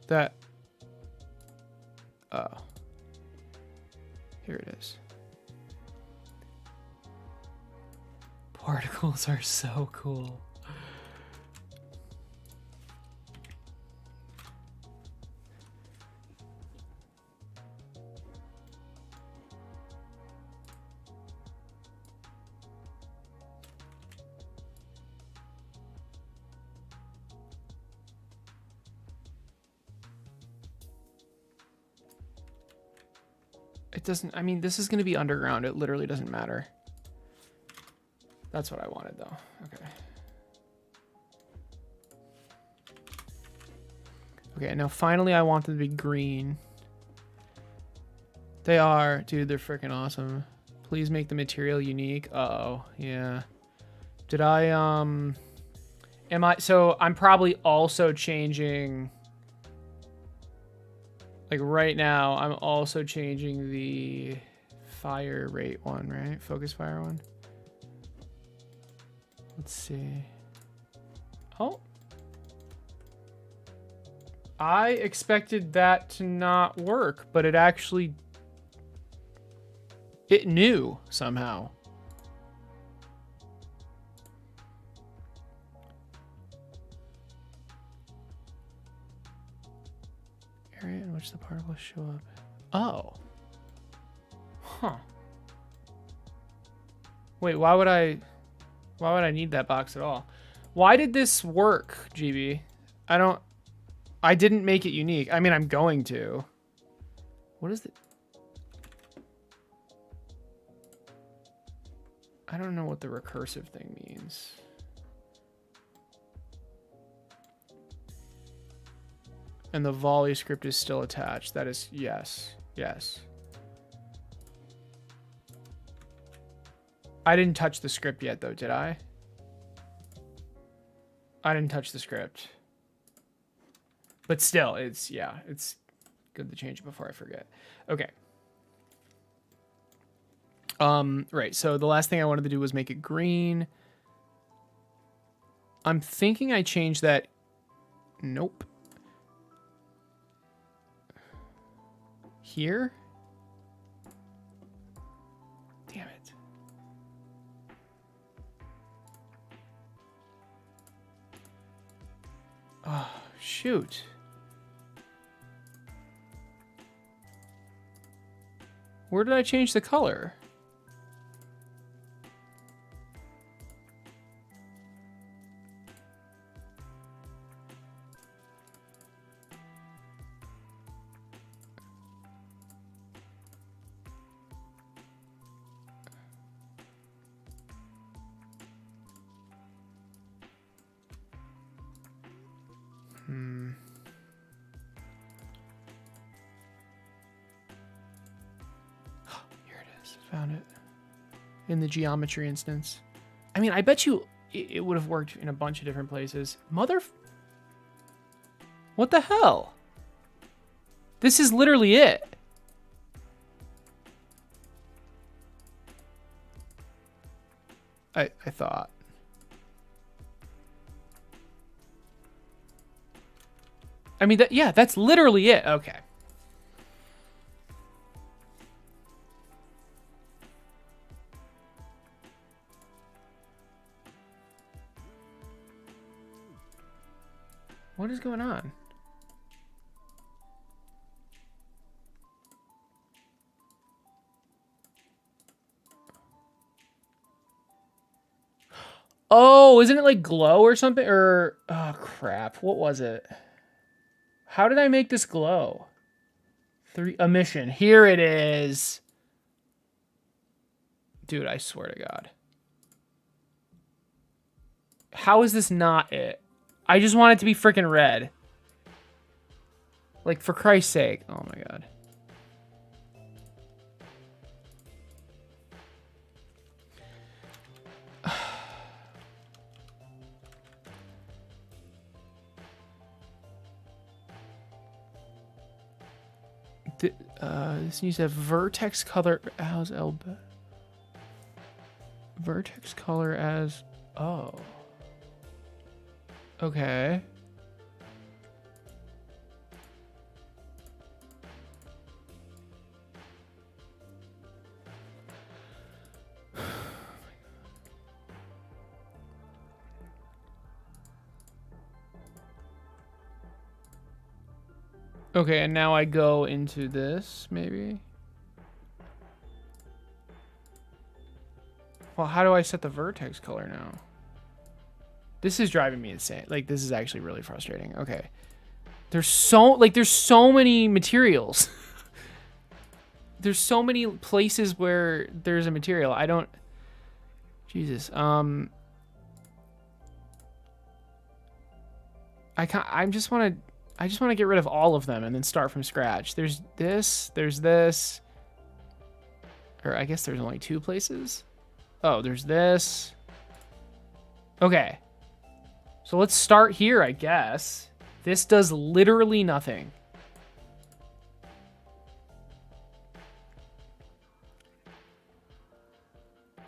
Speaker 1: That... Oh. Here it is. Particles are so cool. It doesn't, I mean, this is going to be underground. It literally doesn't matter. That's what I wanted, though. Okay. Okay, now finally I want them to be green. They are. Dude, they're freaking awesome. Please make the material unique. Uh-oh. Yeah. Did I, so I'm probably also changing... Like right now, I'm also changing the fire rate one, right? Focus fire one. Let's see. Oh. I expected that to not work, but it actually... It knew somehow. Area in which the particles show up. Oh. Huh. Wait, why would I need that box at all? Why did this work, GB? I didn't make it unique. I mean, I'm going to. What is it? I don't know what the recursive thing means. And the volley script is still attached. That is, yes. Yes. I didn't touch the script yet, though, did I? I didn't touch the script. But still, it's good to change it before I forget. Okay. Right, so the last thing I wanted to do was make it green. I'm thinking I changed that. Nope. Here? Damn it. Oh, shoot. Where did I change the color? Found it in the geometry instance. I mean, I bet you it would have worked in a bunch of different places. What the hell? This is literally it. I thought. I mean, that's literally it. Okay. What is going on? Oh, isn't it like glow or something? Or, oh crap, what was it? How did I make this glow? Emission. Here it is. Dude, I swear to God. How is this not it? I just want it to be freaking red. Like, for Christ's sake. Oh my God. This needs to have vertex color as vertex color as okay. Okay, and now I go into this, maybe? Well, how do I set the vertex color now? This is driving me insane. Like, this is actually really frustrating. Okay. There's so many materials. There's so many places where there's a material. I don't... Jesus. I just want to get rid of all of them and then start from scratch. There's this. Or I guess there's only 2 places. Oh, there's this. Okay. So let's start here, I guess. This does literally nothing.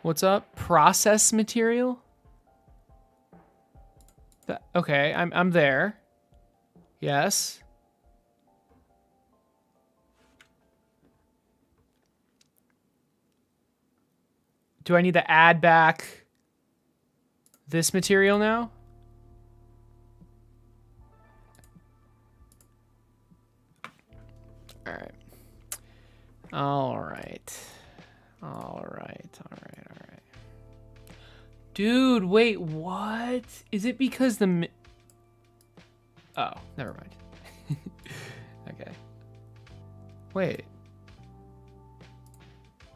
Speaker 1: What's up? Process material? Okay, I'm there. Yes. Do I need to add back this material now? All right. All right. All right. All right. All right. Dude, wait, what? Is it because the... Oh, never mind. Okay. Wait.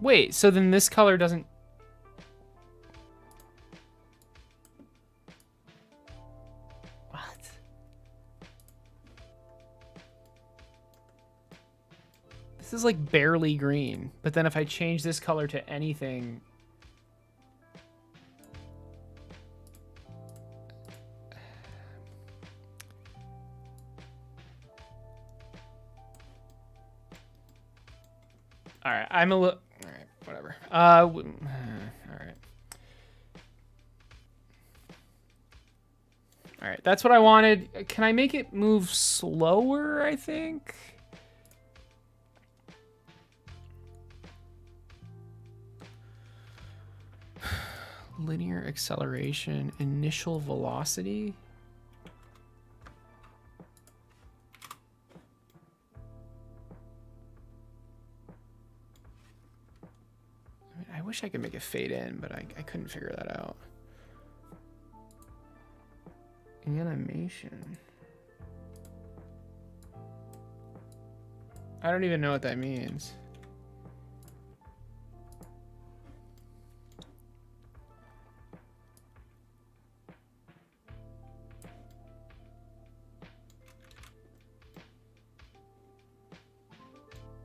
Speaker 1: Wait, so then this color doesn't... What? This is like barely green, but then if I change this color to anything... All right, I'm a little... All right, whatever. All right. All right, that's what I wanted. Can I make it move slower, I think? Linear acceleration, initial velocity. I wish I could make it fade in, but I couldn't figure that out. Animation. I don't even know what that means.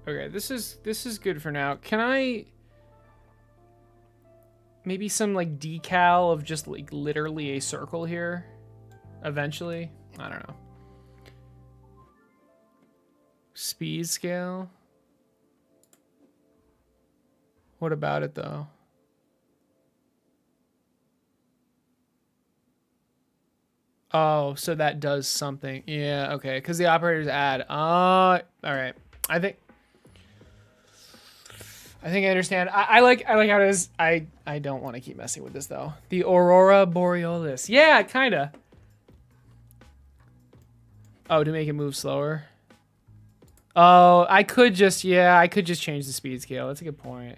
Speaker 1: Okay, this is good for now. Can I... Maybe some like decal of just like literally a circle here eventually. I don't know. Speed scale. What about it though? Oh, so that does something. Yeah, okay. Because the operators add. All right. I think I understand. I like how it is. I don't want to keep messing with this though. The Aurora Borealis. Yeah, kinda. Oh, to make it move slower. Oh, I could just change the speed scale. That's a good point.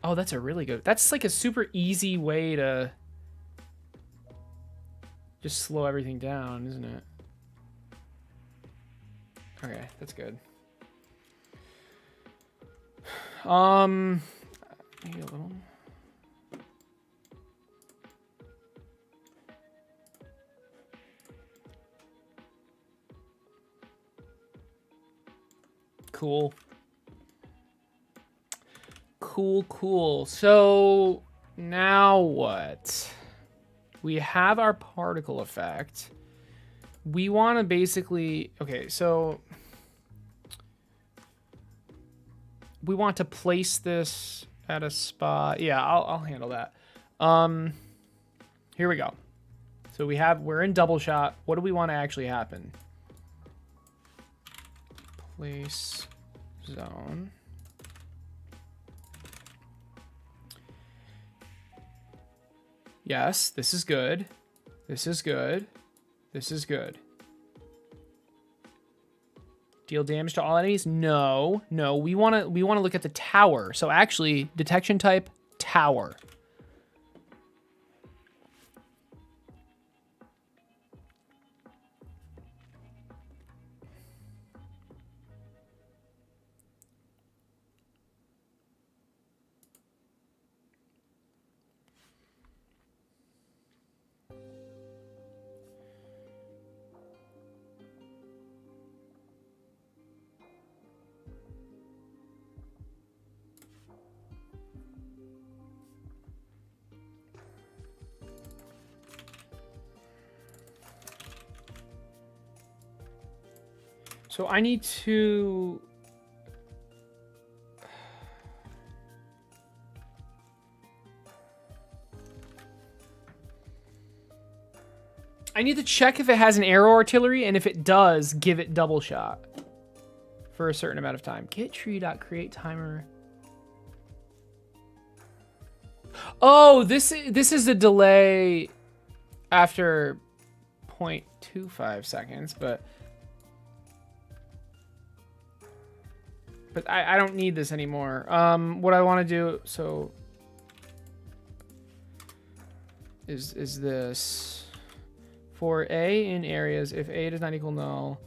Speaker 1: Oh, that's a really good. That's like a super easy way to just slow everything down, isn't it? Okay, that's good. Maybe a little. Cool. Cool. So now what? We have our particle effect. We want to basically, okay, so we want to place this at a spot. Yeah, I'll handle that. Here we go. So we're in double shot. What do we want to actually happen? Place zone. Yes, this is good. This is good. This is good. Deal damage to all enemies? No. We want to look at the tower. So actually, detection type tower. So I need to... I need to check if it has an arrow artillery, and if it does, give it double shot for a certain amount of time. Get tree.create timer. Oh, this is a delay after 0.25 seconds, but I don't need this anymore. What I want to do is this for A in areas if A does not equal null.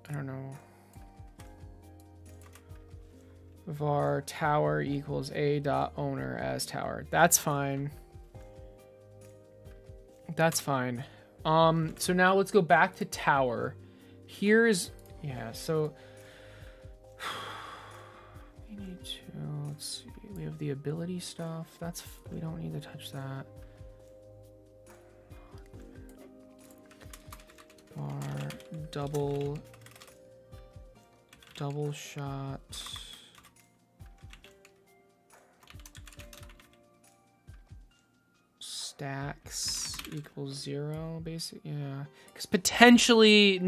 Speaker 1: I don't know. Var tower equals A dot owner as tower. That's fine. That's fine. So now let's go back to tower. Here's, yeah, so we need to, let's see, we have the ability stuff. We don't need to touch that. Bar, double shot. Stacks equals 0, basically. Yeah, because potentially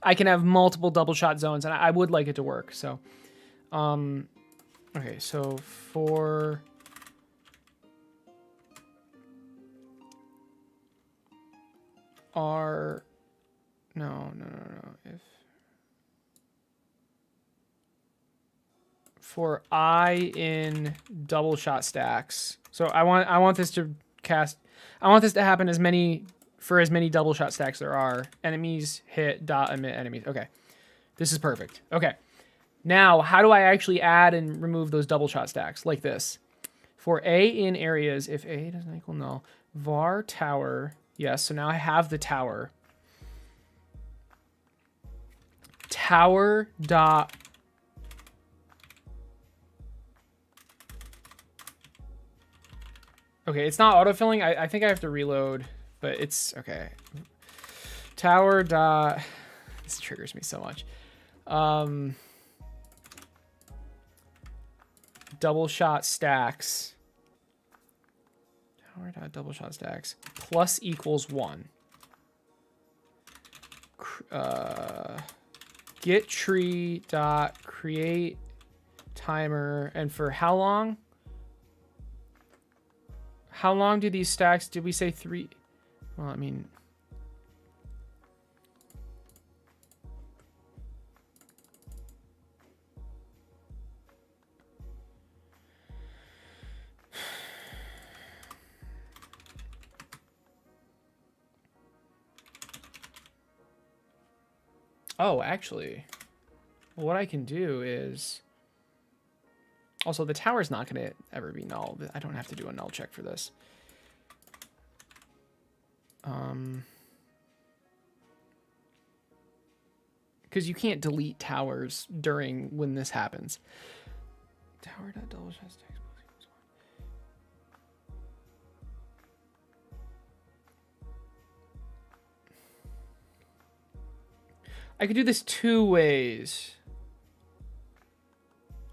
Speaker 1: I can have multiple double shot zones, and I would like it to work. So, okay, so for R, no. If for I in double shot stacks, so I want this to cast. I want this to happen for as many double shot stacks there are. Enemies hit dot emit enemies. Okay, this is perfect. Okay, now how do I actually add and remove those double shot stacks like this? For A in areas, if A doesn't equal null, var tower. Yes, so now I have the tower. Tower dot. Okay, it's not autofilling. I think I have to reload, but it's okay. Tower dot. This triggers me so much. Double shot stacks. Tower dot double shot stacks plus equals 1. Get tree dot create timer, and for how long? How long do these stacks, did we say 3? Well, I mean, Oh, actually, what I can do is... Also, the tower's not going to ever be null. I don't have to do a null check for this. Because you can't delete towers during when this happens. Tower.double shot stacks. I could do this 2 ways.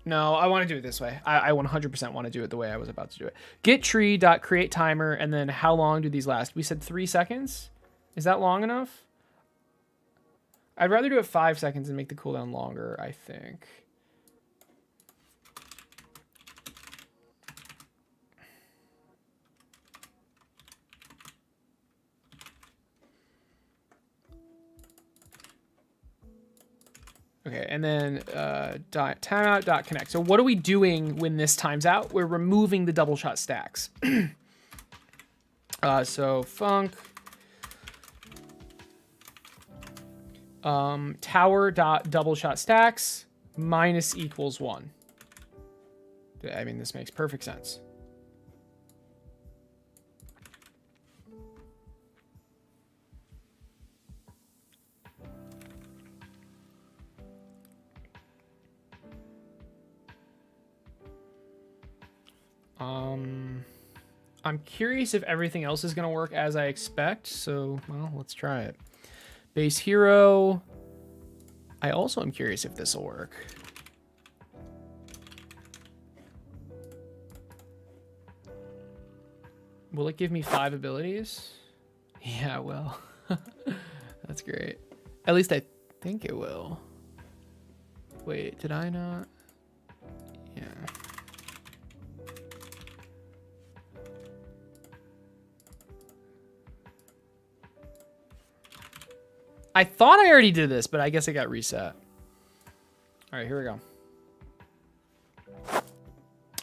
Speaker 1: No, I want to do it this way. I 100% want to do it the way I was about to do it. Get tree.create timer, and then how long do these last? We said 3 seconds? Is that long enough? I'd rather do it 5 seconds and make the cooldown longer, I think. Okay, and then timeout.connect. So what are we doing when this times out? We're removing the double shot stacks. So func tower.double shot stacks minus equals 1. I mean, this makes perfect sense. I'm curious if everything else is going to work as I expect, so, well, let's try it. Base hero. I also am curious if this will work. Will it give me 5 abilities? Yeah, it will. That's great. At least I think it will. Wait, did I not? Yeah. I thought I already did this, but I guess it got reset. All right, here we go.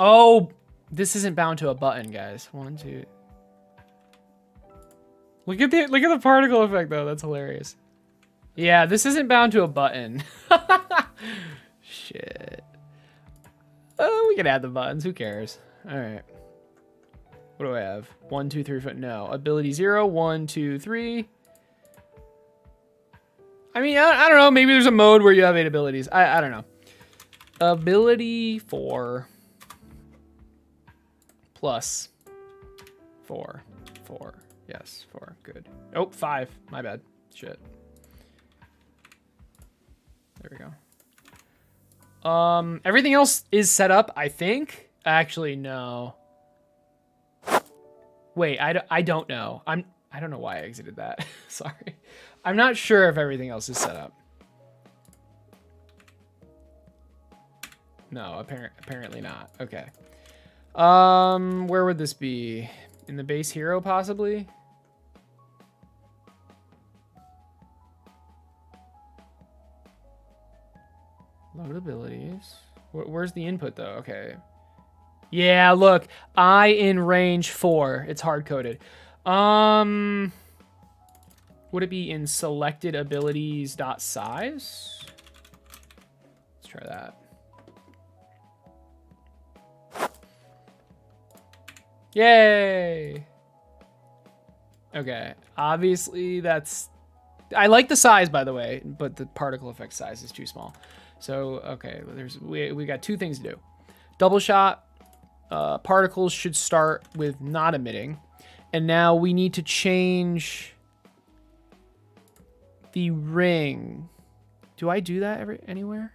Speaker 1: Oh, this isn't bound to a button, guys. 1, 2. Look at the particle effect though. That's hilarious. Yeah, this isn't bound to a button. Shit. Oh, we can add the buttons. Who cares? All right. What do I have? 1, 2, 3, 4. No. Ability 0. 1, 2, 3. I mean, I don't know. Maybe there's a mode where you have 8 abilities. I don't know. Ability 4 plus 4. 4. Yes, 4. Good. Oh, 5. My bad. Shit. There we go. Everything else is set up, I think. Actually, no. Wait, I don't know. I don't know why I exited that. Sorry. I'm not sure if everything else is set up. No, apparently not. Okay. Where would this be? In the base hero, possibly? Load abilities. Where's the input, though? Okay. Yeah, look. I in range 4. It's hard-coded. Would it be in selected abilities dot size? Let's try that. Yay! Okay, obviously that's... I like the size, by the way, but the particle effect size is too small. So, okay, we got 2 things to do. Double shot particles should start with not emitting. And now we need to change the ring. Do I do that anywhere?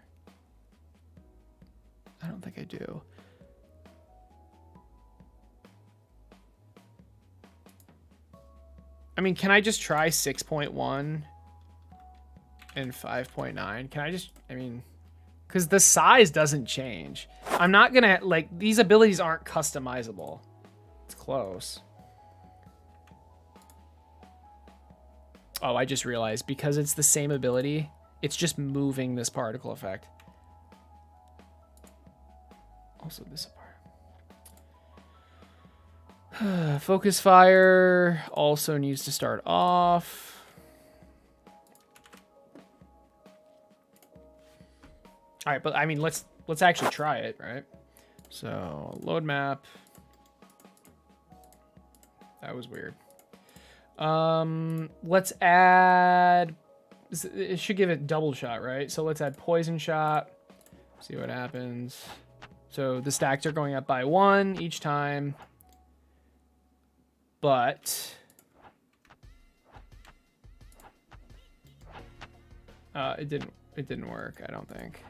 Speaker 1: I don't think I do. I mean, can I just try 6.1 and 5.9? Can I just, I mean, because the size doesn't change. I'm not gonna, like, these abilities aren't customizable. It's close. Oh, I just realized, because it's the same ability, it's just moving this particle effect. Also this apart. Focus fire also needs to start off. All right, but I mean, let's actually try it, right? So load map. That was weird. Let's add. It should give it double shot, right? So let's add poison shot. See what happens. So the stacks are going up by 1 each time, but it didn't work, I don't think.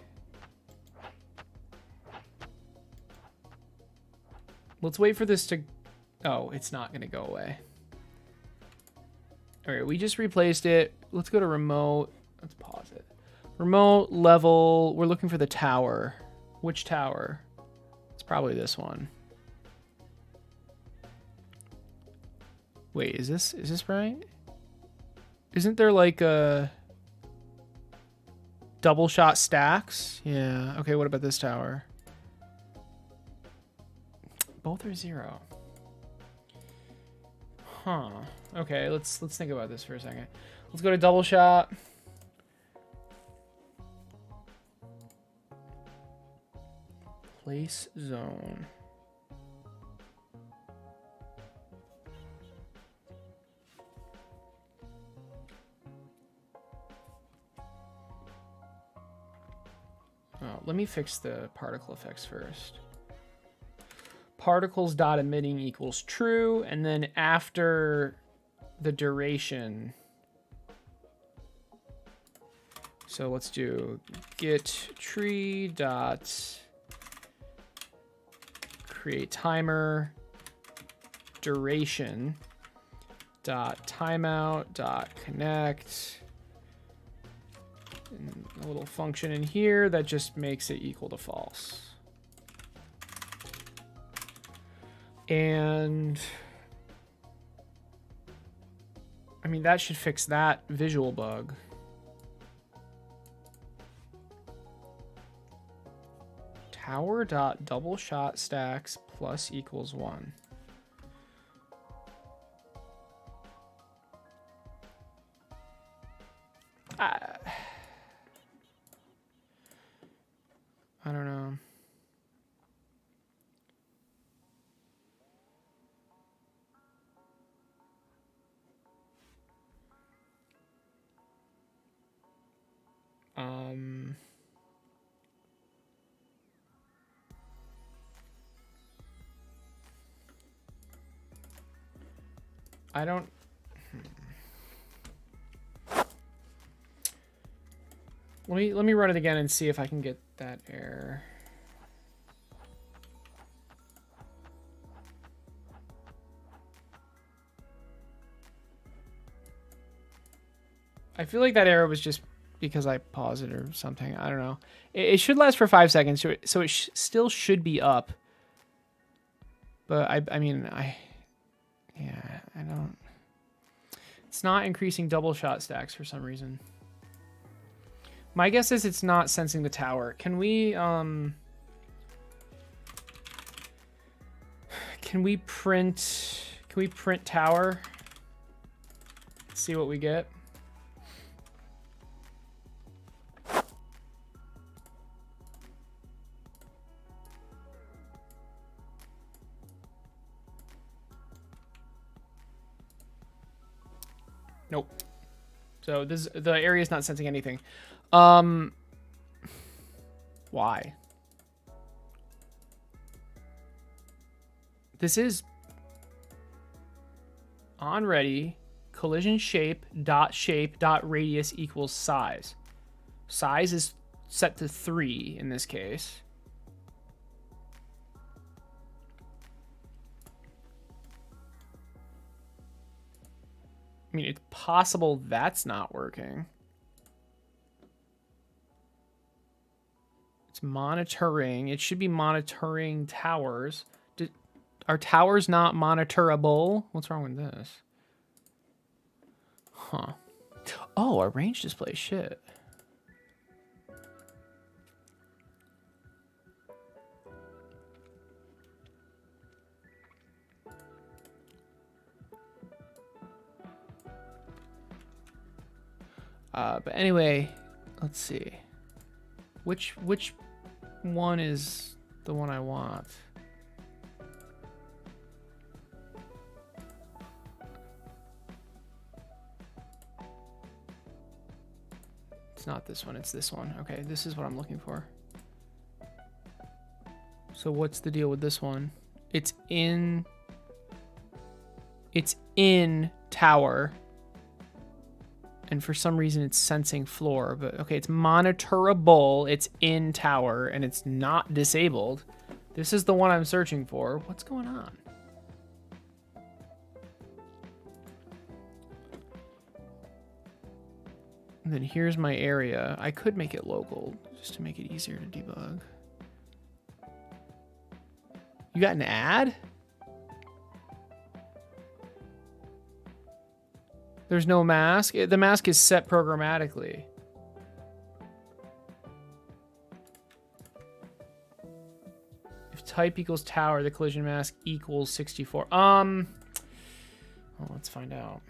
Speaker 1: Let's wait for this to. Oh, it's not gonna go away. All right, we just replaced it. Let's go to remote. Let's pause it. Remote level. We're looking for the tower. Which tower? It's probably this one. Wait, is this right? Isn't there like a double shot stacks? Yeah. Okay, what about this tower? Both are 0. Huh. Okay, let's think about this for a second. Let's go to double shot. Place zone. Oh, let me fix the particle effects first. Particles dot emitting equals true, and then after the duration. So let's do get tree dot create timer duration dot timeout dot connect. And a little function in here that just makes it equal to false. And I mean, that should fix that visual bug. Tower dot double shot stacks plus equals 1. I don't know. I don't. Let me run it again and see if I can get that error. I feel like that error was just because I paused it or something. I don't know. It should last for 5 seconds, so it still should be up. But I mean, yeah, I don't. It's not increasing double shot stacks for some reason. My guess is it's not sensing the tower. Can we print tower? See what we get. Nope. So the area is not sensing anything. Why? This is on ready collision shape dot radius equals size. Size is set to 3 in this case. I mean, it's possible that's not working. It's monitoring. It should be monitoring towers. Are towers not monitorable? What's wrong with this? Huh. Oh, our range display. Shit. But anyway, let's see. Which one is the one I want? It's not this one, it's this one. Okay, this is what I'm looking for. So what's the deal with this one? It's in tower. And for some reason it's sensing floor, but okay, it's monitorable, it's in tower, and it's not disabled. This is the one I'm searching for. What's going on? And then here's my area. I could make it local just to make it easier to debug. You got an ad? There's no mask. The mask is set programmatically. If type equals tower, the collision mask equals 64. Well, let's find out.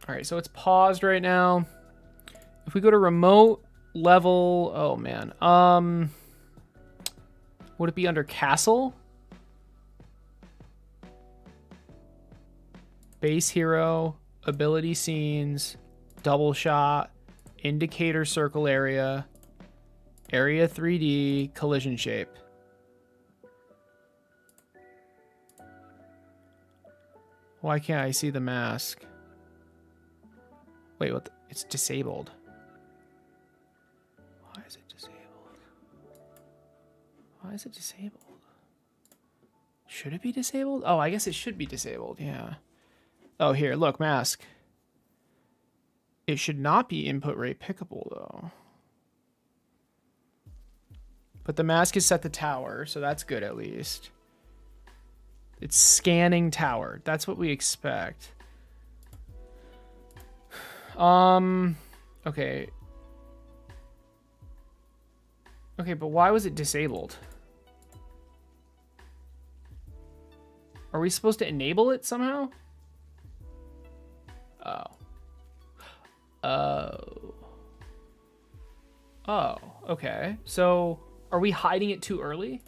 Speaker 1: All right, so it's paused right now. If we go to remote level, oh man, would it be under castle? Base hero, ability scenes, double shot, indicator circle area, area 3D, collision shape. Why can't I see the mask? Wait, what? It's disabled. Why is it disabled? Why is it disabled? Should it be disabled? Oh, I guess it should be disabled, yeah. Oh, here, look, mask. It should not be input rate pickable, though. But the mask is set to tower, so that's good at least. It's scanning tower. That's what we expect. Okay. Okay, but why was it disabled? Are we supposed to enable it somehow? Oh. Oh. Oh, okay. So, are we hiding it too early?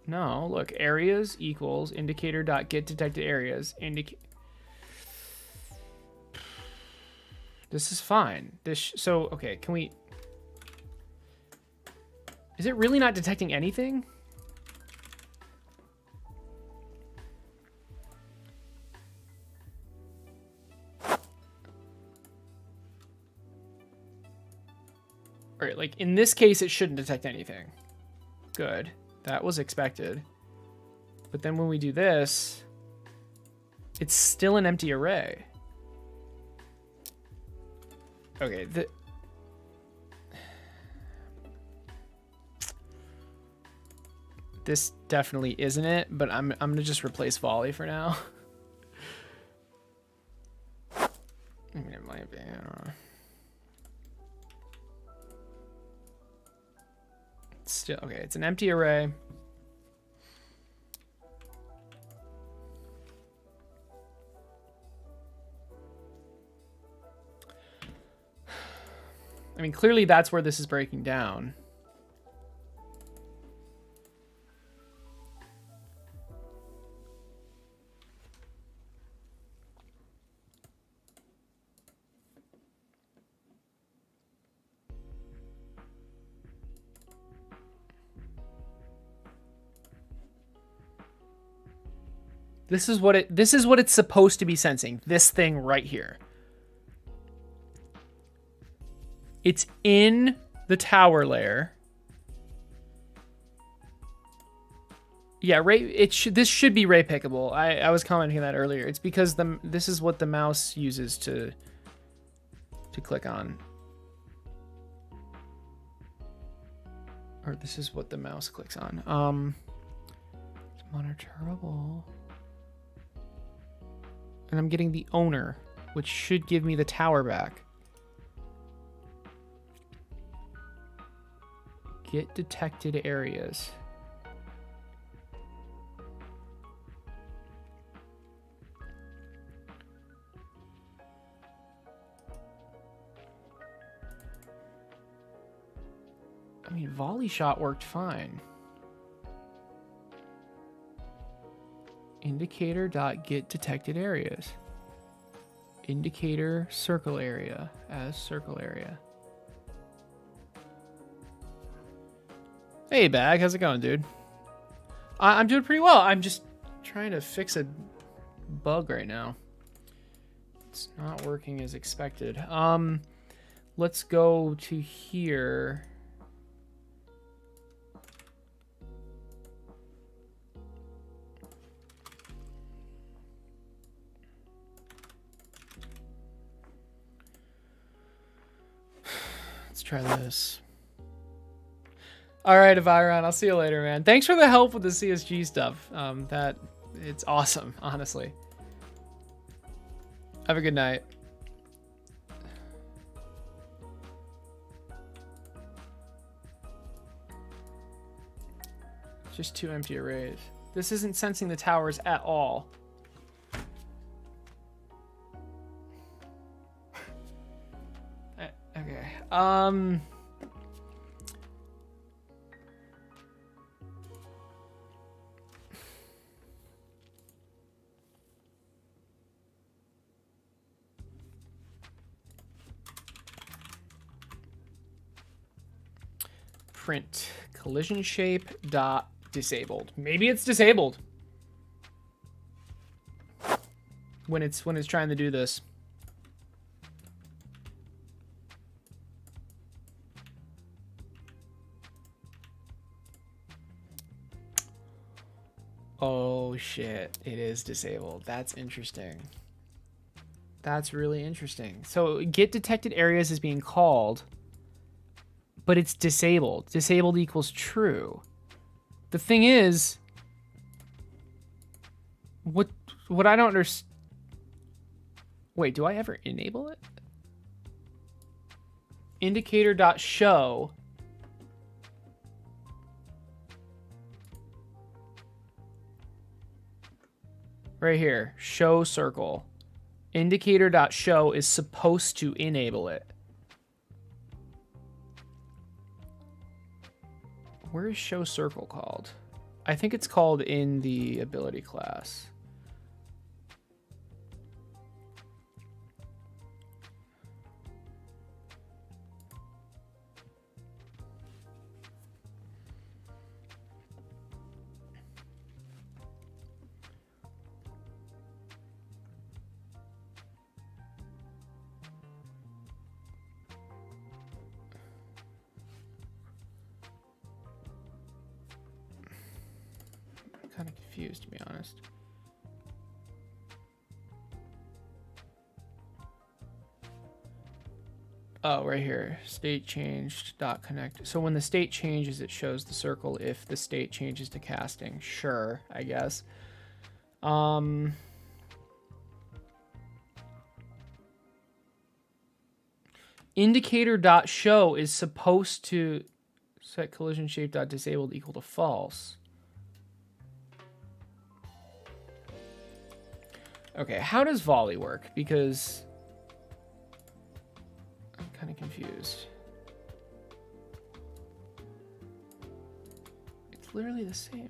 Speaker 1: No, look, areas equals indicator.get detected areas. This is fine. So, okay, can we... Is it really not detecting anything? All right, like in this case, it shouldn't detect anything. Good. That was expected. But then when we do this, it's still an empty array. Okay, this definitely isn't it, but I'm gonna just replace volley for now. I mean, it might be, I don't know. Still, okay, it's an empty array. I mean, clearly that's where this is breaking down. This is what it's supposed to be sensing. This thing right here. It's in the tower layer. Yeah, this should be ray pickable. I was commenting on that earlier. It's because this is what the mouse uses to click on. Or this is what the mouse clicks on. It's monitorable. And I'm getting the owner, which should give me the tower back. Get detected areas. I mean, volley shot worked fine. Indicator dot get detected areas. Indicator circle area as circle area. Hey, Bag, how's it going, dude? I'm doing pretty well. I'm just trying to fix a bug right now. It's not working as expected. Let's go to here. Let's try this. All right, Aviron, I'll see you later, man. Thanks for the help with the CSG stuff. It's awesome, honestly. Have a good night. Just 2 empty arrays. This isn't sensing the towers at all. Okay. Print collision shape dot disabled. Maybe it's disabled when it's trying to do this. Oh shit, it is disabled. That's interesting. That's really interesting. So get detected areas is being called, but it's disabled. Disabled equals true. The thing is, what I don't understand. Wait, do I ever enable it? Indicator.show. Right here, show circle. Indicator.show is supposed to enable it. Where is show circle called? I think it's called in the ability class. Kind of confused, to be honest. Oh, right here, state changed dot connect. So when the state changes, it shows the circle if the state changes to casting. Sure, I guess. Indicator dot show is supposed to set collision shape dot disabled equal to false. Okay, how does volley work? Because I'm kind of confused. It's literally the same.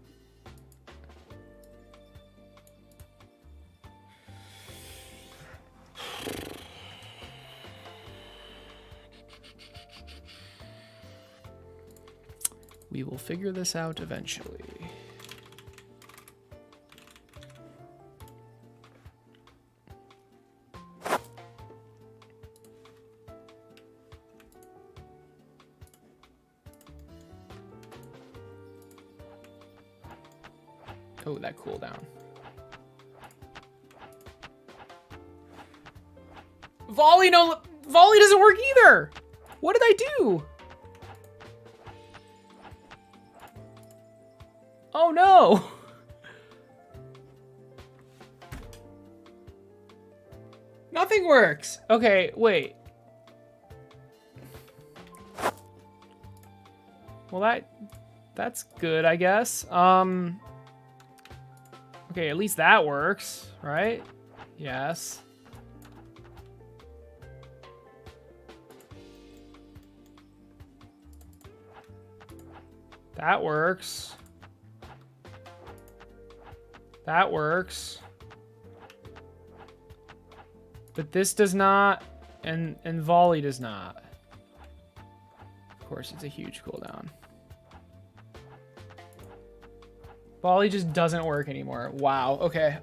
Speaker 1: We will figure this out eventually. Oh, that cooldown. Volley doesn't work either. What did I do? Oh no. Nothing works. Okay, wait. Well, that's good, I guess. Okay, at least that works, right? Yes. That works. That works. But this does not, and volley does not. Of course, it's a huge cooldown. Volley just doesn't work anymore. Wow. Okay.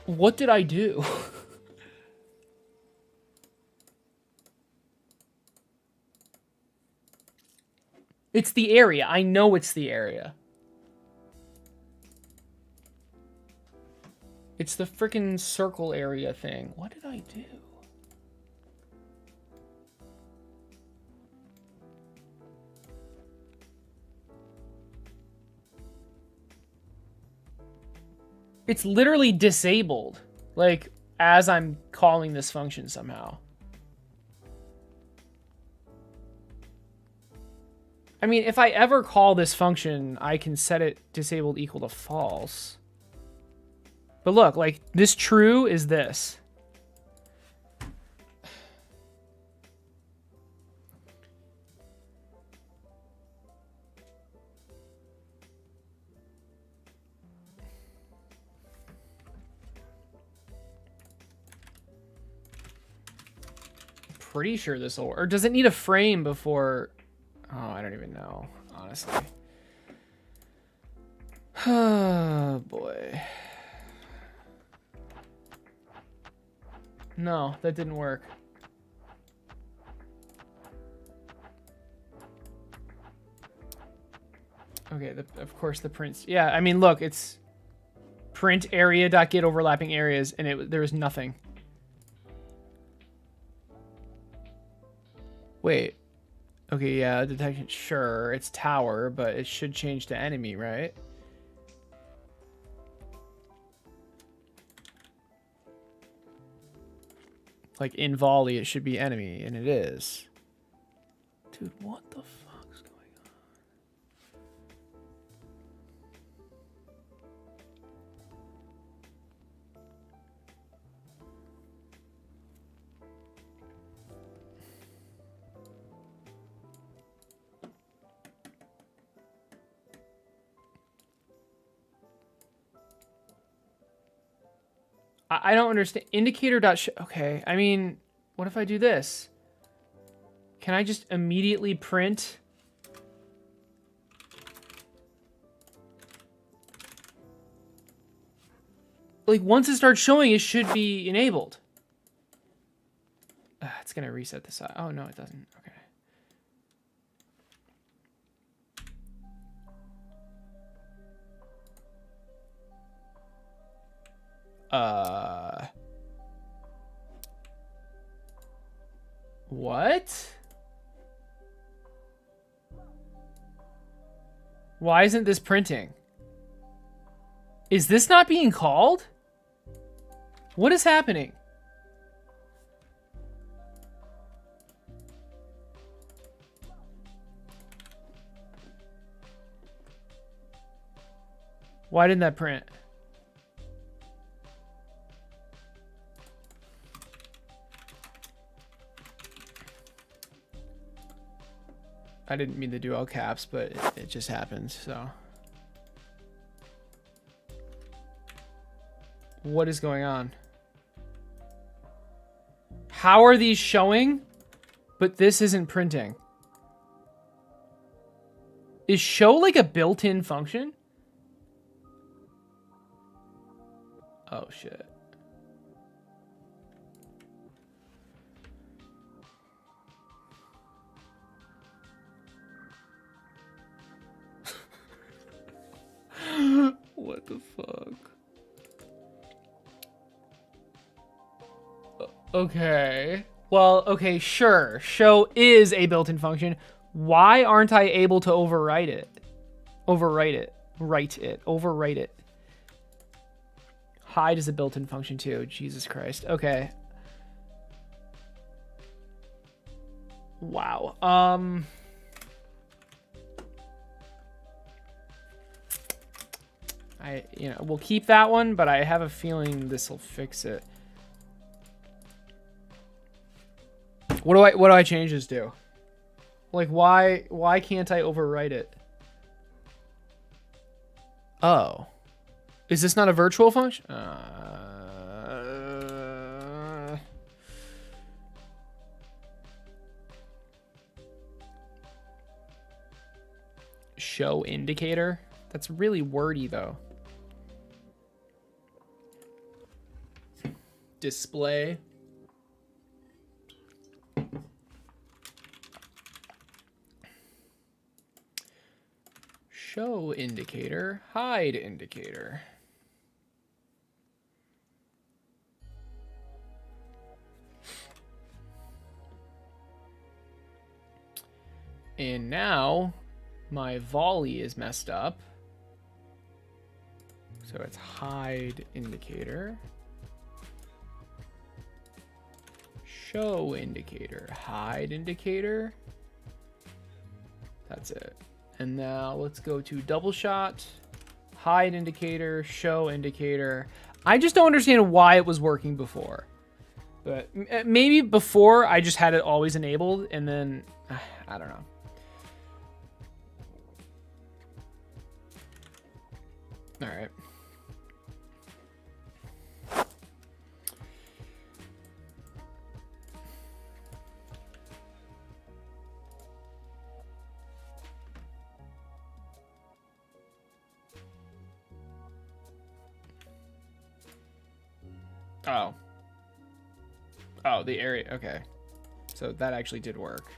Speaker 1: What did I do? It's the area. I know it's the area. It's the frickin' circle area thing. What did I do? It's literally disabled, like, as I'm calling this function somehow. I mean, if I ever call this function, I can set it disabled equal to false. But look, like, this true is this. Pretty sure this will work. Or does it need a frame before... Oh, I don't even know, honestly. Oh, boy. No, that didn't work. Okay, of course the prints. Yeah, I mean, look, it's print area.get overlapping areas, and there was nothing. Wait. Okay, yeah, detection, sure, it's tower, but it should change to enemy, right? Like, in volley, it should be enemy, and it is. Dude, what the fuck's going on? I don't understand. Indicator dot show. Okay, I mean, what if I do this? Can I just immediately print? Like, once it starts showing, it should be enabled. It's gonna reset the side. Oh, no, it doesn't. Okay. What? Why isn't this printing? Is this not being called? What is happening? Why didn't that print? I didn't mean to do all caps, but it just happens, so. What is going on? How are these showing, but this isn't printing? Is show like a built-in function? Oh, shit. What the fuck? Okay. Well, okay, sure. Show is a built-in function. Why aren't I able to overwrite it? Overwrite it. Overwrite it. Hide is a built-in function too. Jesus Christ. Okay. Wow. We'll keep that one, but I have a feeling this will fix it. What do I change this to? Like, why can't I overwrite it? Oh. Is this not a virtual function? Show indicator? That's really wordy, though. Display. Show indicator. Hide indicator. And now my volley is messed up. So it's hide indicator. Show indicator. Hide indicator. That's it. And now let's go to double shot. Hide indicator. Show indicator. I just don't understand why it was working before. But maybe before I just had it always enabled and then I don't know. All right. Oh. Oh, the area. Okay. So that actually did work.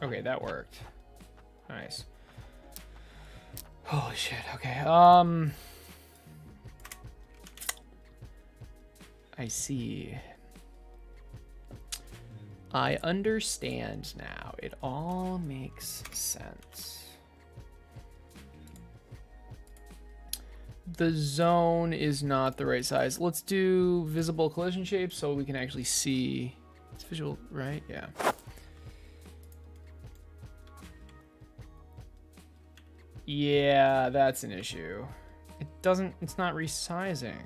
Speaker 1: Okay, that worked. Nice. Holy shit. Okay. I see. I understand now. It all makes sense. The zone is not the right size. Let's do visible collision shape so we can actually see. It's visual, right? Yeah. Yeah, that's an issue. It's not resizing.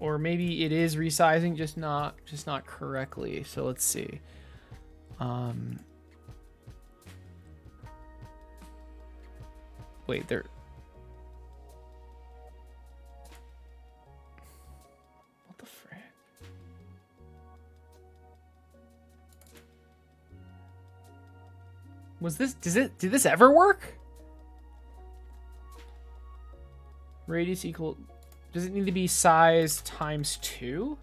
Speaker 1: Or maybe it is resizing, just not correctly. So let's see. Wait, there. What the frick? Was this? Did this ever work? Radius equal. Does it need to be size times 2?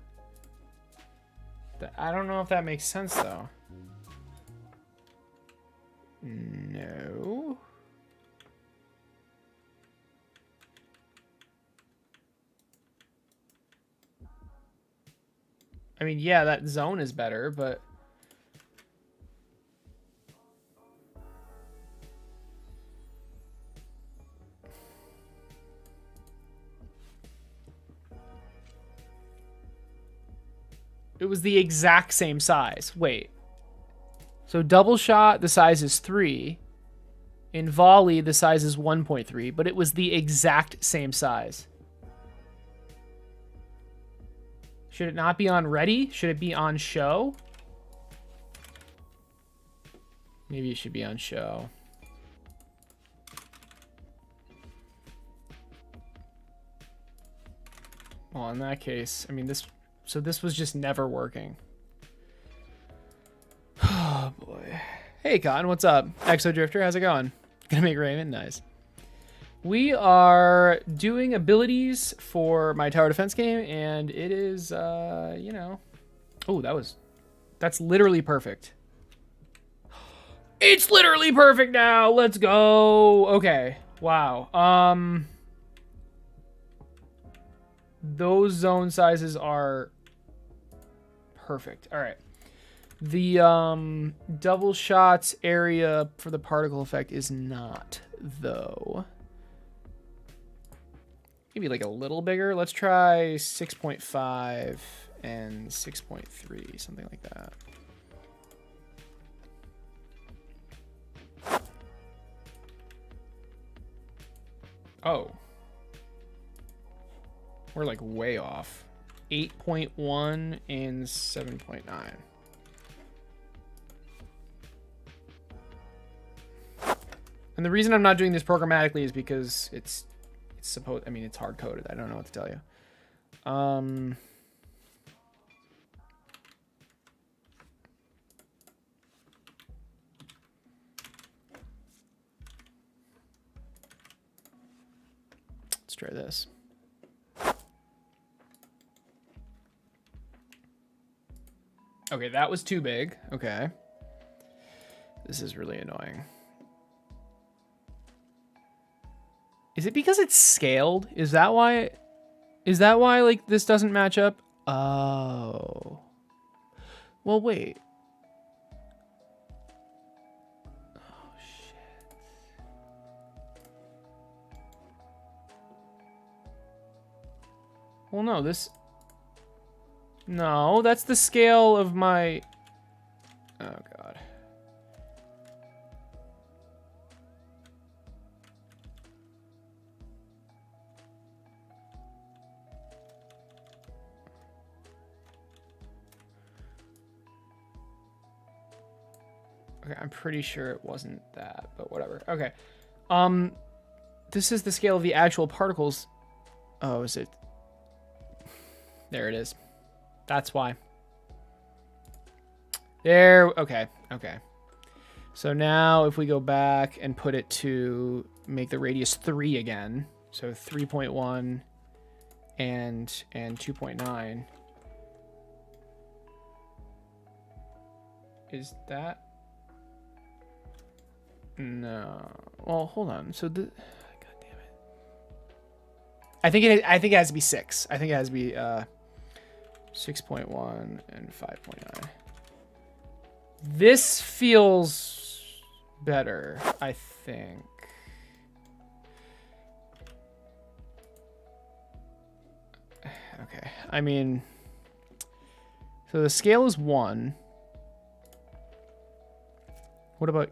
Speaker 1: I don't know if that makes sense, though. No. I mean, yeah, that zone is better, but... It was the exact same size. Wait. So double shot, the size is 3. In volley, the size is 1.3, but it was the exact same size. Should it not be on ready? Should it be on show? Maybe it should be on show. Well, in that case, I mean, so this was just never working. Oh, boy. Hey, Con, what's up? Exodrifter, how's it going? Gonna make Raymond? Nice. We are doing abilities for my tower defense game, and it is, you know... Oh, that's literally perfect. It's literally perfect now! Let's go! Okay, wow. Those zone sizes are perfect. All right. The double shots area for the particle effect is not, though. maybe like a little bigger. Let's try 6.5 and 6.3, something like that. Oh. We're like way off. 8.1 and 7.9. And the reason I'm not doing this programmatically is because it's supposed, I mean, it's hard coded. I don't know what to tell you. Let's try this. Okay, that was too big. Okay. This is really annoying. Is it because it's scaled? Is that why like this doesn't match up? Oh. Well, wait. Oh shit. Well, no, no, that's the scale of my... Oh, God. Okay, I'm pretty sure it wasn't that, but whatever. Okay. This is the scale of the actual particles. Oh, is it? There it is. That's why. There, okay, okay. So now if we go back and put it to make the radius 3 again, so 3.1 and 2.9. Is that? No. Well, hold on. So the, God damn it. I think it has to be 6. I think it has to be 6.1 and 5.9. This feels better, I think. Okay. I mean, so the scale is 1. What about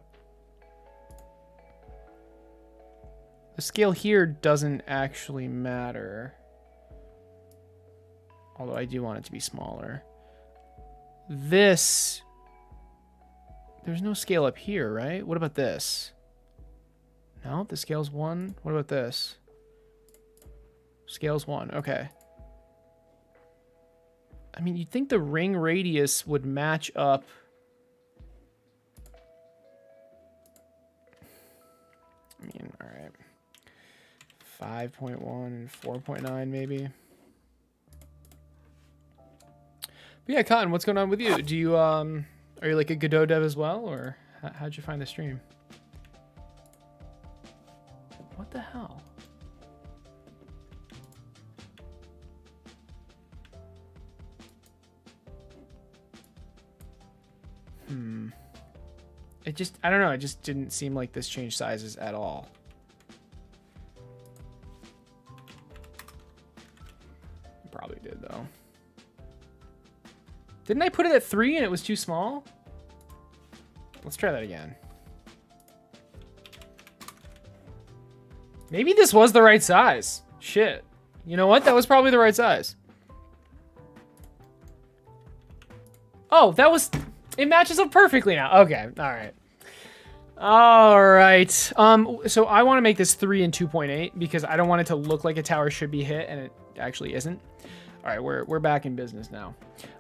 Speaker 1: the scale here? Doesn't actually matter. Although I do want it to be smaller. This, there's no scale up here, right? What about this? No, the scale's 1. What about this? Scale's 1, okay. I mean, you'd think the ring radius would match up. I mean, all right. 5.1 and 4.9 maybe. But yeah, Cotton, what's going on with you? Do you are you like a Godot dev as well, or how'd you find the stream? What the hell? It just, I don't know, it just didn't seem like this changed sizes at all. It probably did though. Didn't I put it at 3 and it was too small? Let's try that again. Maybe this was the right size. Shit. You know what? That was probably the right size. Oh, that was... It matches up perfectly now. Okay. All right. All right. So I want to make this 3 and 2.8 because I don't want it to look like a tower should be hit, and it actually isn't. All right, we're back in business now.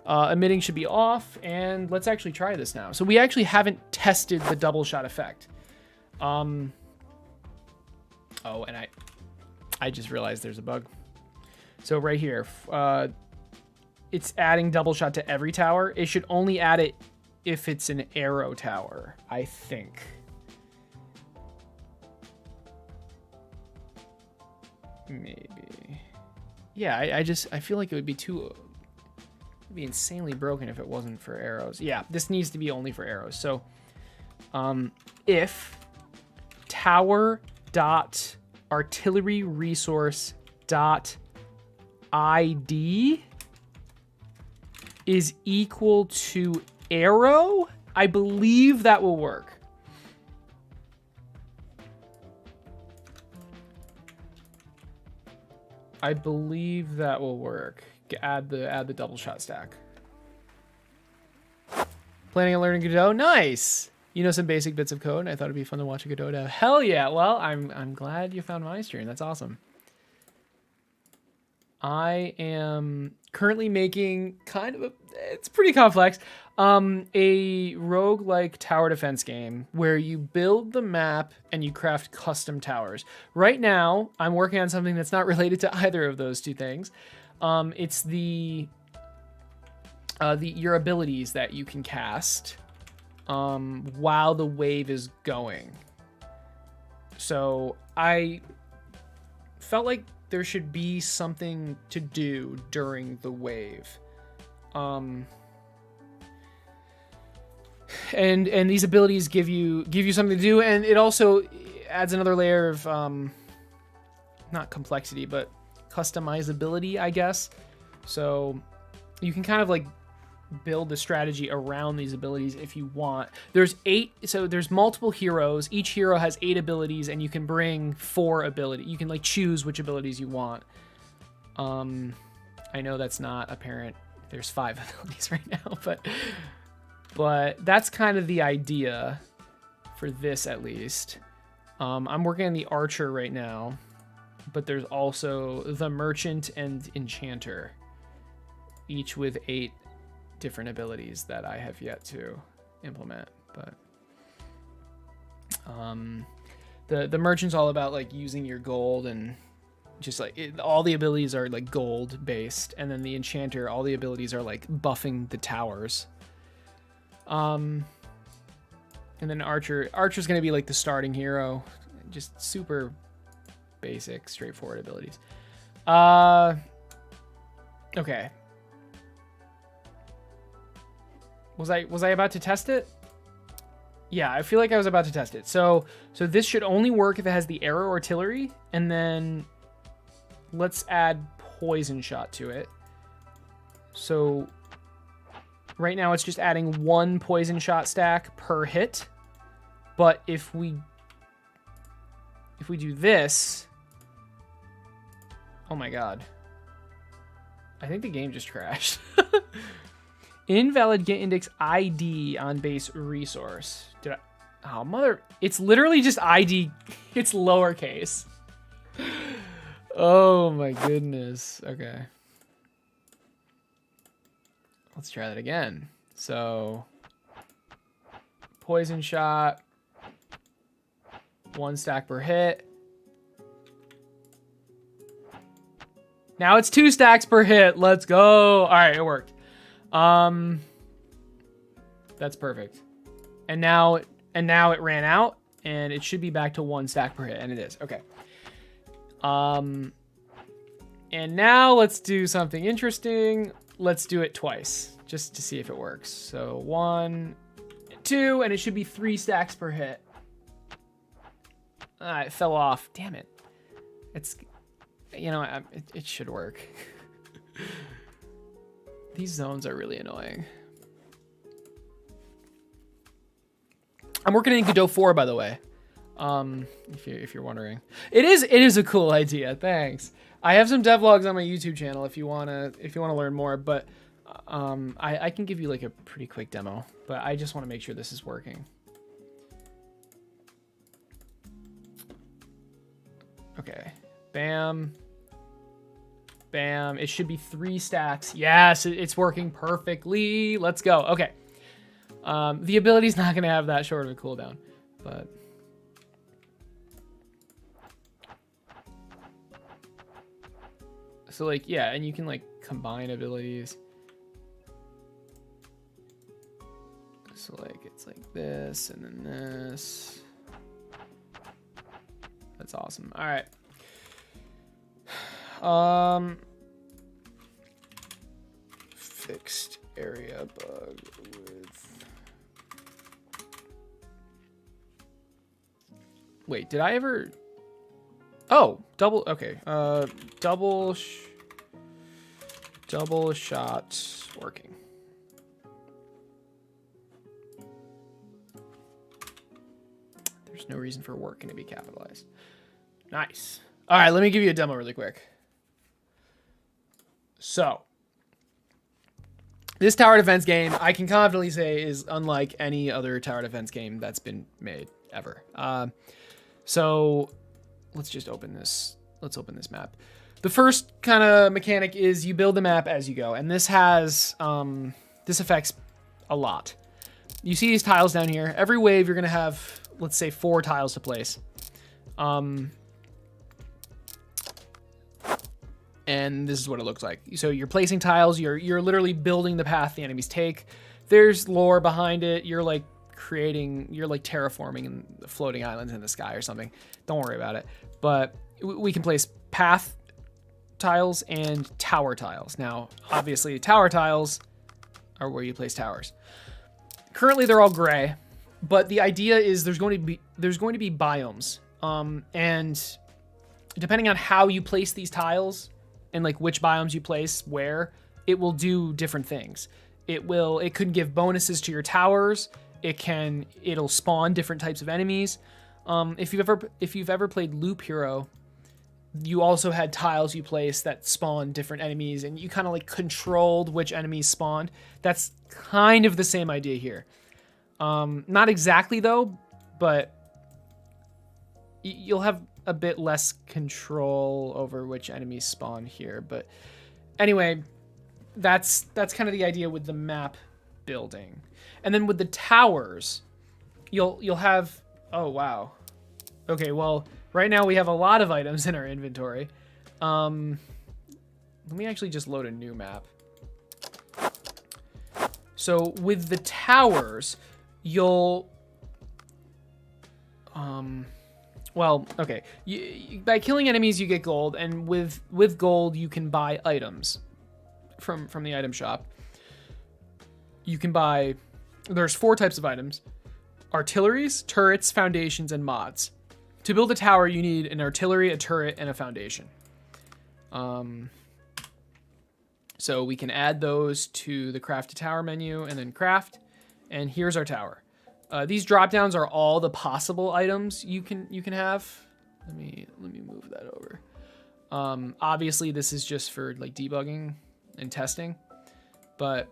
Speaker 1: Emitting should be off, and let's actually try this now. So we actually haven't tested the double shot effect. Oh, and I just realized there's a bug. So right here, it's adding double shot to every tower. It should only add it if it's an arrow tower, I think. Maybe. Yeah, I feel like it would be insanely broken if it wasn't for arrows. Yeah, this needs to be only for arrows. So, if tower dot artillery resource dot ID is equal to arrow. I believe that will work. I believe that will work. Add the double shot stack. Planning on learning Godot? Nice. You know some basic bits of code. I thought it'd be fun to watch a Godot dev. Hell yeah. Well, I'm glad you found my stream. That's awesome. I am currently making kind of it's pretty complex, a roguelike tower defense game where you build the map and you craft custom towers. Right now, I'm working on something that's not related to either of those two things. It's your abilities that you can cast while the wave is going. So I felt like there should be something to do during the wave. And these abilities give you something to do, and it also adds another layer of not complexity, but customizability, I guess. So you can kind of like build the strategy around these abilities if you want. There's 8, so there's multiple heroes. Each hero has 8 abilities, and you can bring 4 abilities. You can like choose which abilities you want. I know that's not apparent. There's 5 abilities right now, but that's kind of the idea for this, at least. I'm working on the archer right now, but there's also the merchant and enchanter, each with 8 different abilities that I have yet to implement. But the merchant's all about like using your gold, and just like all the abilities are like gold based, and then the enchanter, all the abilities are like buffing the towers. And then archer's gonna be like the starting hero, just super basic, straightforward abilities. Okay. Was I about to test it? Yeah, I feel like I was about to test it. So this should only work if it has the arrow artillery, and then let's add poison shot to it. So right now it's just adding 1 poison shot stack per hit. But if we do this, oh my god. I think the game just crashed. Invalid get index ID on base resource. Did I? Oh, mother. It's literally just ID. It's lowercase. Oh my goodness. Okay. Let's try that again. So, poison shot. 1 stack per hit. Now it's 2 stacks per hit. Let's go. All right, it worked. That's perfect. And now it ran out, and it should be back to 1 stack per hit, and it is. Okay. And now let's do something interesting. Let's do it twice, just to see if it works. So 1, 2, and it should be 3 stacks per hit. It fell off. Damn it. It's, you know, it should work. These zones are really annoying. I'm working in Godot 4, by the way. If you're wondering, it is a cool idea. Thanks. I have some devlogs on my YouTube channel if you wanna learn more. But I can give you like a pretty quick demo. But I just want to make sure this is working. Okay. Bam. Bam. It should be 3 stacks. Yes, it's working perfectly. Let's go. Okay. The ability's not going to have that short of a cooldown, but... So, like, yeah, and you can, like, combine abilities. So, like, it's like this, and then this. That's awesome. All right. Fixed area bug with... Wait, did I ever... Oh, double. Okay. Double shot working. There's no reason for working to be capitalized. Nice. All right, let me give you a demo really quick. So, this tower defense game, I can confidently say, is unlike any other tower defense game that's been made ever. So, let's just open this. Let's open this map. The first kind of mechanic is you build the map as you go, and this has this affects a lot. You see these tiles down here. Every wave, you're gonna have, let's say, 4 tiles to place. And this is what it looks like. So you're placing tiles. You're literally building the path the enemies take. There's lore behind it. You're like terraforming and floating islands in the sky or something. Don't worry about it. But we can place path tiles and tower tiles. Now, obviously, tower tiles are where you place towers. Currently, they're all gray, but the idea is there's going to be biomes, and depending on how you place these tiles and like which biomes you place where, it will do different things. It could give bonuses to your towers. It'll spawn different types of enemies. If you've ever played Loop Hero, you also had tiles you placed that spawned different enemies, and you kind of like controlled which enemies spawned. That's kind of the same idea here. Not exactly though, but you'll have a bit less control over which enemies spawn here. But anyway, that's kind of the idea with the map building. And then with the towers, you'll have, oh wow. Okay, well, right now we have a lot of items in our inventory. Let me actually just load a new map. So with the towers, well, okay. By killing enemies, you get gold, and with gold, you can buy items from the item shop. You can buy, there's 4 types of items: artilleries, turrets, foundations, and mods. To build a tower, you need an artillery, a turret, and a foundation. So we can add those to the craft a tower menu and then craft. And here's our tower. These drop downs are all the possible items you can have. Let me move that over. Obviously this is just for like debugging and testing, but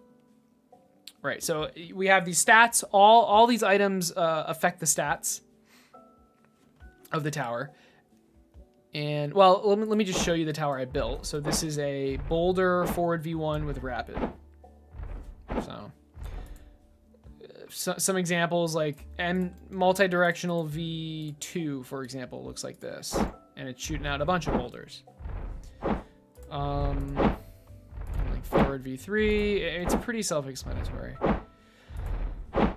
Speaker 1: right. So we have these stats. All these items affect the stats of the tower. And well, let me just show you the tower I built. So this is a boulder forward V1 with rapid. So some examples, like multi-directional V2, for example, looks like this, and it's shooting out a bunch of boulders. Like forward V3, it's pretty self-explanatory.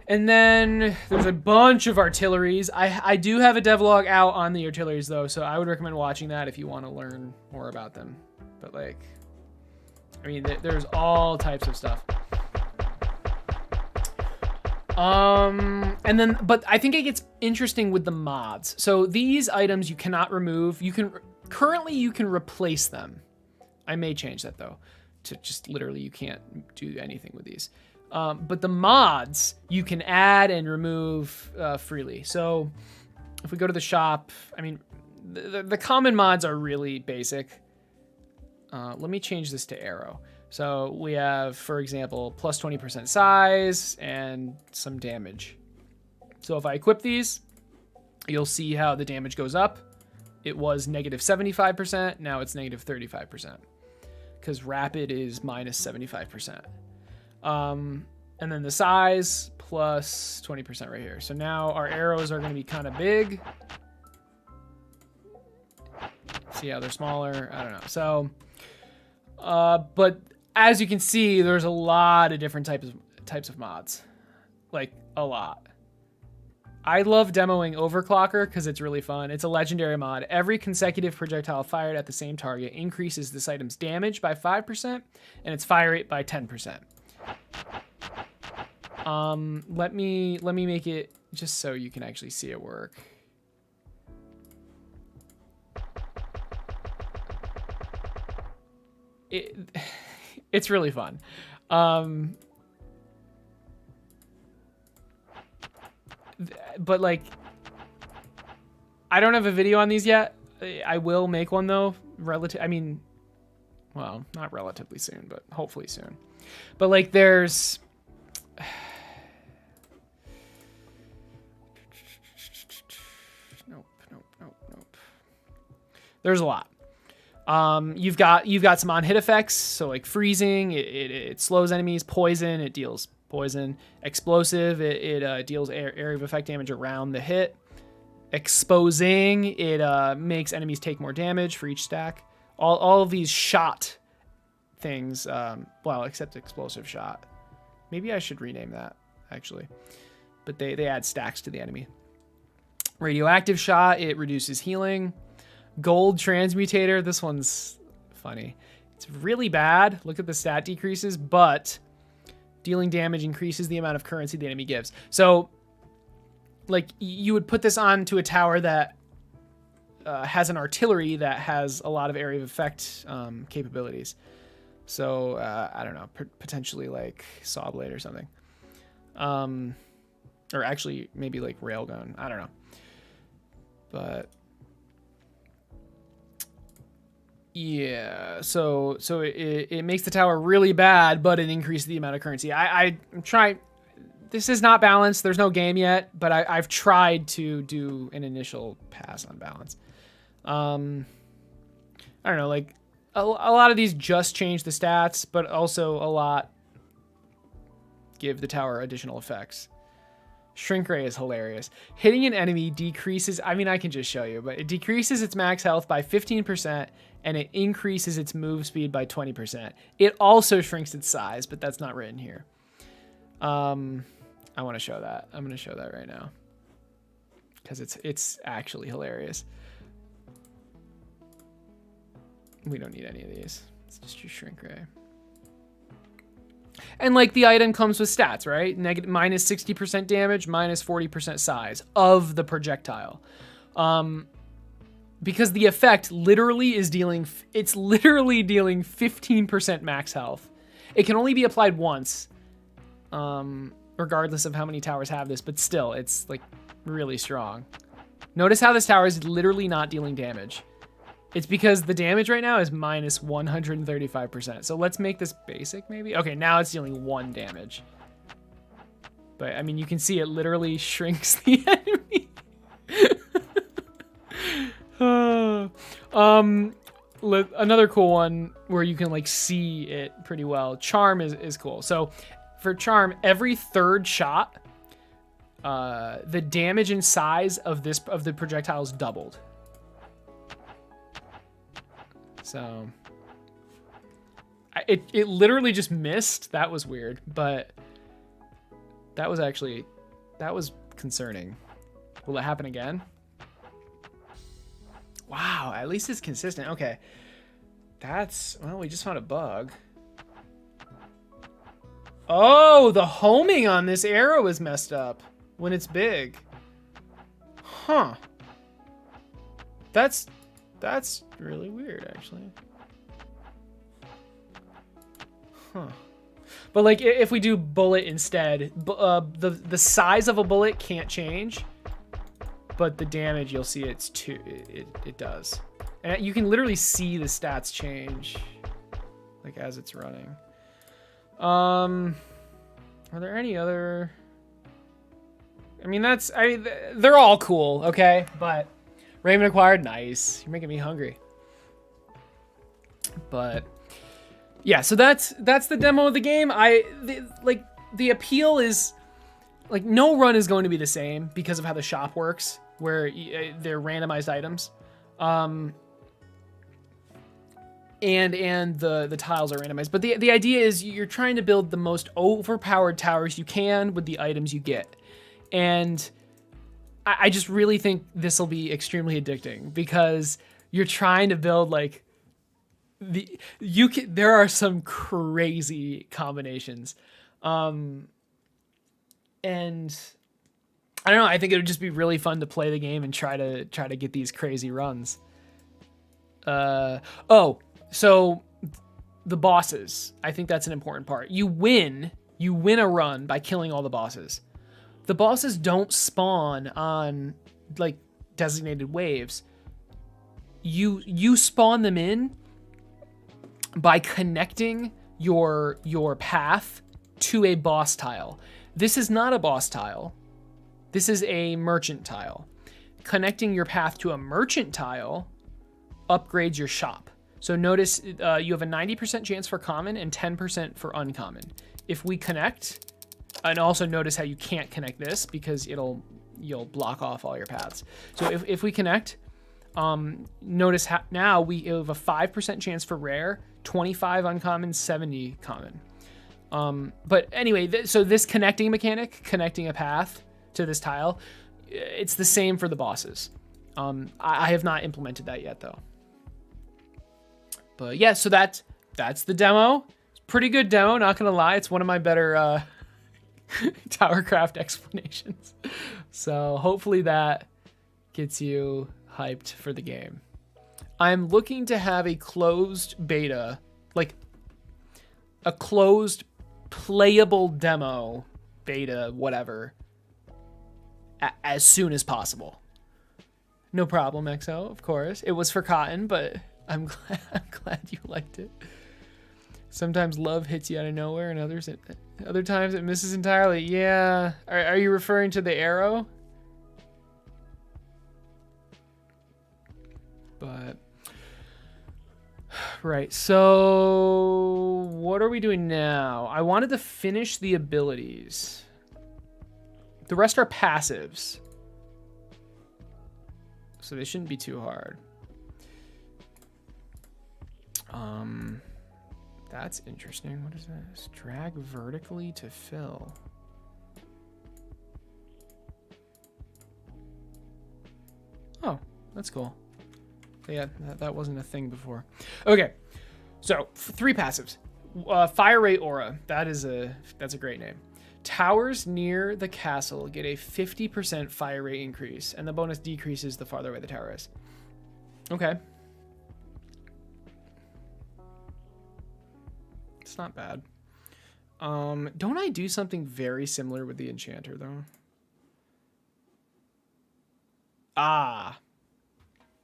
Speaker 1: And then there's a bunch of artilleries. I do have a devlog out on the artilleries though, so I would recommend watching that if you want to learn more about them. But like, I mean, there's all types of stuff. And then, but I think it gets interesting with the mods. So these items you cannot remove. Currently you can replace them. I may change that though, to just literally you can't do anything with these. But the mods you can add and remove freely. So if we go to the shop, I mean, the common mods are really basic. Let me change this to arrow. So we have, for example, plus 20% size and some damage. So if I equip these, you'll see how the damage goes up. It was negative 75%. Now it's negative 35%. Because rapid is minus 75%. And then the size plus 20% right here. So now our arrows are going to be kind of big. See how they're smaller? I don't know. So, but as you can see, there's a lot of different types of mods. Like, a lot. I love demoing Overclocker because it's really fun. It's a legendary mod. Every consecutive projectile fired at the same target increases this item's damage by 5% and its fire rate by 10%. Let me make it just so you can actually see it work. it's really fun. But like, I don't have a video on these yet. I will make one though. Well, not relatively soon, but hopefully soon. But like, there's nope. There's a lot. You've got some on hit effects, so like freezing, it slows enemies. Poison, it deals poison. Explosive, it deals area of effect damage around the hit. Exposing, it makes enemies take more damage for each stack. All of these shot things, well, except explosive shot. Maybe I should rename that actually. But they add stacks to the enemy. Radioactive shot, it reduces healing. Gold transmutator, this one's funny. It's really bad. Look at the stat decreases, but dealing damage increases the amount of currency the enemy gives. So, like, you would put this onto a tower that has an artillery that has a lot of area of effect capabilities. So, I don't know, potentially like saw blade or something. Or actually, maybe like railgun. I don't know. But yeah, so it makes the tower really bad, but it increases the amount of currency. I'm trying. This is not balanced. There's no game yet, but I've tried to do an initial pass on balance. I don't know, like a lot of these just change the stats, but also a lot give the tower additional effects. Shrink ray is hilarious. Hitting an enemy decreases, I mean, I can just show you, but it decreases its max health by 15% and it increases its move speed by 20%. It also shrinks its size, but that's not written here. I want to show that. I'm going to show that right now because it's actually hilarious. We don't need any of these. Let's just use shrink ray. And like the item comes with stats, right? Minus 60% damage, minus 40% size of the projectile. Because the effect literally is dealing 15% max health. It can only be applied once, regardless of how many towers have this, but still, it's like really strong. Notice how this tower is literally not dealing damage. It's because the damage right now is minus 135%. So let's make this basic maybe. Okay, now it's dealing 1 damage. But I mean, you can see it literally shrinks the enemy. Another cool one where you can like see it pretty well. Charm is cool. So for charm, every third shot, the damage and size of the projectile is doubled. So it literally just missed. That was weird, but that was concerning. Will it happen again? Wow, at least it's consistent. Okay. Well, we just found a bug. Oh, the homing on this arrow is messed up when it's big. Huh. That's really weird, actually. Huh. But like, if we do bullet instead, the size of a bullet can't change, but the damage, you'll see it does. And you can literally see the stats change, like as it's running. Are there any other? I mean, they're all cool, okay? But Raymond acquired, nice. You're making me hungry. But yeah, so that's the demo of the game. The appeal is like no run is going to be the same because of how the shop works, where they're randomized items. And the tiles are randomized. But the idea is you're trying to build the most overpowered towers you can with the items you get. And I just really think this will be extremely addicting because you're trying to build like there are some crazy combinations. And I don't know, I think it would just be really fun to play the game and try to get these crazy runs. So the bosses. I think that's an important part. You win a run by killing all the bosses. The bosses don't spawn on like designated waves. You spawn them in by connecting your path to a boss tile. This is not a boss tile. This is a merchant tile. Connecting your path to a merchant tile upgrades your shop. So notice you have a 90% chance for common and 10% for uncommon. If we connect, and also notice how you can't connect this because you'll block off all your paths. So if we connect, notice now we have a 5% chance for rare, 25 uncommon, 70 common. But anyway, so this connecting mechanic, connecting a path to this tile, it's the same for the bosses. I have not implemented that yet though. But yeah, so that's the demo. It's a pretty good demo, not gonna lie. It's one of my better Towercraft explanations. So hopefully that gets you hyped for the game. I'm looking to have a closed beta, like a closed playable demo, beta, whatever, as soon as possible. No problem, XO, of course. It was for Cotton, but I'm glad you liked it. Sometimes love hits you out of nowhere, and other times it misses entirely. Yeah. Are you referring to the arrow? But right. So what are we doing now? I wanted to finish the abilities. The rest are passives, so they shouldn't be too hard. That's interesting. What is this? Drag vertically to fill. Oh, that's cool. Yeah, that wasn't a thing before. Okay, so 3 passives. Fire rate aura. That's a great name. Towers near the castle get a 50% fire rate increase, and the bonus decreases the farther away the tower is. Okay. It's not bad. Don't I do something very similar with the enchanter though? Ah.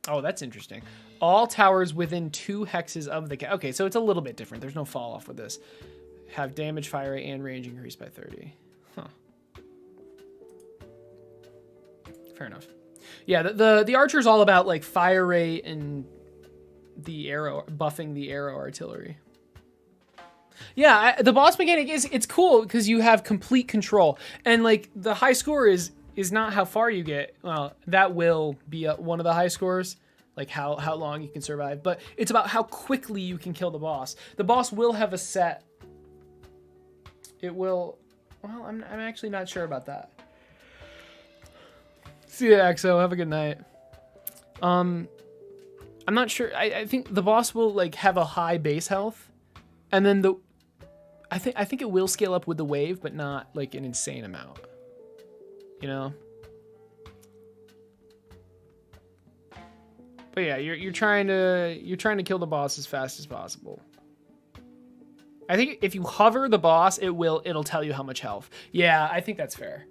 Speaker 1: Oh, that's interesting. All towers within 2 hexes of the okay, so it's a little bit different. There's no fall off with this. Have damage, fire rate, and range increased by 30. Huh. Fair enough. Yeah, the archer's all about like fire rate and the arrow, buffing the arrow artillery. Yeah, the boss mechanic it's cool because you have complete control, and like the high score is not how far you get. Well, that will be one of the high scores, like how long you can survive, but it's about how quickly you can kill the boss. The boss will have a set. It will. Well, I'm actually not sure about that. See ya, XO. Have a good night. I'm not sure. I think the boss will like have a high base health, and then I think it will scale up with the wave, but not like an insane amount. You know. But yeah, you're trying to kill the boss as fast as possible. I think if you hover the boss, it'll tell you how much health. Yeah, I think that's fair.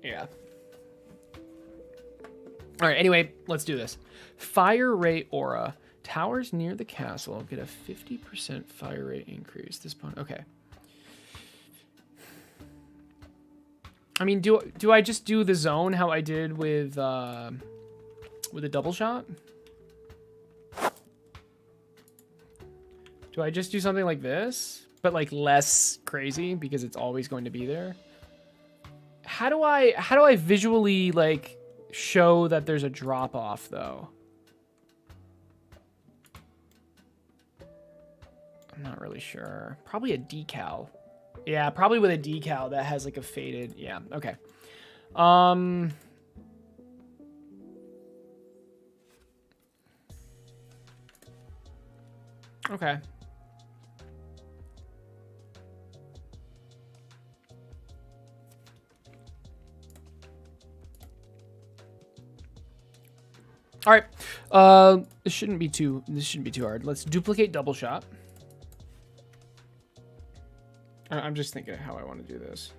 Speaker 1: Yeah. All right, anyway, let's do this. Fire rate aura. Towers near the castle get a 50% fire rate increase. This point, okay. I mean, do I just do the zone how I did with a double shot? Do I just do something like this, but like less crazy because it's always going to be there? How do I visually like show that there's a drop off though? I'm not really sure. Probably a decal. Yeah, probably with a decal that has like a faded. Yeah, okay. Okay. All right. This shouldn't be too hard. Let's duplicate double shot. I'm just thinking of how I want to do this.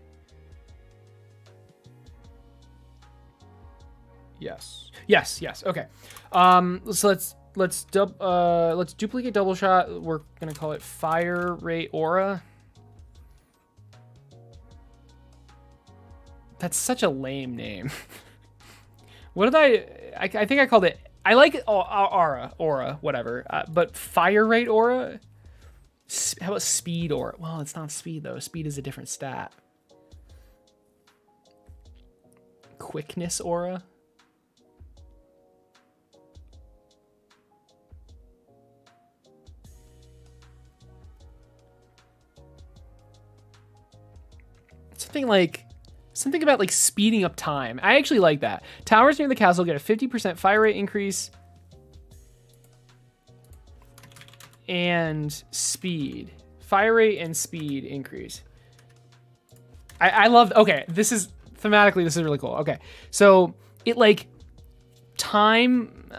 Speaker 1: Yes. Okay. So let's duplicate double shot. We're gonna call it fire rate aura. That's such a lame name. What did I think I called it. I like aura, whatever. But fire rate aura. How about speed aura? Well, it's not speed though. Speed is a different stat. Quickness aura. Something about like speeding up time. I actually like that. Towers near the castle get a 50% fire rate increase and speed. Fire rate and speed increase. I love, okay, this is really cool. Okay, so it like time,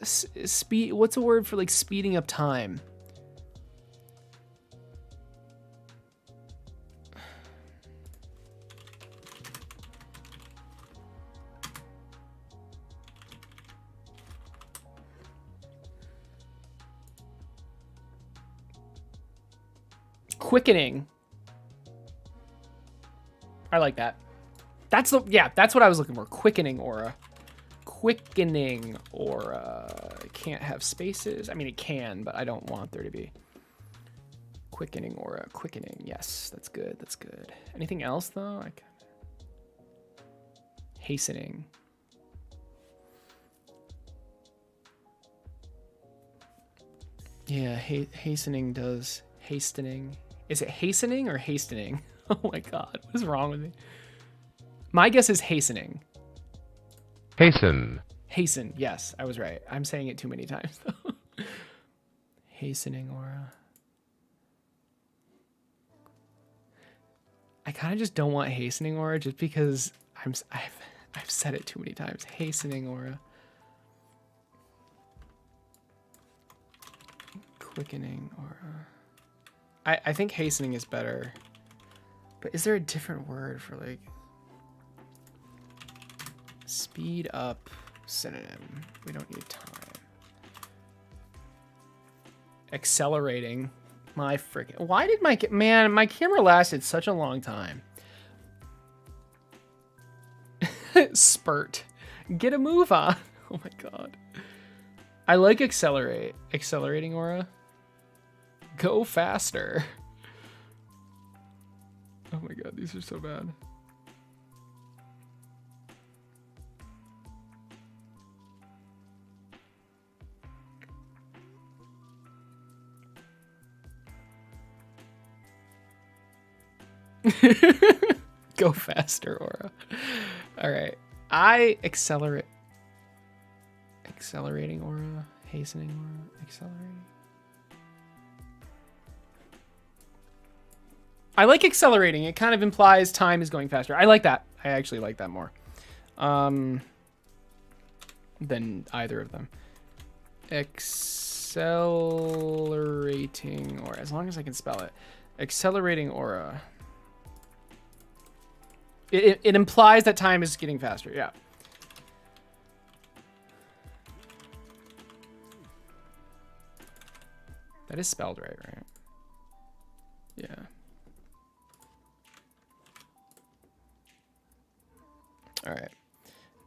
Speaker 1: speed, what's a word for like speeding up time? Quickening. I like that. That's what I was looking for. Quickening aura. Quickening aura. It can't have spaces. I mean, it can, but I don't want there to be. Quickening aura. Quickening. Yes, that's good. That's good. Anything else though? Hastening. Yeah, hastening does. Hastening. Is it hastening or hastening? Oh my god, what is wrong with me? My guess is hastening.
Speaker 3: Hasten.
Speaker 1: Hasten, yes, I was right. I'm saying it too many times though. Hastening aura. I kind of just don't want hastening aura just because I've said it too many times. Hastening aura. Quickening aura. I think hastening is better. But is there a different word for like speed up synonym? We don't need time. Accelerating. My freaking, why did my camera lasted such a long time? Spurt. Get a move on. Oh my god. I like accelerate. Accelerating aura. Go faster. Oh my god, these are so bad. Go faster, aura. All right. Accelerating aura, hastening aura, accelerating. I like accelerating. It kind of implies time is going faster. I like that. I actually like that more than either of them. Accelerating aura, as long as I can spell it. Accelerating aura. It implies that time is getting faster. Yeah. That is spelled right? Yeah. All right.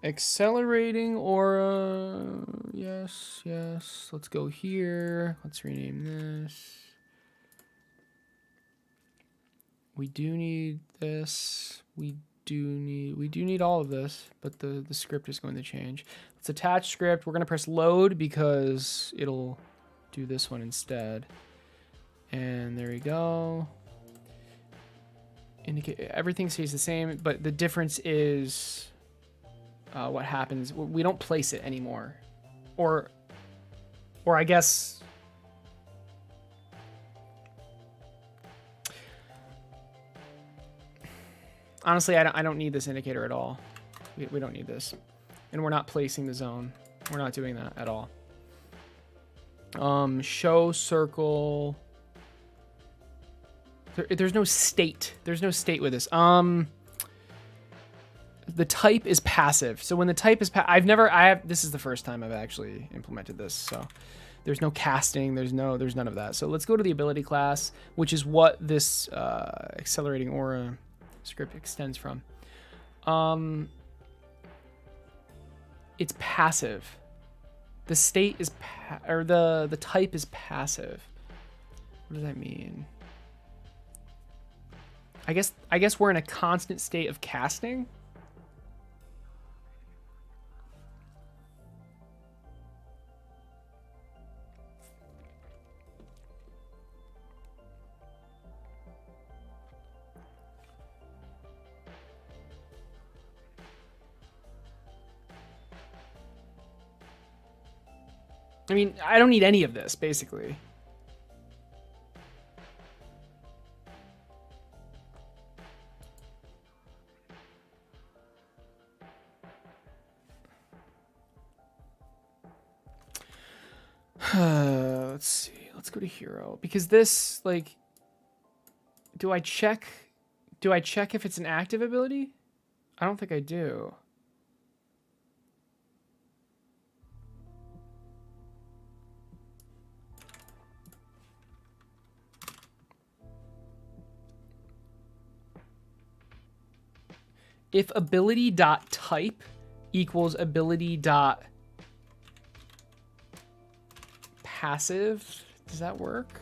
Speaker 1: Accelerating aura. Yes. Let's go here. Let's rename this. We do need this. We do need all of this, but the script is going to change. Let's attach script. We're going to press load because it'll do this one instead. And there we go. Indicate everything stays the same, but the difference is what happens. We don't place it anymore, or I guess. Honestly, I don't need this indicator at all. We don't need this, and we're not placing the zone. We're not doing that at all. Show circle. There's no state. There's no state with this. The type is passive. So when the type is this is the first time I've actually implemented this. So there's no casting. There's none of that. So let's go to the ability class, which is what this accelerating aura script extends from. It's passive. The state is the type is passive. What does that mean? I guess we're in a constant state of casting. I mean, I don't need any of this, basically. Let's see. Let's go to hero. Because this, like... Do I check if it's an active ability? I don't think I do. If ability.type equals ability.passive, does that work?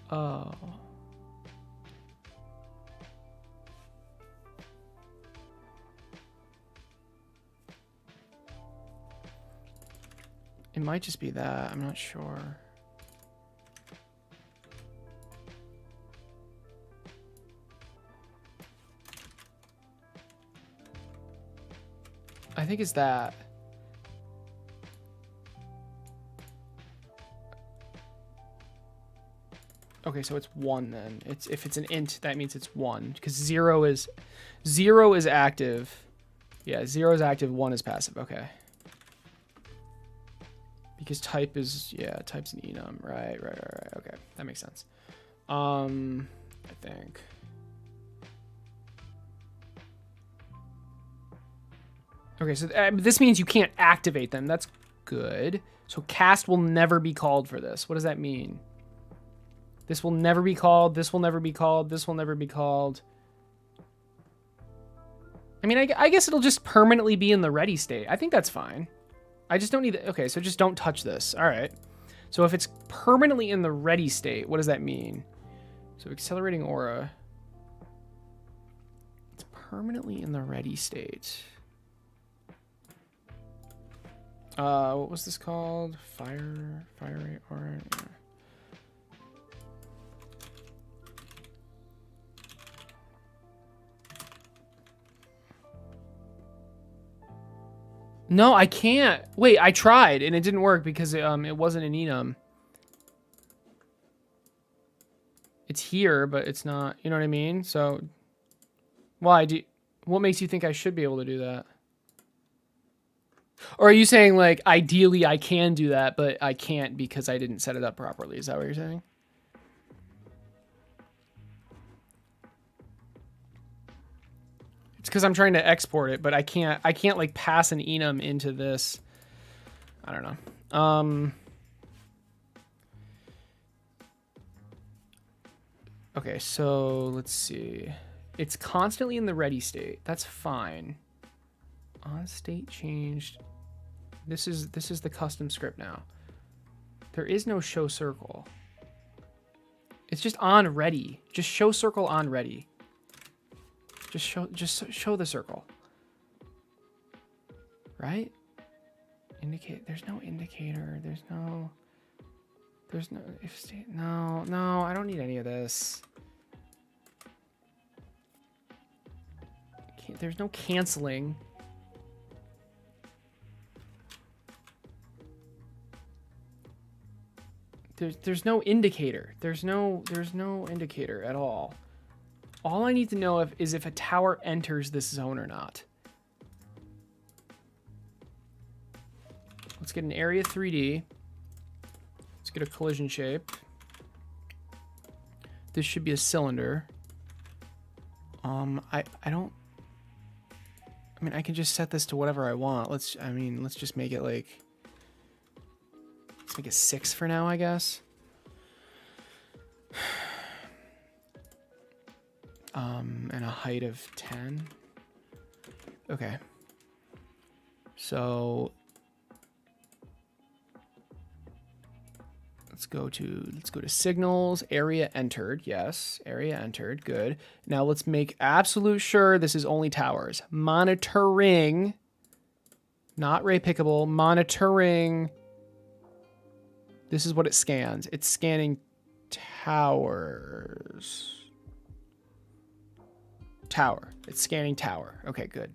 Speaker 1: Oh. It might just be that. I'm not sure. I think it's that. Okay, so it's 1 then. If it's an int, that means it's 1 because 0 is active. Yeah, 0 is active, 1 is passive. Okay. Because type's an enum. Right. Okay, that makes sense. I think. Okay, so this means you can't activate them. That's good. So cast will never be called for this. What does that mean? This will never be called. This will never be called. This will never be called. I mean, I guess it'll just permanently be in the ready state. I think that's fine. I just don't need it. Okay, so just don't touch this. All right. So if it's permanently in the ready state, what does that mean? So accelerating aura. It's permanently in the ready state. What was this called? Fire rate aura. Yeah. No, I can't. Wait, I tried and it didn't work because it wasn't an enum. It's here, but it's not. You know what I mean? So, what makes you think I should be able to do that? Or are you saying like ideally I can do that, but I can't because I didn't set it up properly? Is that what you're saying? It's because I'm trying to export it, but I can't like pass an enum into this. I don't know. Okay, so let's see. It's constantly in the ready state. That's fine. On state changed. This is the custom script now. There is no show circle. It's just on ready. Just show circle on ready. Just show the circle. Right? Indicate. There's no indicator. There's no if state. No, I don't need any of this. There's no canceling. There's no indicator. There's no indicator at all. All I need to know is if a tower enters this zone or not. Let's get an area 3D. Let's get a collision shape. This should be a cylinder. I don't. I mean, I can just set this to whatever I want. Let's just make it like. Let's make it 6 for now, I guess. And a height of 10. Okay. So let's go to signals, area entered. Yes, area entered. Good. Now let's make absolute sure this is only towers. Monitoring, not ray pickable, monitoring. This is what it scans. It's scanning towers. Tower. It's scanning tower. Okay, good.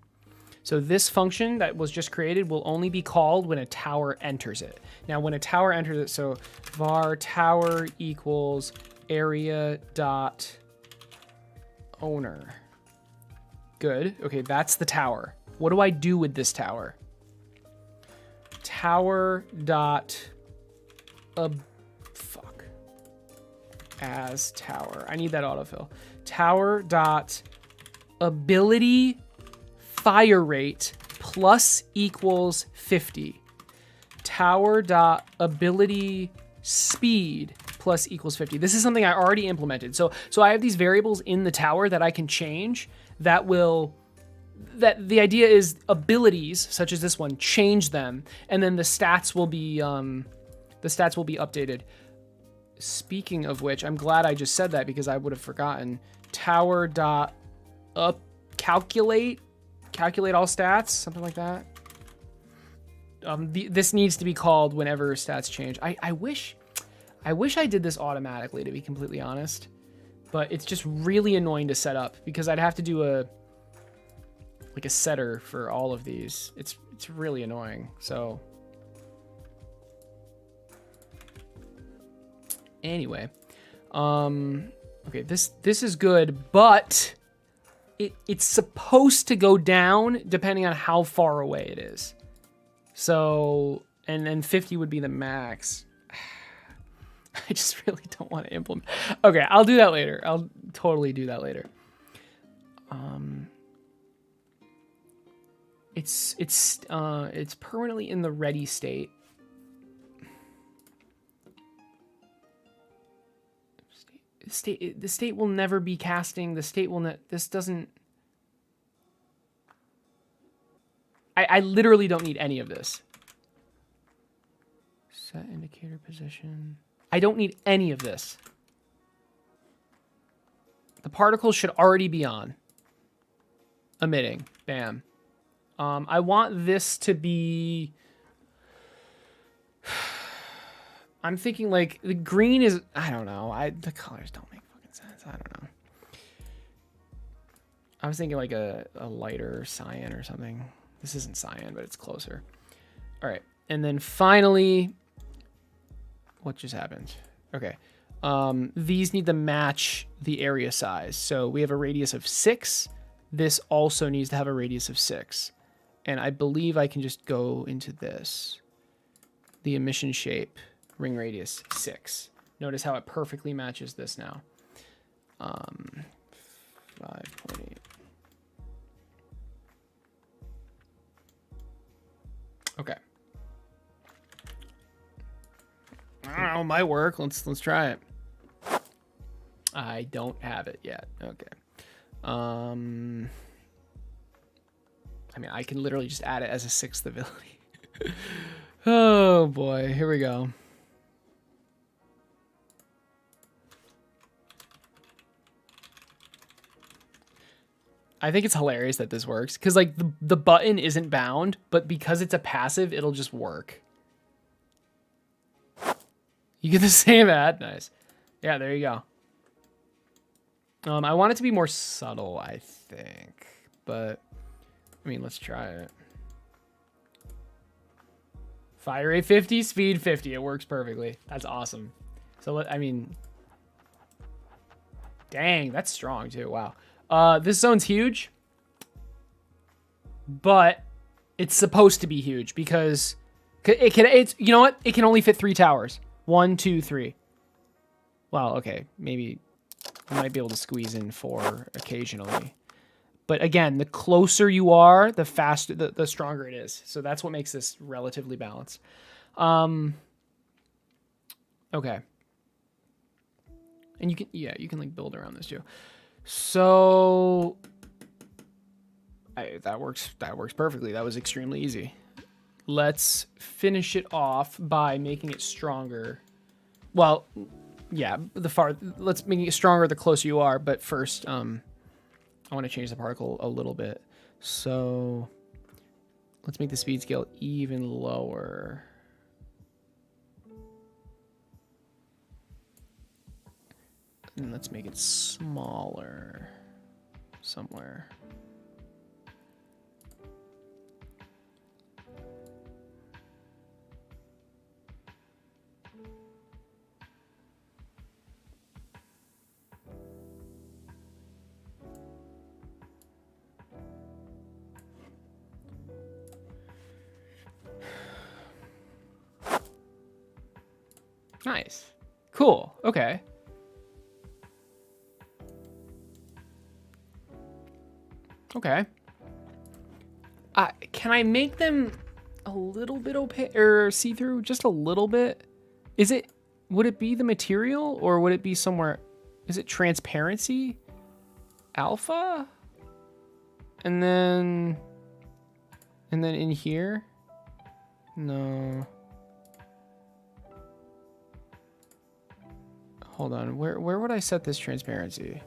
Speaker 1: So this function that was just created will only be called when a tower enters it. Now, when a tower enters it, so var tower equals area dot owner. Good. Okay, that's the tower. What do I do with this tower? Tower dot as tower. I need that autofill. Tower dot ability fire rate plus equals 50. Tower dot ability speed plus equals 50. This is something I already implemented. So I have these variables in the tower that I can change that the idea is abilities such as this one, change them, and then the stats will be updated. Speaking of which, I'm glad I just said that because I would have forgotten. Tower dot up calculate all stats, something like that. This needs to be called whenever stats change. I wish I did this automatically, to be completely honest, but it's just really annoying to set up because I'd have to do a setter for all of these. It's really annoying. So anyway, okay, this is good, but it's supposed to go down depending on how far away it is. So, and then 50 would be the max. I just really don't want to implement. Okay, I'll do that later. I'll totally do that later. It's permanently in the ready state. The state will never be casting. The state will not. This doesn't. I literally don't need any of this. Set indicator position. I don't need any of this. The particles should already be on. Emitting. Bam. I want this to be. I'm thinking like the green is, I don't know. The colors don't make fucking sense. I don't know. I was thinking like a lighter cyan or something. This isn't cyan, but it's closer. All right. And then finally, what just happened? Okay. These need to match the area size. So we have a radius of 6. This also needs to have a radius of 6. And I believe I can just go into this. The emission shape. Ring radius 6. Notice how it perfectly matches this now. 5.8. Okay. I don't know, it might work. Let's try it. I don't have it yet. Okay. I mean, I can literally just add it as a 6th ability. Oh boy, here we go. I think it's hilarious that this works because like the button isn't bound, but because it's a passive, it'll just work. You get the same ad. Nice. Yeah, there you go. I want it to be more subtle, I think, but I mean, let's try it. Fire rate 50, speed 50. It works perfectly. That's awesome. So I mean, dang, that's strong too. Wow. This zone's huge, but it's supposed to be huge because It's you know what? It can only fit 3 towers. 1, 2, 3. Well, okay, maybe I might be able to squeeze in 4 occasionally. But again, the closer you are, the faster, the stronger it is. So that's what makes this relatively balanced. Okay. And you can like build around this too. So that works perfectly. That was extremely easy. Let's finish it off by making it stronger. Well, yeah, let's make it stronger the closer you are, but first I want to change the particle a little bit. So let's make the speed scale even lower. And let's make it smaller somewhere. Nice. Cool. Okay. Okay. Can I make them a little bit opaque or see-through? Just a little bit? Would it be the material or would it be somewhere? Is it transparency? Alpha? And then in here? No. Hold on. Where would I set this transparency?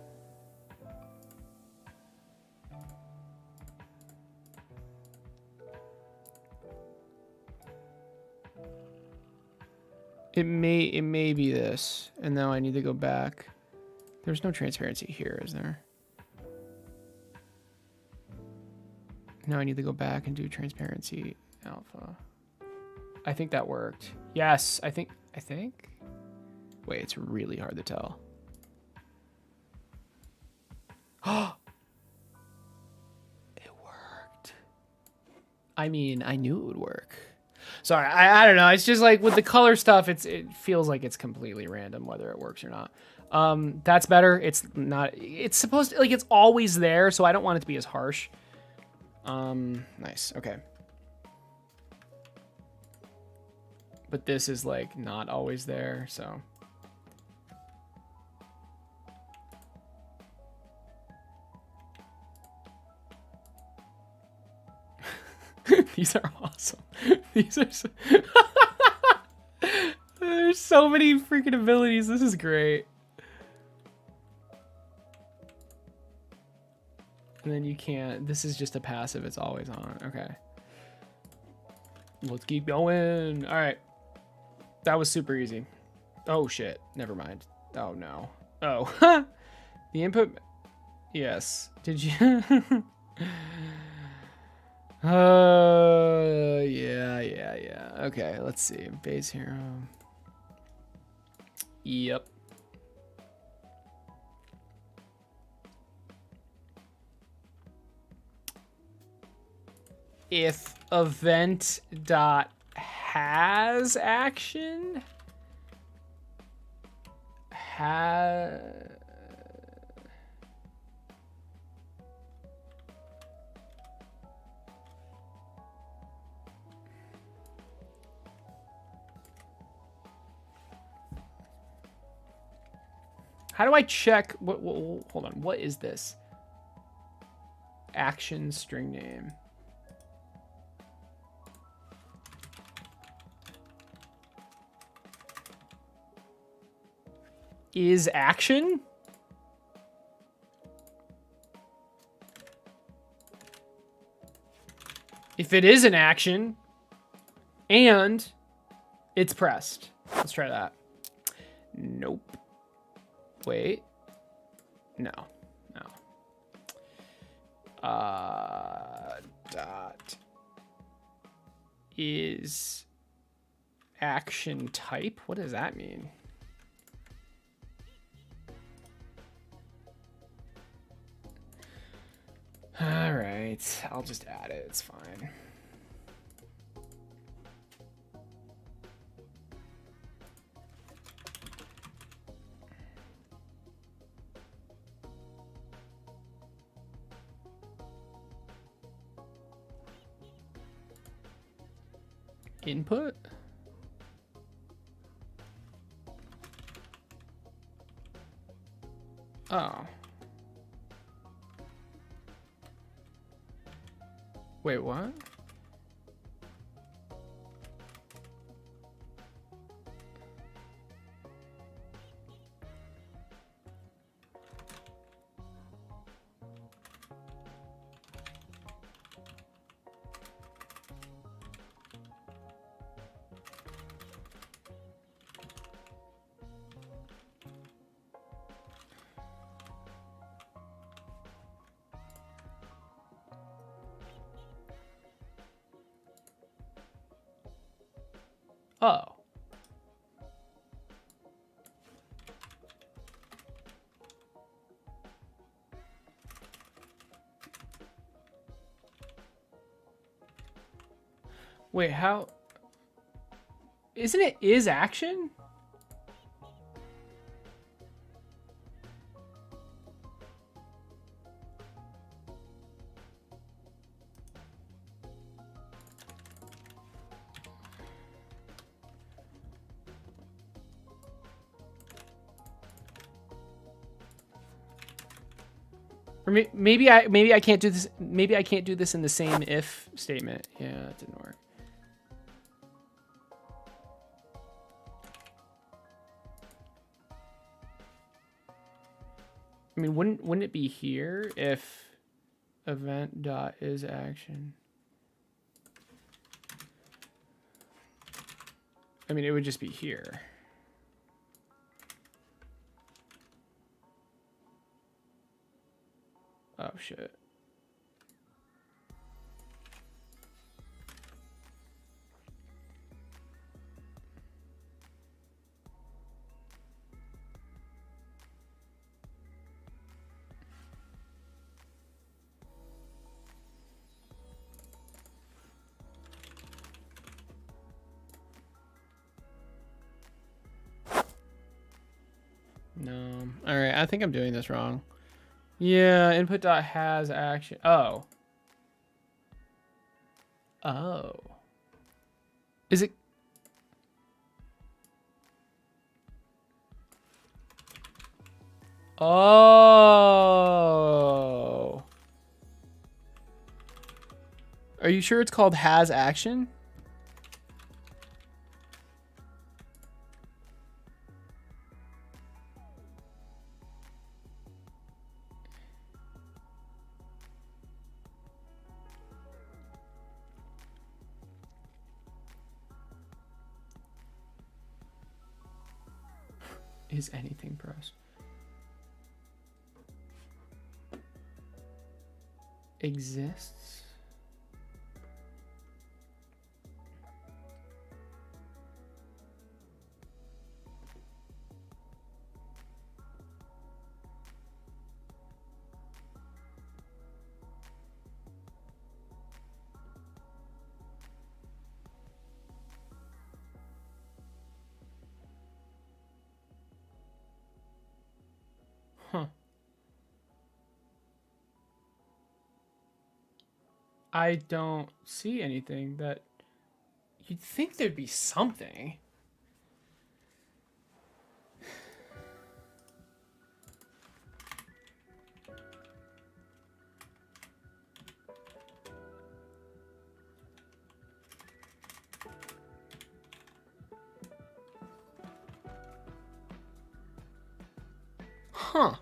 Speaker 1: It may be this, and now I need to go back. There's no transparency here, is there? Now I need to go back and do transparency alpha. I think that worked. Yes, I think. Wait, it's really hard to tell. Oh, it worked. I mean, I knew it would work. Sorry, I don't know. It's just like with the color stuff, it feels like it's completely random whether it works or not. That's better. It's not. It's supposed to, like, it's always there, so I don't want it to be as harsh. Nice. Okay. But this is like not always there, so. These are awesome. These are so there's so many freaking abilities. This is great. And then you can't. This is just a passive. It's always on. Okay. Let's keep going. All right. That was super easy. Oh, shit. Never mind. Oh, no. Oh. The input. Yes. Did you? Yeah. Okay, let's see. Base hero. Yep. If event dot has action how do I check? Hold on. What is this? Action string name. Is action? If it is an action and it's pressed. Let's try that. Nope. Wait. No. Dot is action type. What does that mean? All right, I'll just add it. It's fine. Input? Oh. Wait, what? Oh. Wait, how? Isn't it is action? Or maybe I can't do this. Maybe I can't do this in the same if statement. Yeah, it didn't work. I mean, wouldn't it be here if event dot is action? I mean, it would just be here. Oh shit. No. All right, I think I'm doing this wrong. Yeah, input dot has action. Oh. Oh. Is it? Oh. Are you sure it's called has action? Is anything pressed? Exists? Huh. I don't see anything that you'd think there'd be something. Huh.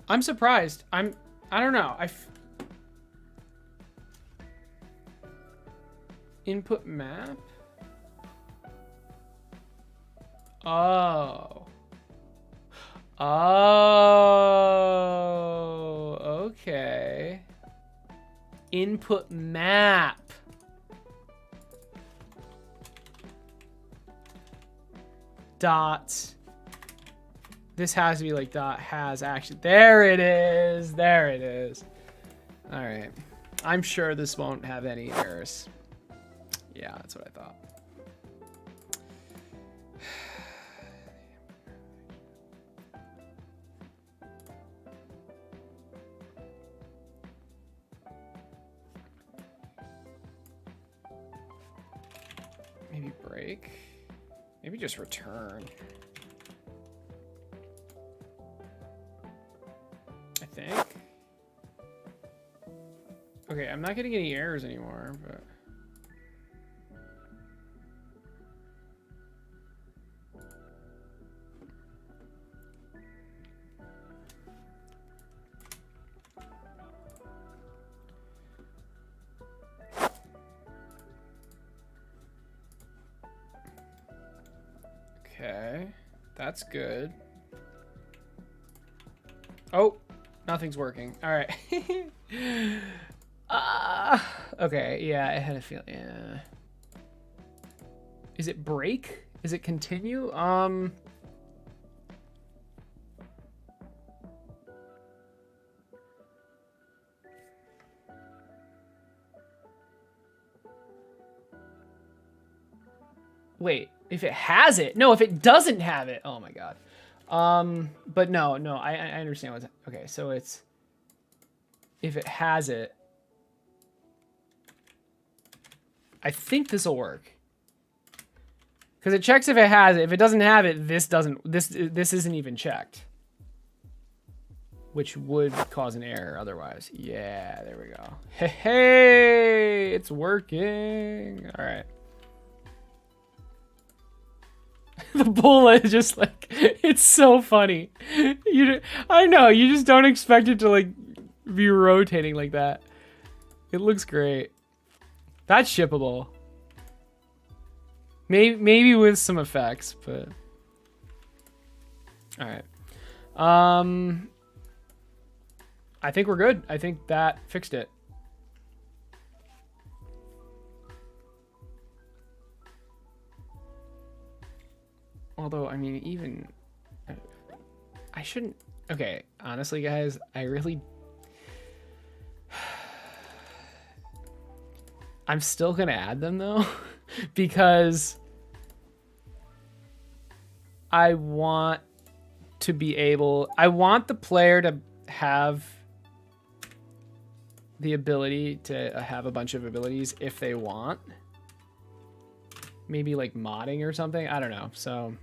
Speaker 1: I'm surprised. I don't know. Input map? Oh. Oh, okay. Input map. Dot. This has to be like dot has action. There it is. There it is. All right. I'm sure this won't have any errors. Yeah, that's what I thought. break. Maybe just return. I think. Okay, I'm not getting any errors anymore, but... Okay, that's good. Oh, nothing's working. All right. Okay, yeah, I had a feeling. Yeah. Is it break? Is it continue? Wait, if it has it. No, if it doesn't have it. Oh my god. But no, I understand what's... Okay, so it's... If it has it... I think this will work. Because it checks if it has it. If it doesn't have it, this doesn't... This isn't even checked. Which would cause an error otherwise. Yeah, there we go. Hey, it's working. All right. The bullet is just like, it's so funny. I know, you just don't expect it to like be rotating like that. It looks great. That's shippable. Maybe with some effects, but all right. I think we're good. I think that fixed it. Although, I mean, even... I shouldn't... Okay, honestly, guys, I really... I'm still going to add them, though, because I want to be able... I want the player to have the ability to have a bunch of abilities if they want. Maybe, like, modding or something. I don't know, so...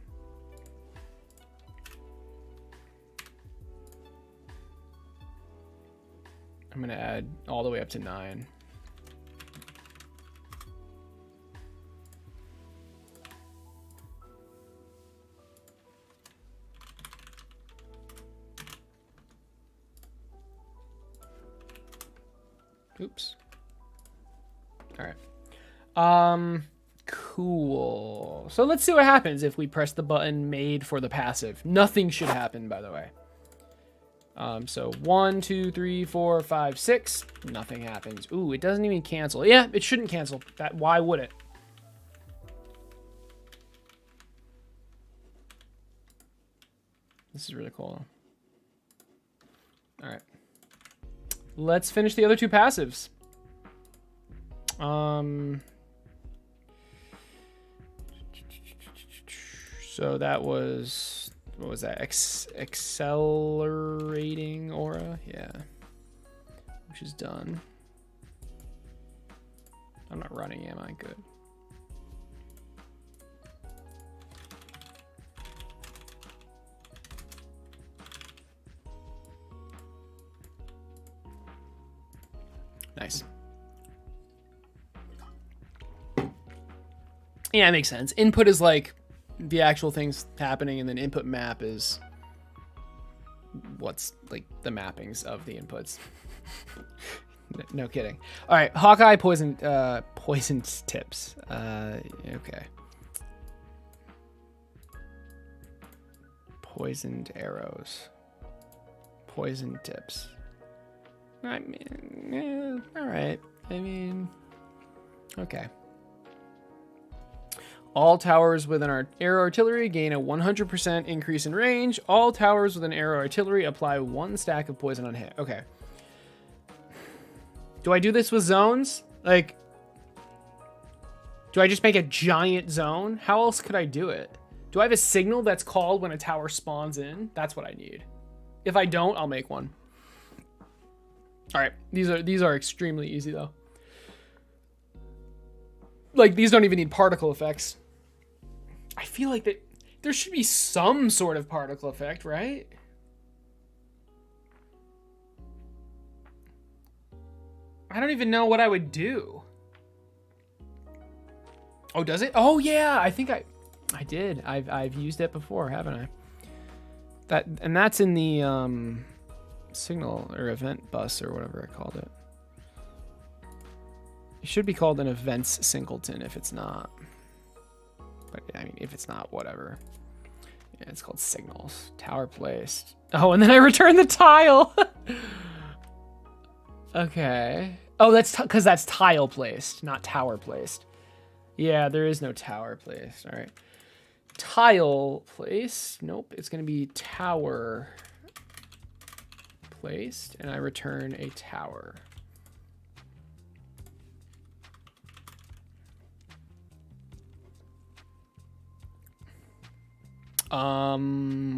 Speaker 1: I'm going to add all the way up to 9. Oops. All right. Cool. So let's see what happens if we press the button made for the passive. Nothing should happen, by the way. So 1, 2, 3, 4, 5, 6. Nothing happens. Ooh, it doesn't even cancel. Yeah, it shouldn't cancel. Why would it? This is really cool. All right. Let's finish the other two passives. So that was... What was that? Accelerating aura? Yeah. Which is done. I'm not running, am I? Good. Nice. Yeah, it makes sense. Input is like the actual things happening, and then input map is what's like the mappings of the inputs. No kidding. All right, Hawkeye poisoned tips. Okay. Poisoned arrows. Poisoned tips. I mean, yeah, all right. I mean, okay. All towers with an arrow artillery gain a 100% increase in range. All towers with an arrow artillery apply 1 stack of poison on hit. Okay. Do I do this with zones? Like, do I just make a giant zone? How else could I do it? Do I have a signal that's called when a tower spawns in? That's what I need. If I don't, I'll make one. All right, these are extremely easy though. Like, these don't even need particle effects. I feel like that there should be some sort of particle effect, right? I don't even know what I would do. Oh, does it? Oh yeah, I think I did. I've used it before, haven't I? That's in the signal or event bus or whatever I called it. It should be called an events singleton if it's not. But I mean, if it's not, whatever. Yeah, it's called signals. Tower placed. Oh, and then I return the tile. Okay. Oh, that's because that's tile placed, not tower placed. Yeah, there is no tower placed. All right. Tile placed. Nope. It's going to be tower placed, and I return a tower.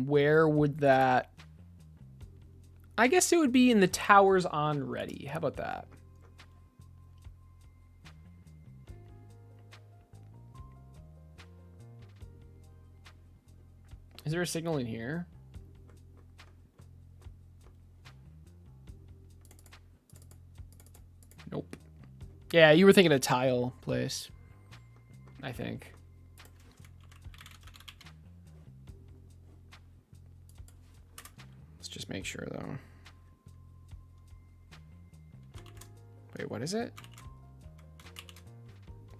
Speaker 1: Where would that... I guess it would be in the towers on ready. How about that? Is there a signal in here? Nope. Yeah, you were thinking a tile place, I think. Let's just make sure though. Wait, what is it?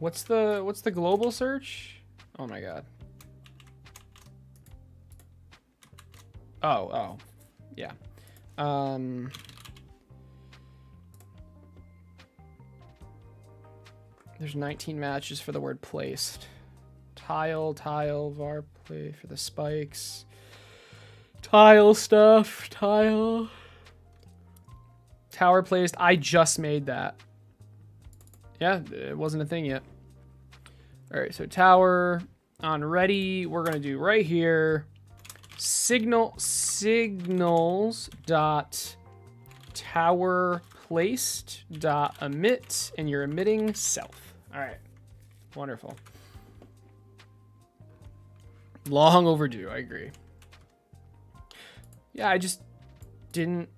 Speaker 1: What's the global search? Oh my god. Oh, yeah. There's 19 matches for the word placed. Tile, var play for the spikes. Tile stuff, tile. Tower placed. I just made that. Yeah, it wasn't a thing yet. All right, so tower on ready. We're gonna do right here. Signals dot tower placed dot emit, and you're emitting self. All right, wonderful. Long overdue. I agree. Yeah, I just didn't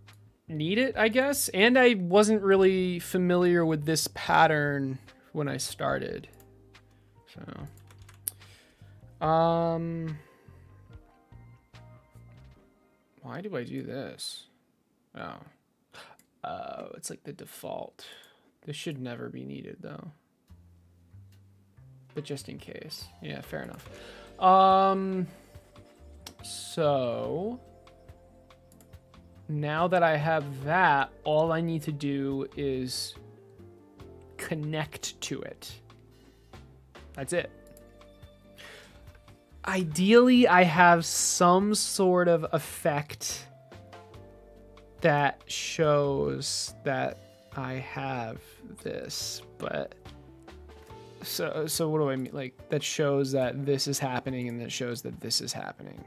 Speaker 1: need it, I guess, and I wasn't really familiar with this pattern when I started. So, why do I do this? Oh, it's like the default. This should never be needed though, but just in case. Yeah, fair enough. So now that I have that, all I need to do is connect to it. That's it. Ideally, I have some sort of effect that shows that I have this, but so what do I mean? Like, that shows that this is happening and that shows that this is happening.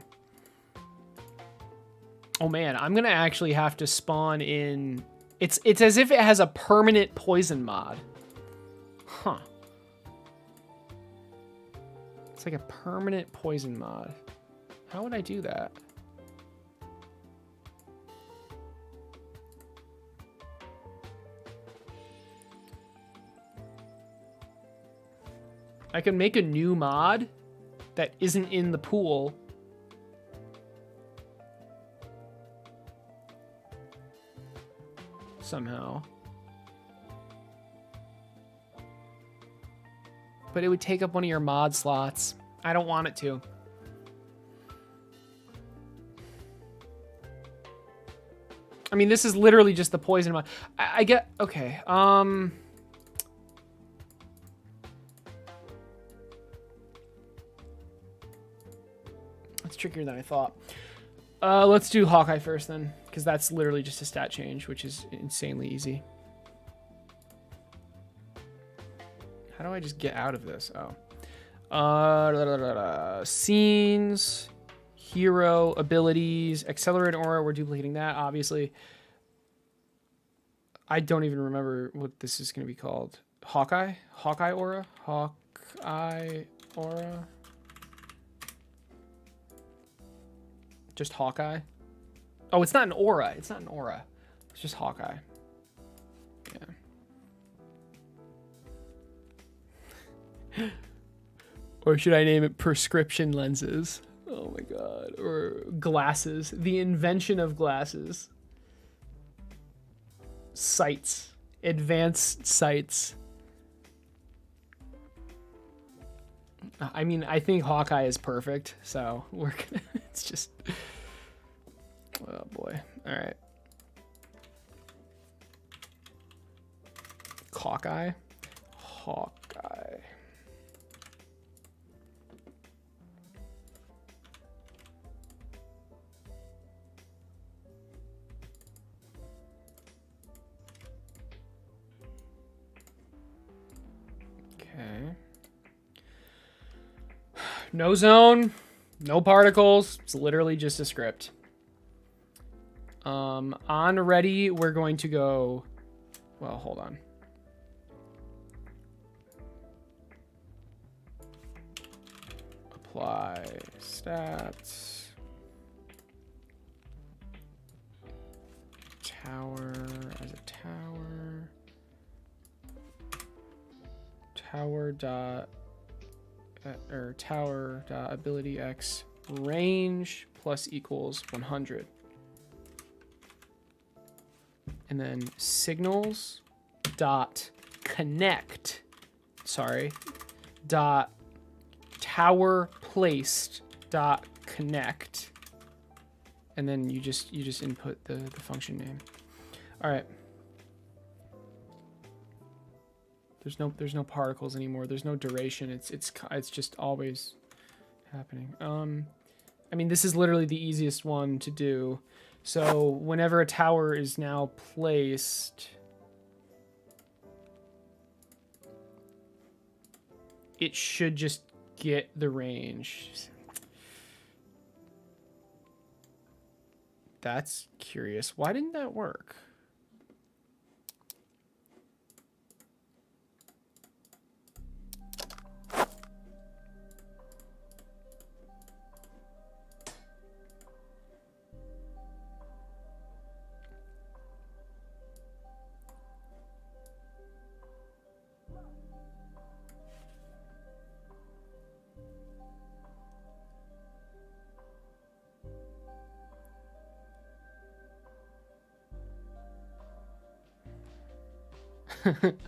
Speaker 1: Oh man, I'm gonna actually have to spawn in. It's as if it has a permanent poison mod. Huh. It's like a permanent poison mod. How would I do that? I can make a new mod that isn't in the pool. Somehow. But it would take up one of your mod slots. I don't want it to. I mean, this is literally just the poison mod. I get, okay. It's trickier than I thought. Let's do Hawkeye first then, because that's literally just a stat change, which is insanely easy. How do I just get out of this? Oh. Scenes, hero, abilities, accelerate aura. We're duplicating that, obviously. I don't even remember what this is going to be called. Hawkeye? Hawkeye aura? Hawkeye aura? Just Hawkeye. Oh, it's not an aura. It's not an aura. It's just Hawkeye. Yeah. Or should I name it prescription lenses? Oh my god. Or glasses. The invention of glasses. Sights. Advanced sights. I mean, I think Hawkeye is perfect, so we're gonna, it's just, oh boy. All right. Hawkeye. Hawkeye. Okay. No zone, no particles. It's literally just a script. On ready, we're going to go, well, hold on. Apply stats. Tower as a tower. Tower dot or tower dot ability X range plus equals 100. And then signals dot connect. Sorry. Dot tower placed dot connect. And then you just input the function name. All right. There's no particles anymore. There's no duration. It's just always happening. I mean, this is literally the easiest one to do. So whenever a tower is now placed, it should just get the range. That's curious. Why didn't that work?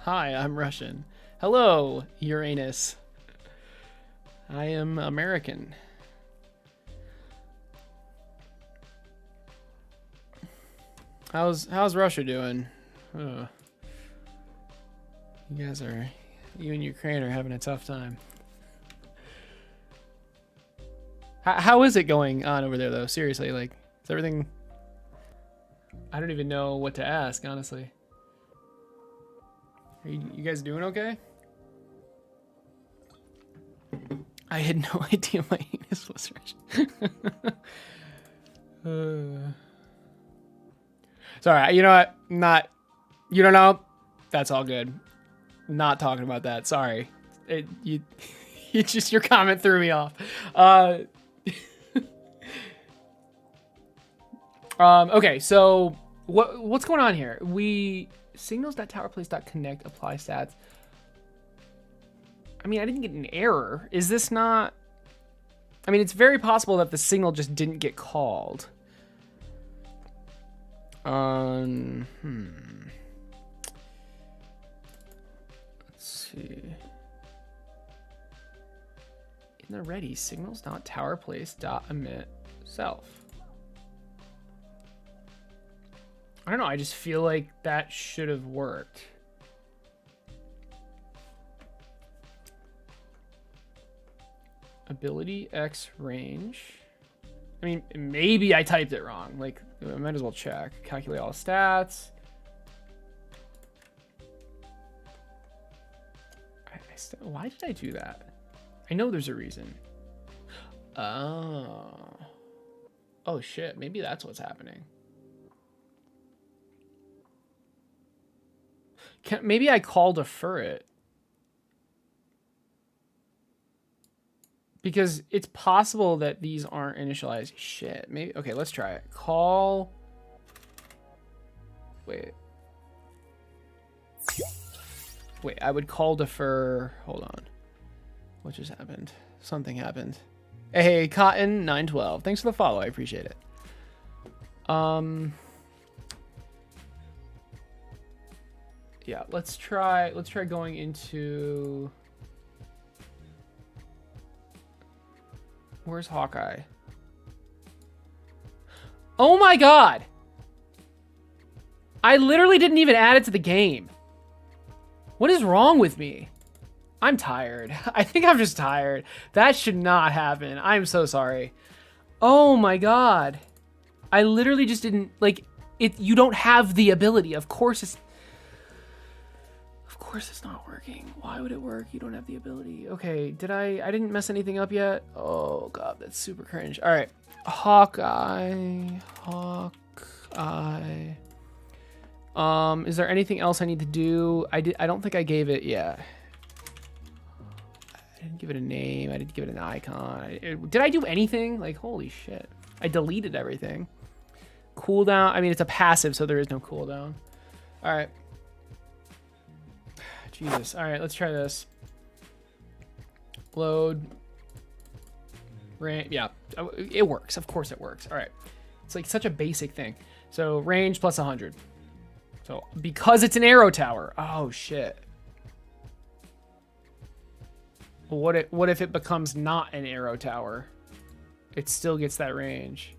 Speaker 1: Hi, I'm Russian. Hello, Uranus. I am American. How's Russia doing? Oh. You and Ukraine are having a tough time. How is it going on over there though? Seriously, like, is everything? I don't even know what to ask, honestly. Are you guys doing okay? I had no idea my anus was Russian. Sorry, you know what? You don't know? That's all good. Not talking about that. Sorry. Your comment threw me off. Okay, so what's going on here? Signals.towerplace.connect apply stats. I mean, I didn't get an error. Is this not? I mean, it's very possible that the signal just didn't get called. Let's see. In the ready, signals.towerplace.emit self. I don't know, I just feel like that should have worked. Ability X range. I mean, maybe I typed it wrong. Like, I might as well check. Calculate all stats. Why did I do that? I know there's a reason. Oh. Oh shit, maybe that's what's happening. Maybe I call defer it. Because it's possible that these aren't initialized. Shit. Maybe. Okay, let's try it. Call. Wait. Wait, I would call defer. Hold on. What just happened? Something happened. Hey, Cotton 912. Thanks for the follow. I appreciate it. Yeah, let's try going into. Where's Hawkeye? Oh my god! I literally didn't even add it to the game. What is wrong with me? I'm tired. I think I'm just tired. That should not happen. I'm so sorry. Oh my god. I literally just didn't, like, it. You don't have the ability. Of course it's not working. Why would it work? You don't have the ability. Okay, I didn't mess anything up yet? Oh god, that's super cringe. All right, Hawkeye. Is there anything else I need to do? I don't think I gave it. Yeah. I didn't give it a name. I didn't give it an icon. Did I do anything? Like, holy shit. I deleted everything. Cooldown. I mean, it's a passive, so there is no cooldown. All right. Jesus. All right, let's try this. Load. Range. Yeah, it works. Of course it works. All right. It's like such a basic thing. So range plus 100. So because it's an arrow tower. Oh, shit. What if it becomes not an arrow tower? It still gets that range.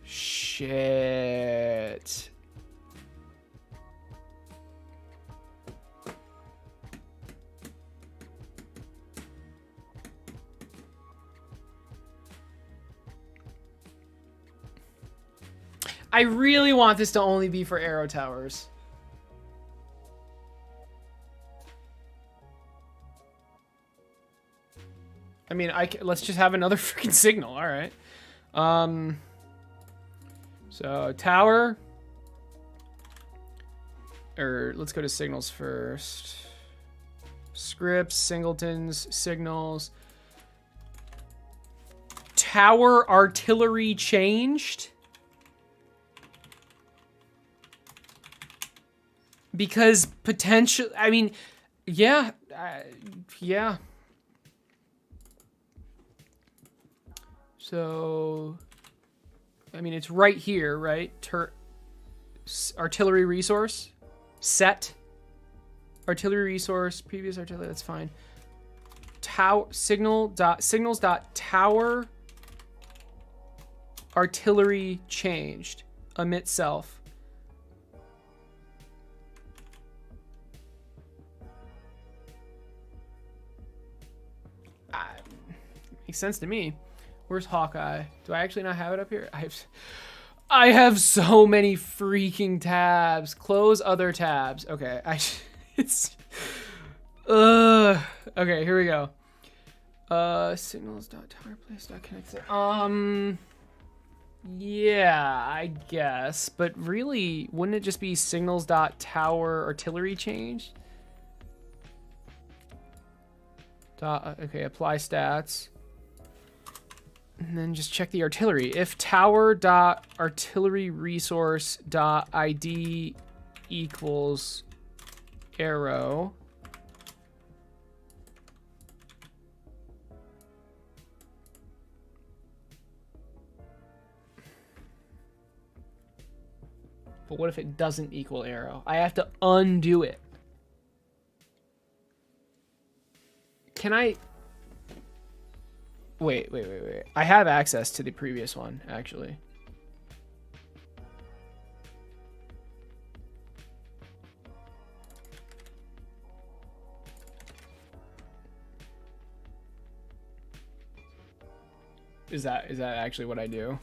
Speaker 1: Shit. I really want this to only be for arrow towers. I mean, let's just have another freaking signal. All right. So tower, or let's go to signals first. Scripts, singletons, signals. Tower artillery changed. Because potential, I mean, yeah, yeah. So, I mean, it's right here, right? Artillery resource, set, artillery resource, previous artillery. That's fine. Signals dot tower artillery changed. Omit self. Makes sense to me. Where's Hawkeye? Do I actually not have it up here? I have so many freaking tabs. Close other tabs. Okay, it's okay, here we go. Signals.towerplace.connect. Yeah, I guess, but really, wouldn't it just be signals.tower artillery change? Okay, apply stats. And then just check the artillery. If tower.artillery resource.id equals arrow. But what if it doesn't equal arrow? I have to undo it. Can I... Wait. I have access to the previous one, actually. Is that actually what I do?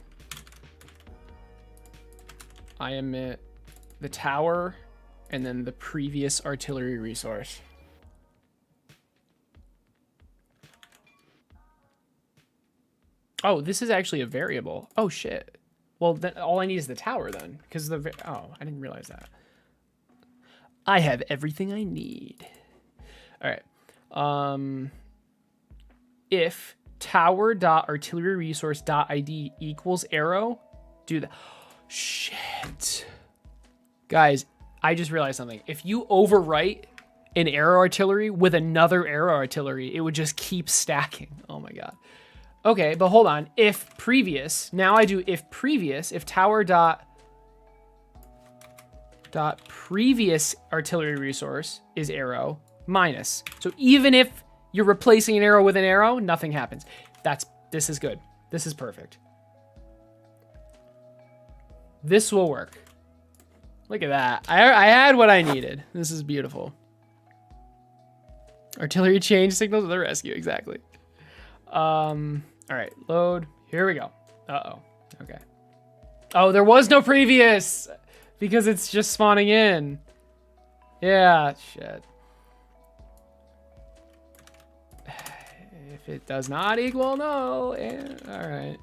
Speaker 1: I emit the tower and then the previous artillery resource. Oh, this is actually a variable. Oh, shit. Well, then all I need is the tower then. Because oh, I didn't realize that. I have everything I need. All right. if tower.artilleryresource.id equals arrow, do that. Shit. Guys, I just realized something. If you overwrite an arrow artillery with another arrow artillery, it would just keep stacking. Oh my god. Okay, but hold on. If previous, now I do if previous, if tower dot previous artillery resource is arrow minus. So even if you're replacing an arrow with an arrow, nothing happens. This is good. This is perfect. This will work. Look at that. I had what I needed. This is beautiful. Artillery change signals to the rescue. Exactly. All right, load. Here we go. Uh-oh. Okay. Oh, there was no previous because it's just spawning in. Yeah, shit. If it does not equal no, all right.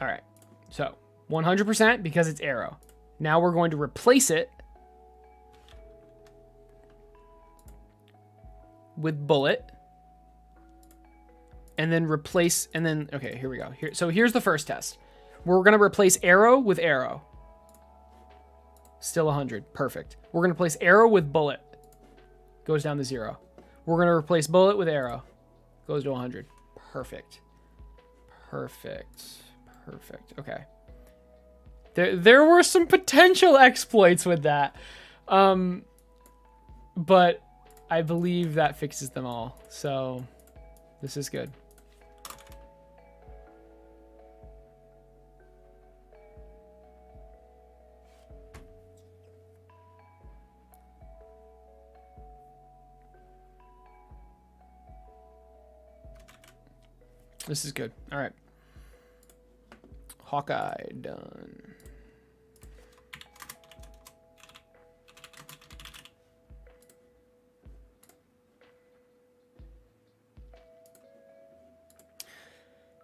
Speaker 1: All right, so 100% because it's arrow. Now we're going to replace it with bullet. And then replace, and then, okay, here we go. So here's the first test. We're gonna replace arrow with arrow. Still 100, perfect. We're gonna replace arrow with bullet. Goes down to 0. We're gonna replace bullet with arrow. Goes to 100, perfect. Perfect. Okay. There were some potential exploits with that. But I believe that fixes them all. So this is good. This is good. All right. Hawkeye done.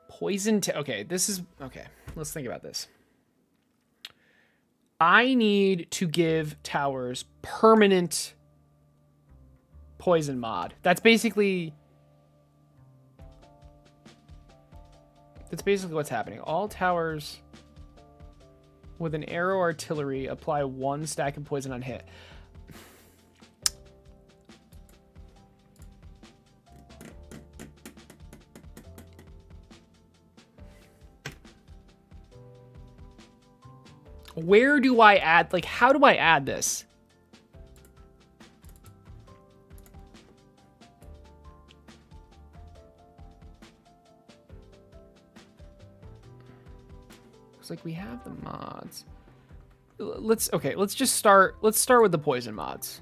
Speaker 1: Poison. Okay, this is okay. Let's think about this. I need to give towers permanent poison mod. That's basically what's happening. All towers with an arrow artillery apply 1 stack of poison on hit. Where do I add, like, how do I add this? Looks like we have the mods. Let's just start with the poison mods.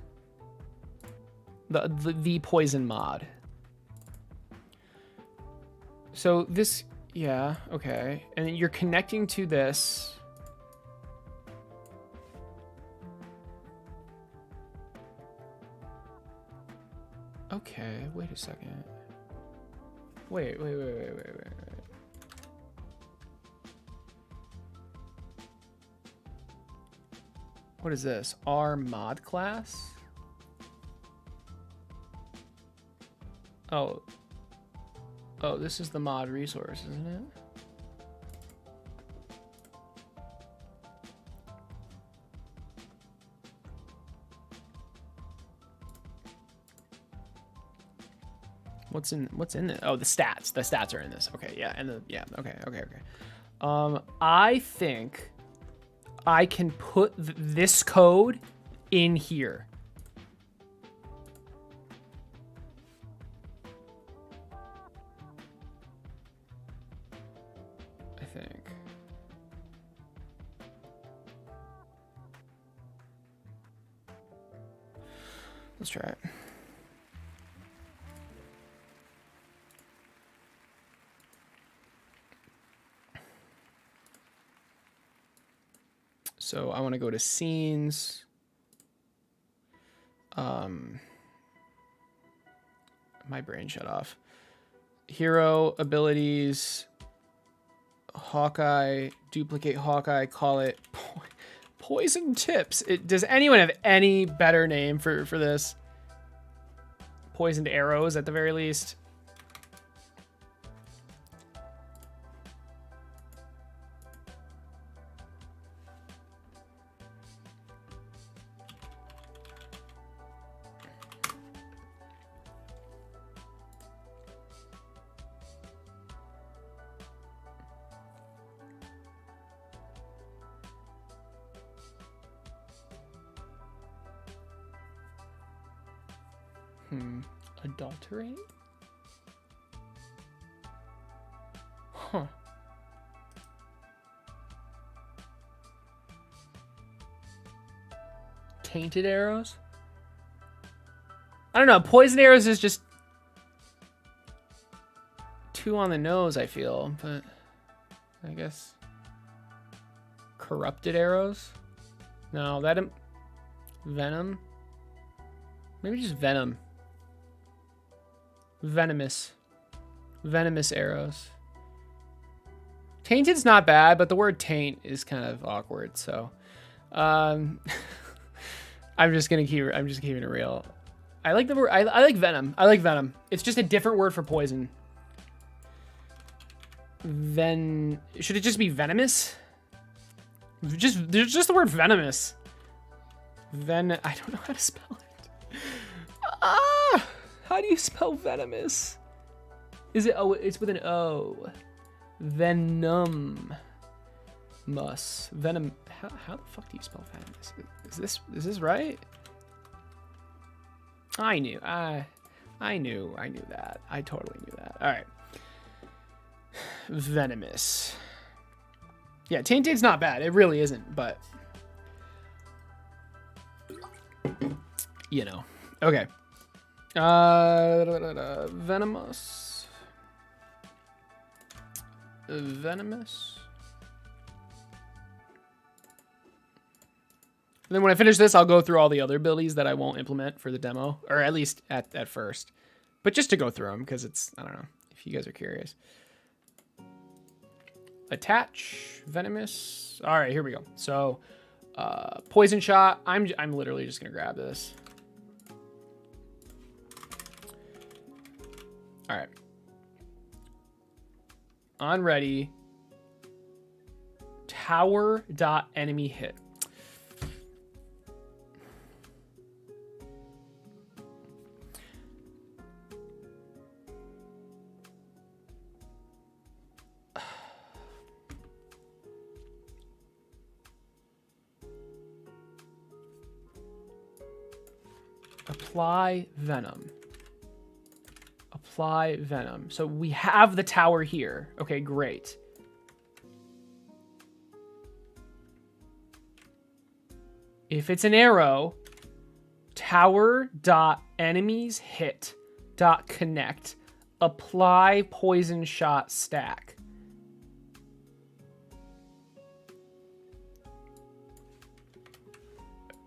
Speaker 1: The poison mod. So this, yeah, okay. And then you're connecting to this. Okay, wait a second. Wait. What is this? R mod class? Oh, this is the mod resource, isn't it? What's in it? Oh, the stats. The stats are in this. Okay, yeah, and okay. I think I can put this code in here. I think. Let's try it. So I want to go to scenes. My brain shut off. Hero abilities. Hawkeye. Duplicate Hawkeye. Call it Poison tips. Does anyone have any better name for this? Poisoned arrows at the very least. Adulterate? Huh. Tainted arrows? I don't know. Poison arrows is just too on the nose, I feel, but I guess corrupted arrows? No, venom? Maybe just venom. Venomous arrows. Tainted's not bad, but the word taint is kind of awkward, so I'm just keeping it real. I like the word. I like venom. I like venom. It's just a different word for poison. Should it just be venomous? There's just the word venomous. I don't know how to spell it. How do you spell venomous? Is it? Oh, it's with an O. Venom. Venom. How the fuck do you spell venomous? Is this right? I knew that. I totally knew that. All right. Venomous. Yeah, tainted's not bad. It really isn't, but you know. Okay. Venomous. And then when I finish this, I'll go through all the other abilities that I won't implement for the demo, or at least at first. But just to go through them, because I don't know, if you guys are curious. Attach, venomous. All right, here we go. So, poison shot. I'm literally just gonna grab this. All right. On ready. Tower.enemy hit. Apply venom. Apply venom. So we have the tower here. Okay, great. If it's an arrow, tower.enemieshit.connect. Apply poison shot stack.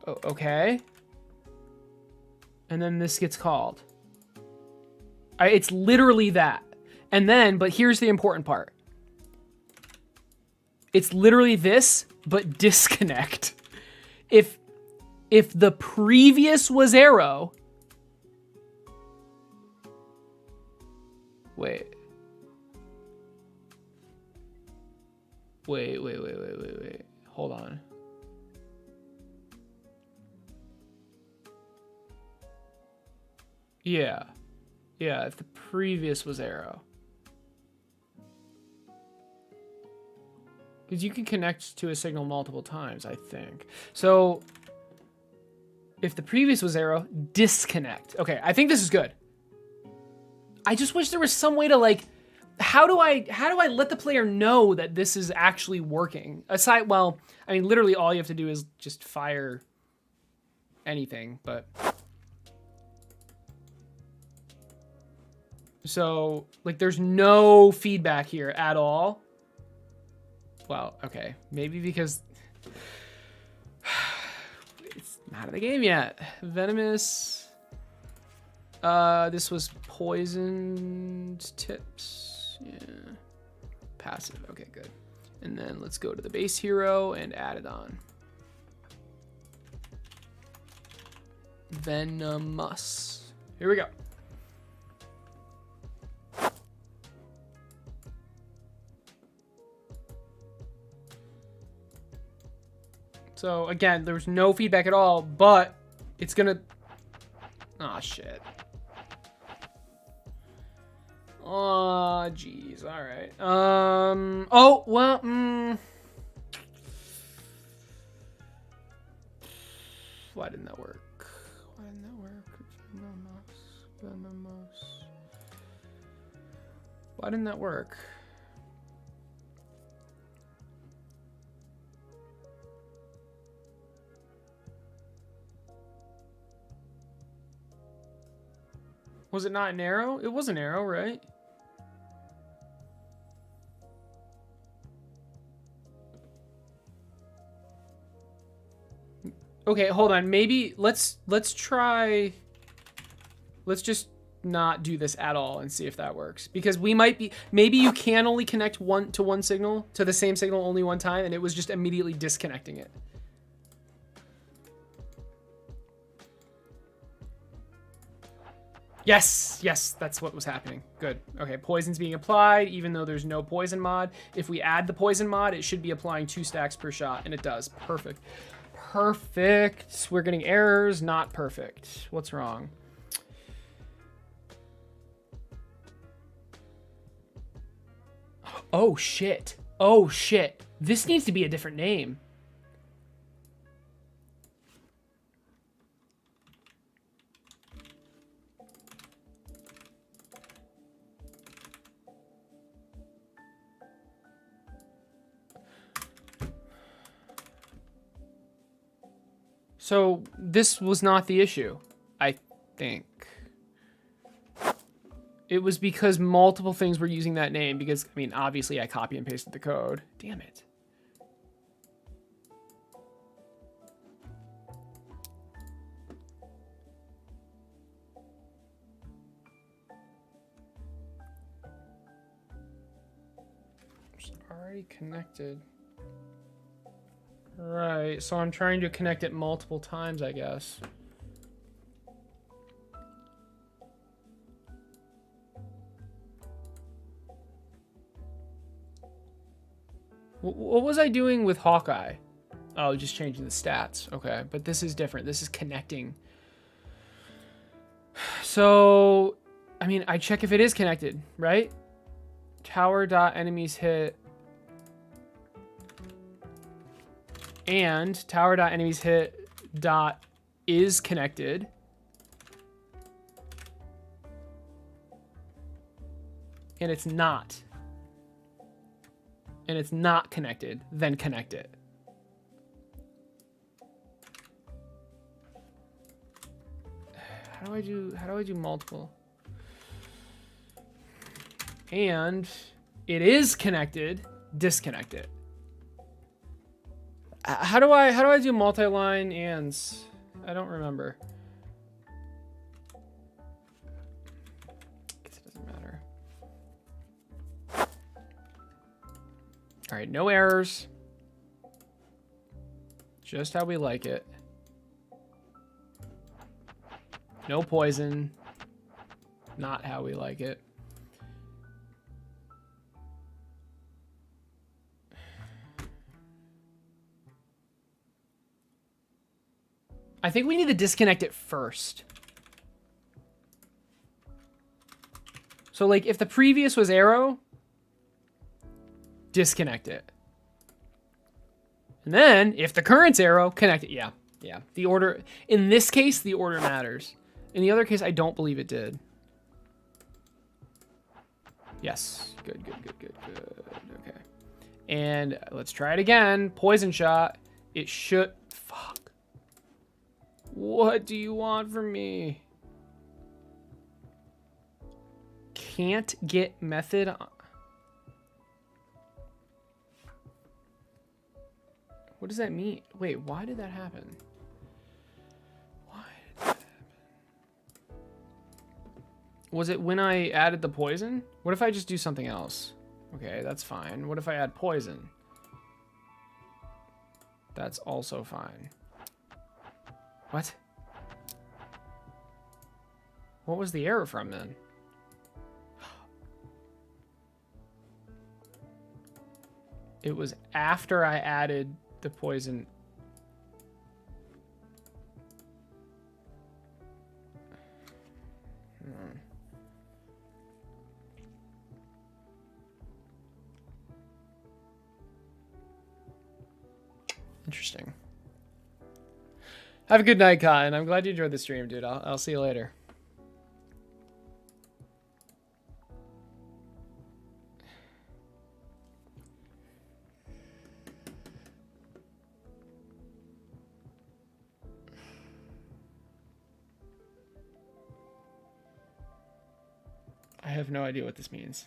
Speaker 1: Okay. And then this gets called. It's literally that. And then, but here's the important part. It's literally this, but disconnect. If the previous was arrow. Wait. Hold on. Yeah, if the previous was arrow. Because you can connect to a signal multiple times, I think. So, if the previous was arrow, disconnect. Okay, I think this is good. I just wish there was some way to, like, how do I let the player know that this is actually working? Aside, well, I mean, literally all you have to do is just fire anything, but... So, like, there's no feedback here at all. Well, okay. Maybe because it's not out of the game yet. Venomous. This was poisoned tips. Yeah. Passive. Okay, good. And then let's go to the base hero and add it on. Venomous. Here we go. So again, there's no feedback at all, but it's gonna... Aw, shit. Oh, jeez. All right. Oh, well, why didn't that work? Why didn't that work? Venomous. Why didn't that work? Was it not an arrow? It was an arrow, right? Okay, hold on. Maybe let's try. Let's just not do this at all and see if that works. Because we might be, maybe you can only connect one signal to the same signal only one time, and it was just immediately disconnecting it. Yes, that's what was happening. Good. Okay, poison's being applied, even though there's no poison mod. If we add the poison mod, it should be applying 2 stacks per shot, and it does. Perfect. Perfect. We're getting errors, not perfect. What's wrong? Oh, shit. Oh, shit. This needs to be a different name. So this was not the issue, I think. It was because multiple things were using that name because, I mean, obviously I copy and pasted the code. Damn it. It's already connected. Right, so I'm trying to connect it multiple times, I guess. What was I doing with Hawkeye? Oh, just changing the stats. Okay, but this is different. This is connecting. So, I mean, I check if it is connected, right? Tower.enemies hit. And tower.enemies hit dot is connected. And it's not. And it's not connected, then connect it. How do I do multiple? And it is connected, disconnect it. How do I do multi-line ands? I don't remember. Guess it doesn't matter. All right, no errors. Just how we like it. No poison. Not how we like it. I think we need to disconnect it first. So like if the previous was arrow, disconnect it. And then if the current's arrow, connect it. Yeah. The order, in this case, the order matters. In the other case, I don't believe it did. Yes. Good. Okay. And let's try it again. Poison shot. It should... Fuck. What do you want from me? Can't get method. What does that mean? Wait, why did that happen? Why did that happen? Was it when I added the poison? What if I just do something else? Okay, that's fine. What if I add poison? That's also fine. What? What was the error from then? It was after I added the poison. Interesting. Have a good night, Cotton. I'm glad you enjoyed the stream, dude. I'll see you later. I have no idea what this means.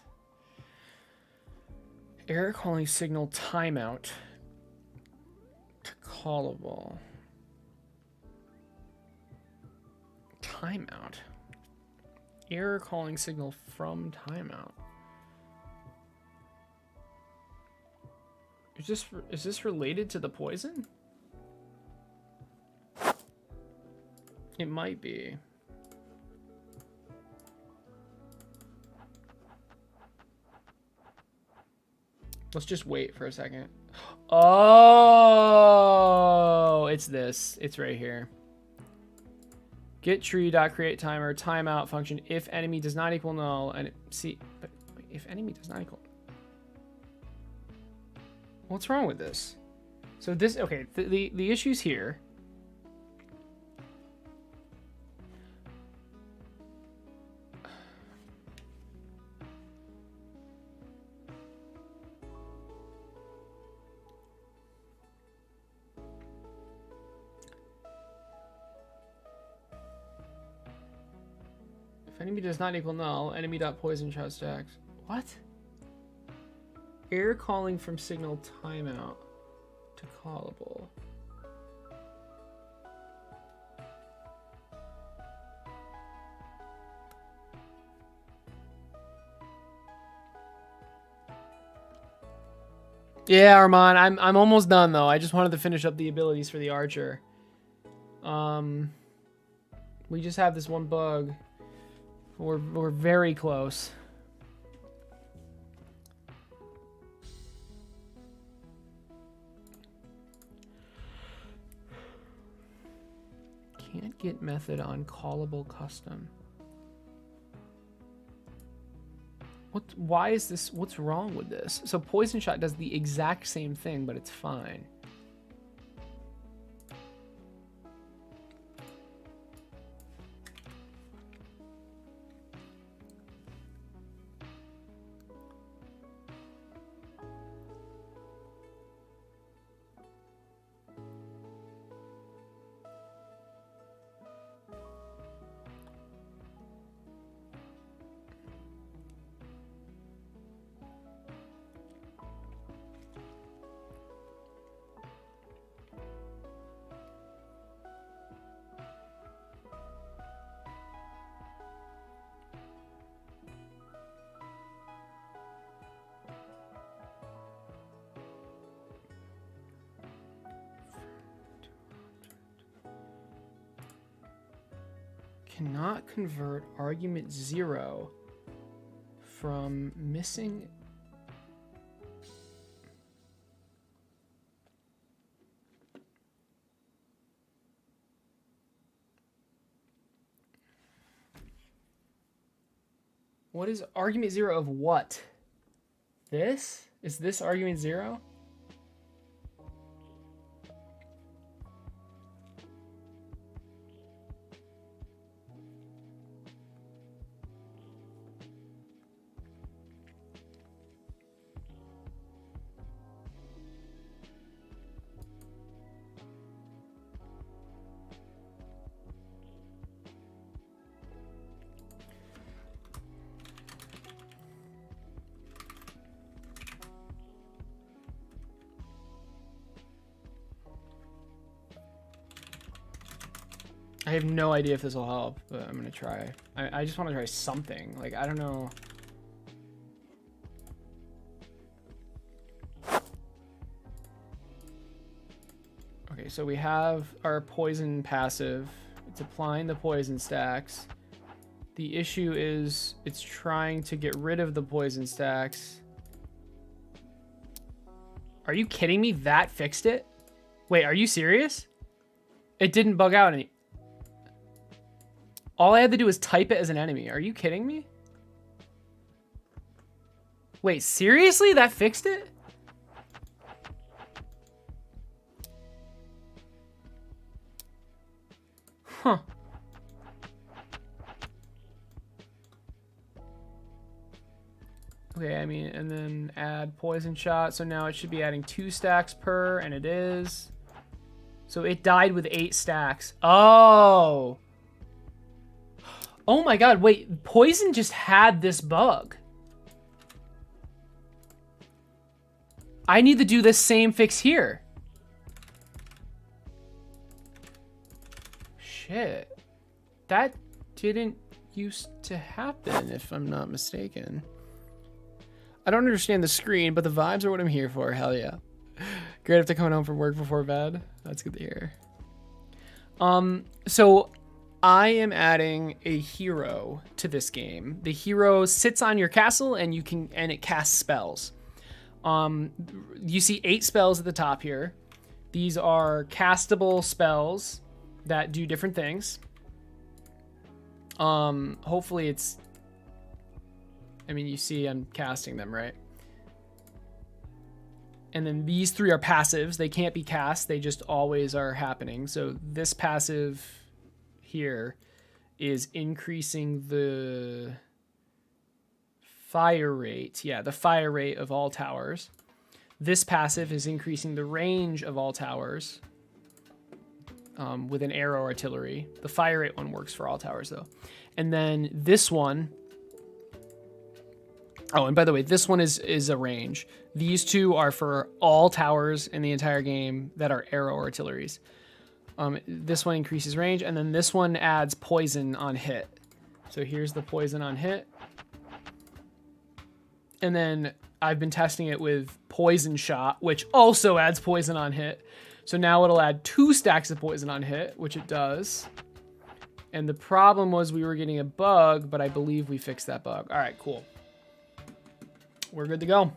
Speaker 1: Error calling signal timeout to callable. Timeout. Error calling signal from timeout. Is this related to the poison? It might be. Let's just wait for a second. Oh, it's this. It's right here. Get tree.create timer timeout function if enemy does not equal null and see, but if enemy does not equal. What's wrong with this? So this, okay, the issues here. If enemy does not equal null, enemy.poison shot stacks. What? Error calling from signal timeout to callable. Yeah, Armand, I'm almost done though. I just wanted to finish up the abilities for the archer. We just have this one bug. We're very close. Can't get method on callable custom. Why is this? What's wrong with this? So poison shot does the exact same thing, but it's fine. Cannot convert argument 0 from missing. What is argument 0 of what? This? Is this argument 0? I have no idea if this will help, but I'm gonna try. I just want to try something. Like, I don't know. Okay, so we have our poison passive. It's applying the poison stacks. The issue is it's trying to get rid of the poison stacks. Are you kidding me? That fixed it? Wait, are you serious? It didn't bug out any. All I had to do was type it as an enemy. Are you kidding me? Wait, seriously? That fixed it? Huh. Okay, I mean, and then add poison shot. So now it should be adding 2 stacks per, and it is. So it died with 8 stacks. Oh. Oh my god, wait. Poison just had this bug. I need to do this same fix here. Shit. That didn't used to happen, if I'm not mistaken. I don't understand the screen, but the vibes are what I'm here for. Hell yeah. Great after coming home from work before bed. That's good to hear. So I am adding a hero to this game. The hero sits on your castle and it casts spells. You see 8 spells at the top here. These are castable spells that do different things. Hopefully it's, I mean, you see I'm casting them, right? And then these 3 are passives. They can't be cast. They just always are happening. So this passive here is increasing the fire rate. Yeah, the fire rate of all towers. This passive is increasing the range of all towers with an arrow artillery. The fire rate one works for all towers, though. And then this one... Oh, and by the way, this one is a range. These 2 are for all towers in the entire game that are arrow artilleries. This one increases range, and then this one adds poison on hit. So here's the poison on hit. And then I've been testing it with poison shot, which also adds poison on hit. So now it'll add 2 stacks of poison on hit, which it does. And the problem was we were getting a bug, but I believe we fixed that bug. All right, cool. We're good to go.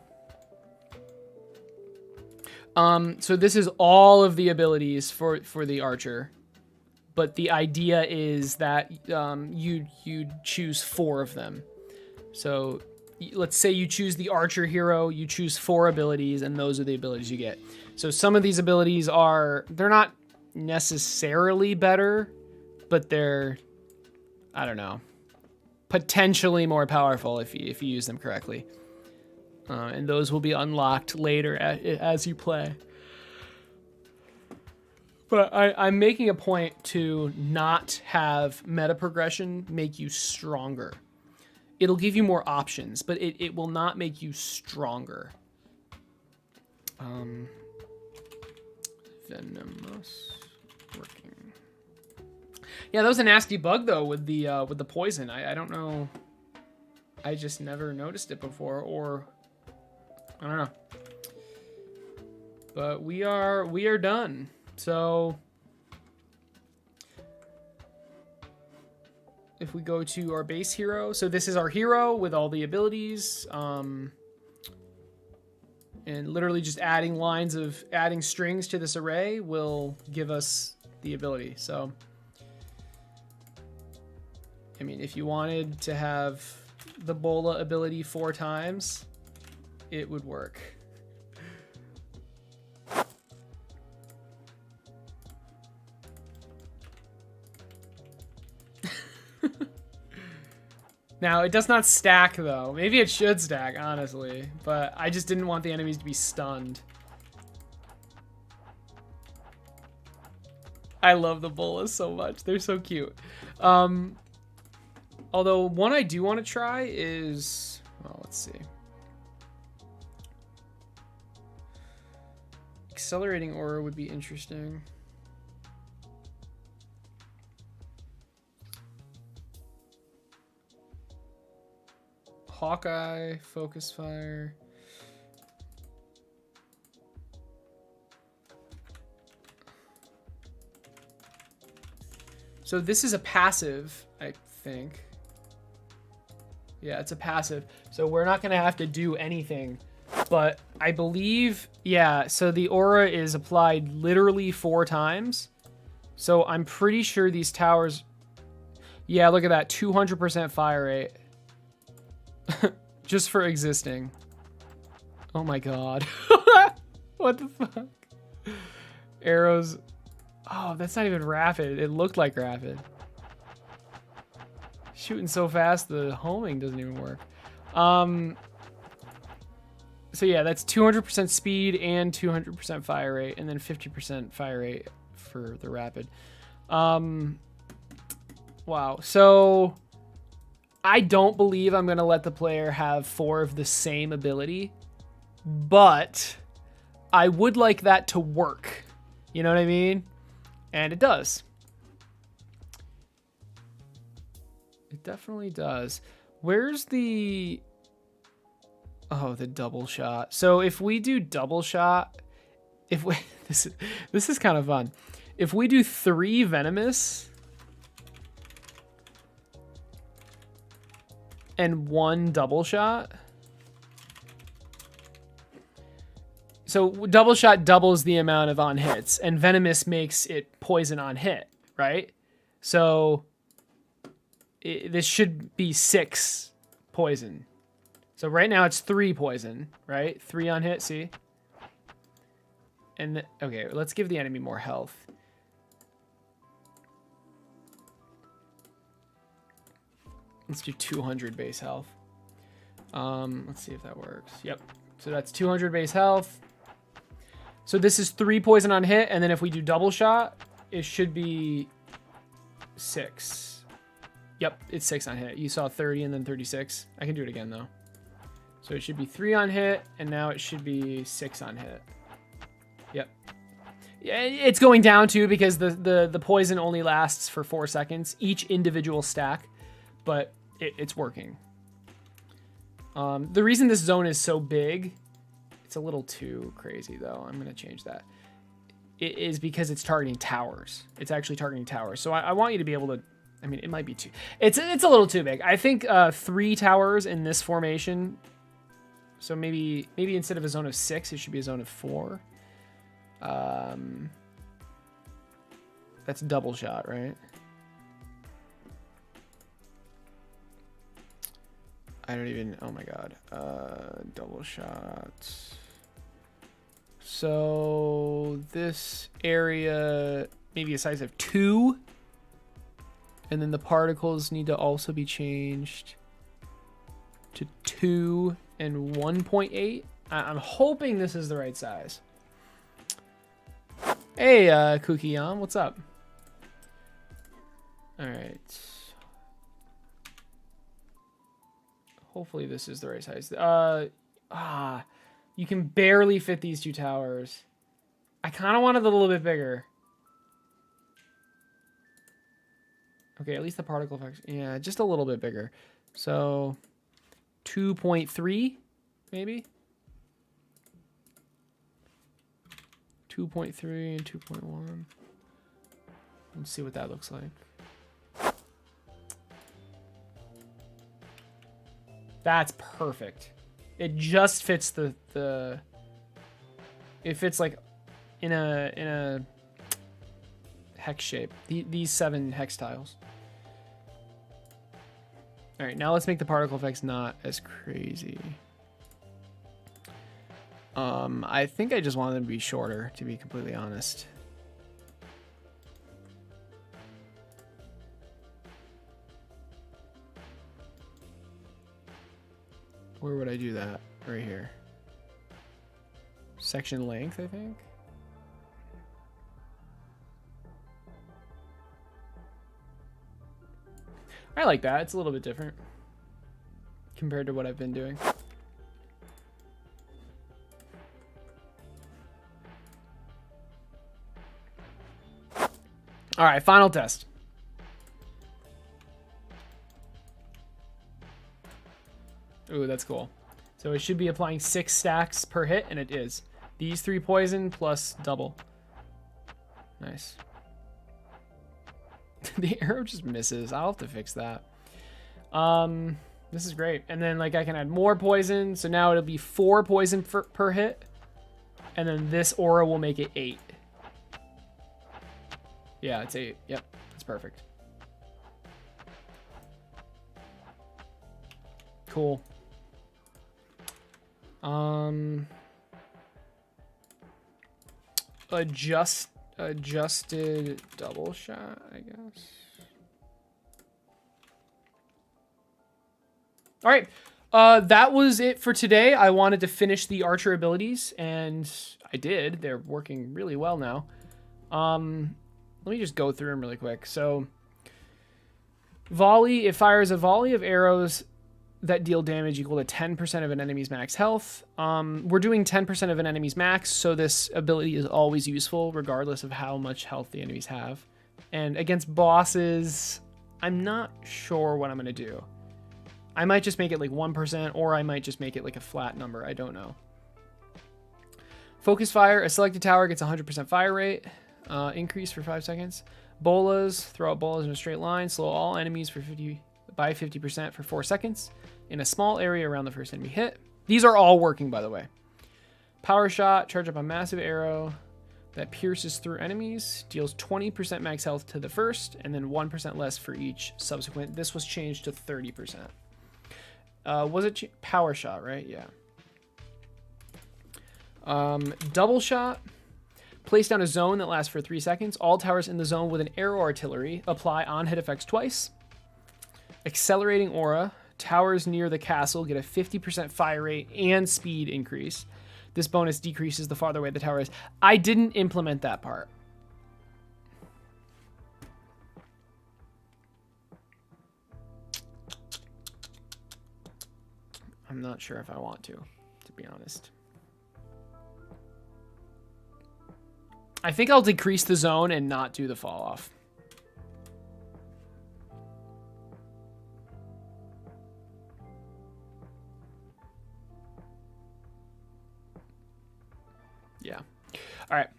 Speaker 1: So this is all of the abilities for the archer, but the idea is that you choose 4 of them. So let's say you choose the archer hero, you choose 4 abilities, and those are the abilities you get. So some of these abilities they're not necessarily better, but they're, I don't know, potentially more powerful if you use them correctly. And those will be unlocked later as you play. But I'm making a point to not have meta progression make you stronger. It'll give you more options, but it will not make you stronger. Venomous working. Yeah, that was a nasty bug though with the poison. I don't know. I just never noticed it before, or I don't know. But we are done. So if we go to our base hero, so this is our hero with all the abilities, and literally just adding strings to this array will give us the ability. So I mean, if you wanted to have the Bola ability 4 times, it would work. Now, it does not stack, though. Maybe it should stack, honestly. But I just didn't want the enemies to be stunned. I love the Bolas so much. They're so cute. Although, one I do want to try is... Well, let's see. Accelerating Aura would be interesting. Hawkeye, Focus Fire. So this is a passive, I think. Yeah, it's a passive. So we're not going to have to do anything. But I believe, yeah, so the aura is applied literally 4 times. So I'm pretty sure these towers... Yeah, look at that. 200% fire rate. Just for existing. Oh my god. What the fuck? Arrows. Oh, that's not even rapid. It looked like rapid. Shooting so fast, the homing doesn't even work. So yeah, that's 200% speed and 200% fire rate, and then 50% fire rate for the rapid. Wow. So I don't believe I'm gonna let the player have 4 of the same ability, but I would like that to work. You know what I mean? And it does. It definitely does. Where's the... Oh, the double shot. So if we do double shot, if we... This is kind of fun. If we do 3 venomous and 1 double shot... So double shot doubles the amount of on hits, and venomous makes it poison on hit, right? So this should be 6 poison. So right now it's 3 poison, right? 3 on hit, see? And okay, let's give the enemy more health. Let's do 200 base health. Let's see if that works. Yep. So that's 200 base health. So this is 3 poison on hit, and then if we do double shot, it should be 6. Yep, it's 6 on hit. You saw 30 and then 36. I can do it again though. So it should be 3 on hit, and now it should be 6 on hit. Yep. Yeah, it's going down too because the poison only lasts for 4 seconds, each individual stack, but it's working. The reason this zone is so big, it's a little too crazy though. I'm gonna change that. It is because it's targeting towers. It's actually targeting towers. So I want you to be able to. I mean, it might be too. It's a little too big. I think 3 towers in this formation. So maybe instead of a zone of 6, it should be a zone of 4. That's double shot, right? I don't even. Oh my god. Double shots. So this area maybe a size of 2, and then the particles need to also be changed to 2 and 1.8. I'm hoping this is the right size. Hey, Kukiyan, what's up? All right. Hopefully this is the right size. You can barely fit these 2 towers. I kind of want it a little bit bigger. Okay, at least the particle effects. Yeah, just a little bit bigger. So 2.3, maybe? 2.3 and 2.1. Let's see what that looks like. That's perfect. It just fits the it fits like in a hex shape. These 7 hex tiles. All right, now let's make the particle effects not as crazy. I think I just want them to be shorter, to be completely honest. Where would I do that? Right here. Section length, I think. I like that. It's a little bit different compared to what I've been doing. All right, final test. Ooh, that's cool. So it should be applying 6 stacks per hit, and it is. These 3 poison plus double. Nice. The arrow just misses. I'll have to fix that. This is great. And then like I can add more poison. So now it'll be 4 poison per hit. And then this aura will make it 8. Yeah, it's 8. Yep, that's perfect. Cool. Adjusted double shot, I guess. All right. That was it for today. I wanted to finish the archer abilities, and I did. They're working really well now. Let me just go through them really quick. So, volley, it fires a volley of arrows that deal damage equal to 10% of an enemy's max health. We're doing 10% of an enemy's max, so this ability is always useful, regardless of how much health the enemies have. And against bosses, I'm not sure what I'm going to do. I might just make it like 1%, or I might just make it like a flat number. I don't know. Focus fire. A selected tower gets 100% fire rate. Increase for 5 seconds. Bolas. Throw out bolas in a straight line. Slow all enemies by 50% for 4 seconds in a small area around the first enemy hit. These are all working, by the way. Power shot. Charge up a massive arrow that pierces through enemies. Deals 20% max health to the first, and then 1% less for each subsequent. This was changed to 30%. Was it power shot, right? Yeah. Double shot. Place down a zone that lasts for 3 seconds. All towers in the zone with an arrow artillery apply on-hit effects twice. Accelerating aura. Towers near the castle get a 50% fire rate and speed increase. This bonus decreases the farther away the tower is. I didn't implement that part. I'm not sure if I want to be honest. I think I'll decrease the zone and not do the fall off. Yeah. All right.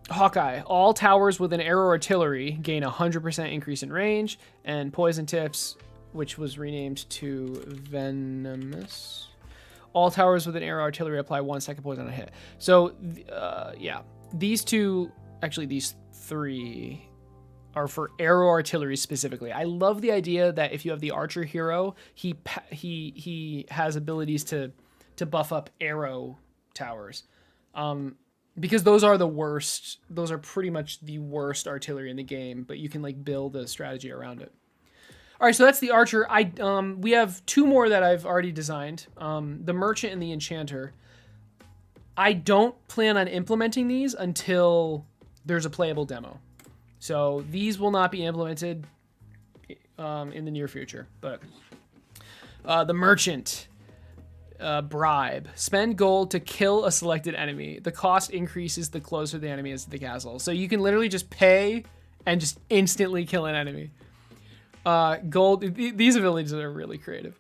Speaker 1: Hawkeye. All towers with an arrow artillery gain 100% increase in range, and poison tips, which was renamed to venomous. All towers with an arrow artillery apply 1 second poison on a hit. So, yeah, these two, actually these three, are for arrow artillery specifically. I love the idea that if you have the archer hero, he has abilities to buff up arrow towers, because those are the worst. Those are pretty much the worst artillery in the game, but you can like build a strategy around it. All right, so that's the archer. We have 2 more that I've already designed. The merchant and the enchanter. I don't plan on implementing these until there's a playable demo. So these will not be implemented in the near future. But the merchant, bribe. Spend gold to kill a selected enemy. The cost increases the closer the enemy is to the castle. So you can literally just pay and just instantly kill an enemy. Gold. These abilities are really creative.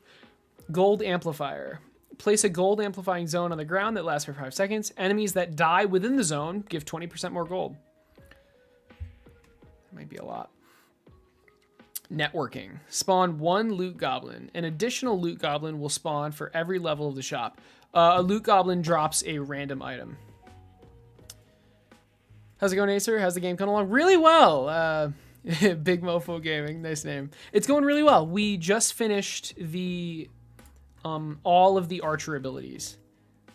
Speaker 1: Gold amplifier. Place a gold amplifying zone on the ground that lasts for 5 seconds. Enemies that die within the zone give 20% more gold. That might be a lot. Networking. Spawn 1 loot goblin. An additional loot goblin will spawn for every level of the shop. A loot goblin drops a random item. How's it going, Acer? How's the game coming along? Really well. Big Mofo Gaming, nice name. It's going really well. We just finished the all of the archer abilities.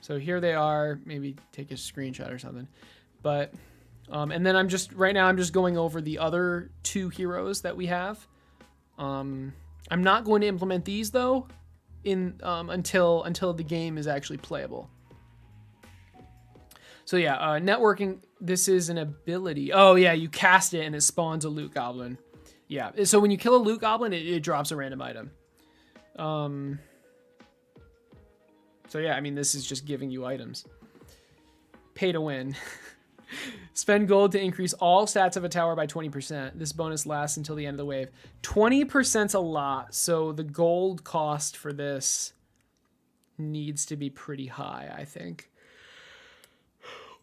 Speaker 1: So here they are. Maybe take a screenshot or something. But and then right now I'm just going over the other 2 heroes that we have. I'm not going to implement these though until the game is actually playable. So yeah, networking, this is an ability. Oh yeah, you cast it and it spawns a loot goblin. Yeah, so when you kill a loot goblin, it drops a random item. So yeah, I mean, this is just giving you items. Pay to win. Spend gold to increase all stats of a tower by 20%. This bonus lasts until the end of the wave. 20%'s a lot, so the gold cost for this needs to be pretty high, I think.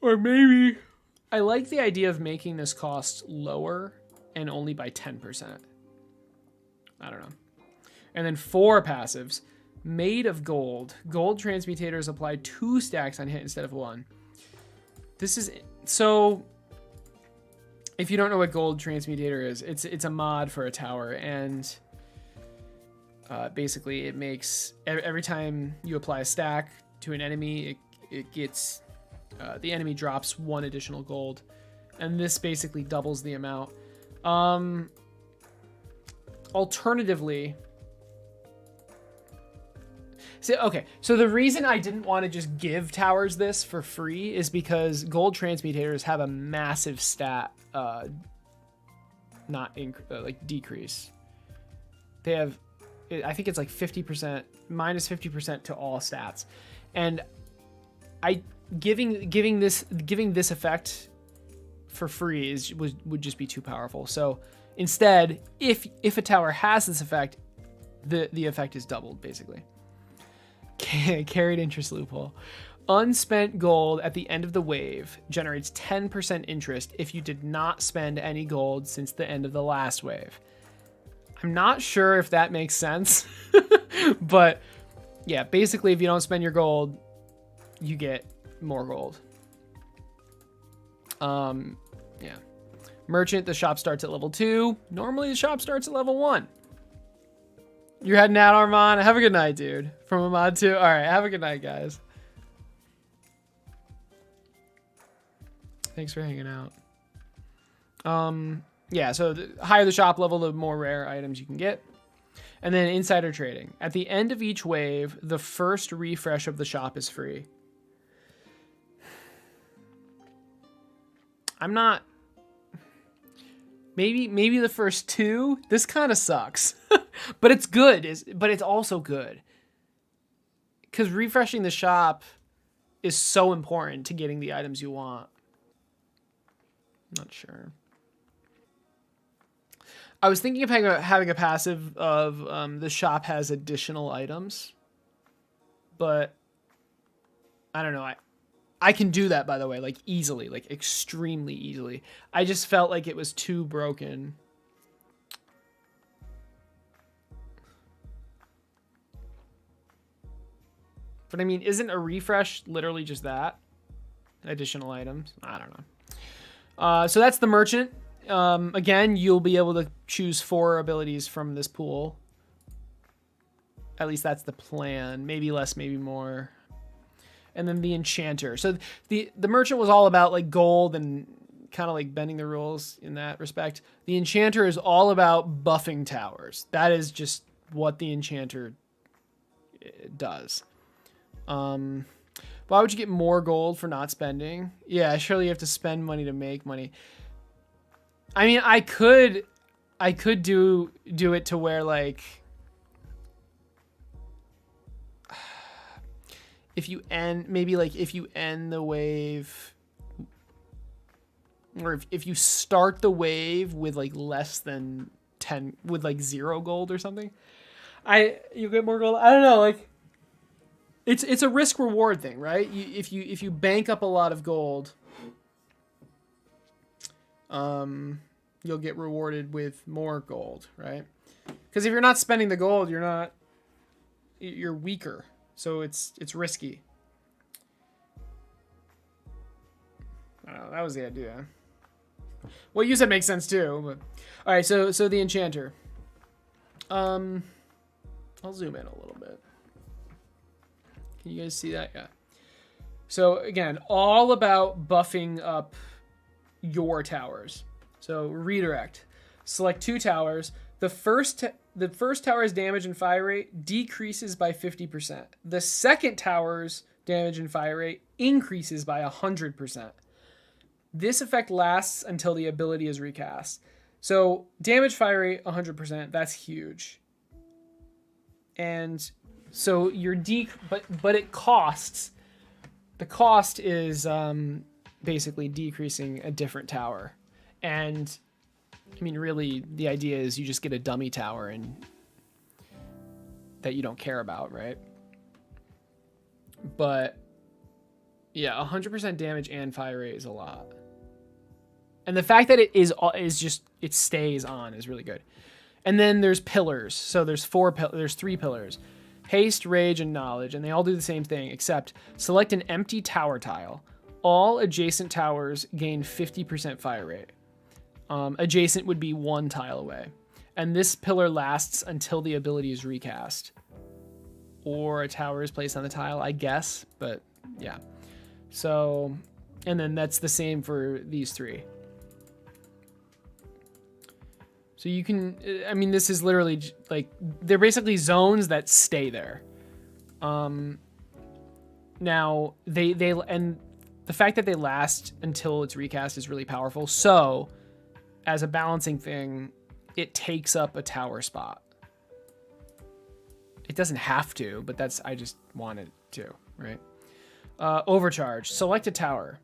Speaker 1: Or maybe... I like the idea of making this cost lower and only by 10%. I don't know. And then 4 passives. Made of Gold. Gold transmutators apply 2 stacks on hit instead of 1. This is... So, if you don't know what Gold Transmutator is, it's a mod for a tower, and basically it makes... Every time you apply a stack to an enemy, it gets... the enemy drops 1 additional gold, and this basically doubles the amount. Alternatively... So the reason I didn't want to just give towers this for free is because gold transmutators have a massive stat, decrease. They have, I think it's like 50%, minus 50% to all stats, and giving this effect for free would just be too powerful. So instead, if a tower has this effect, the effect is doubled basically. Carried interest loophole. Unspent gold at the end of the wave generates 10% interest if you did not spend any gold since the end of the last wave. I'm not sure if that makes sense, but yeah, basically if you don't spend your gold, you get more gold. Yeah. Merchant, the shop starts at level 2. Normally the shop starts at level 1. You're heading out, Armand. Have a good night, dude. From Ahmad 2. All right, have a good night, guys. Thanks for hanging out. Yeah, so the higher the shop level, the more rare items you can get. And then insider trading. At the end of each wave, the first refresh of the shop is free. I'm not... Maybe the first 2. This kind of sucks. But it's good. But it's also good. Because refreshing the shop is so important to getting the items you want. Not sure. I was thinking of having a passive of the shop has additional items. But I don't know. I can do that, by the way, like easily, like extremely easily. I just felt like it was too broken. But I mean, isn't a refresh literally just that? Additional items? I don't know. So that's the merchant. Again, you'll be able to choose 4 abilities from this pool. At least that's the plan. Maybe less, maybe more. And then the enchanter. So the merchant was all about like gold and kind of like bending the rules in that respect. The enchanter is all about buffing towers. That is just what the enchanter does. Why would you get more gold for not spending? Yeah, surely you have to spend money to make money. I mean, I could do it to where like if you end the wave, or if you start the wave with like less than 10, with like 0 gold or something, you get more gold. I don't know, like it's a risk reward thing, right? If you bank up a lot of gold, you'll get rewarded with more gold, right? Because if you're not spending the gold, you're weaker. So it's risky. I don't know, that was the idea. What you said makes sense too. But all right, so the enchanter. I'll zoom in a little bit. Can you guys see that? Yeah. So again, all about buffing up your towers. So redirect. Select 2 towers. The first tower's damage and fire rate decreases by 50%. The second tower's damage and fire rate increases by 100%. This effect lasts until the ability is recast. So damage fire rate 100%, that's huge. And so your but it costs. The cost is basically decreasing a different tower. And I mean, really, the idea is you just get a dummy tower and that you don't care about, right? But yeah, 100% damage and fire rate is a lot. And the fact that it stays on is really good. And then there's pillars. So there's there's 3 pillars. Haste, Rage, and Knowledge, and they all do the same thing, except select an empty tower tile. All adjacent towers gain 50% fire rate. Adjacent would be 1 tile away. And this pillar lasts until the ability is recast. Or a tower is placed on the tile, I guess, but yeah. So, and then that's the same for these 3. So you can, I mean, this is literally like, they're basically zones that stay there. Now and the fact that they last until it's recast is really powerful. So as a balancing thing, it takes up a tower spot. It doesn't have to, but I just want it to, right? Overcharge, select a tower.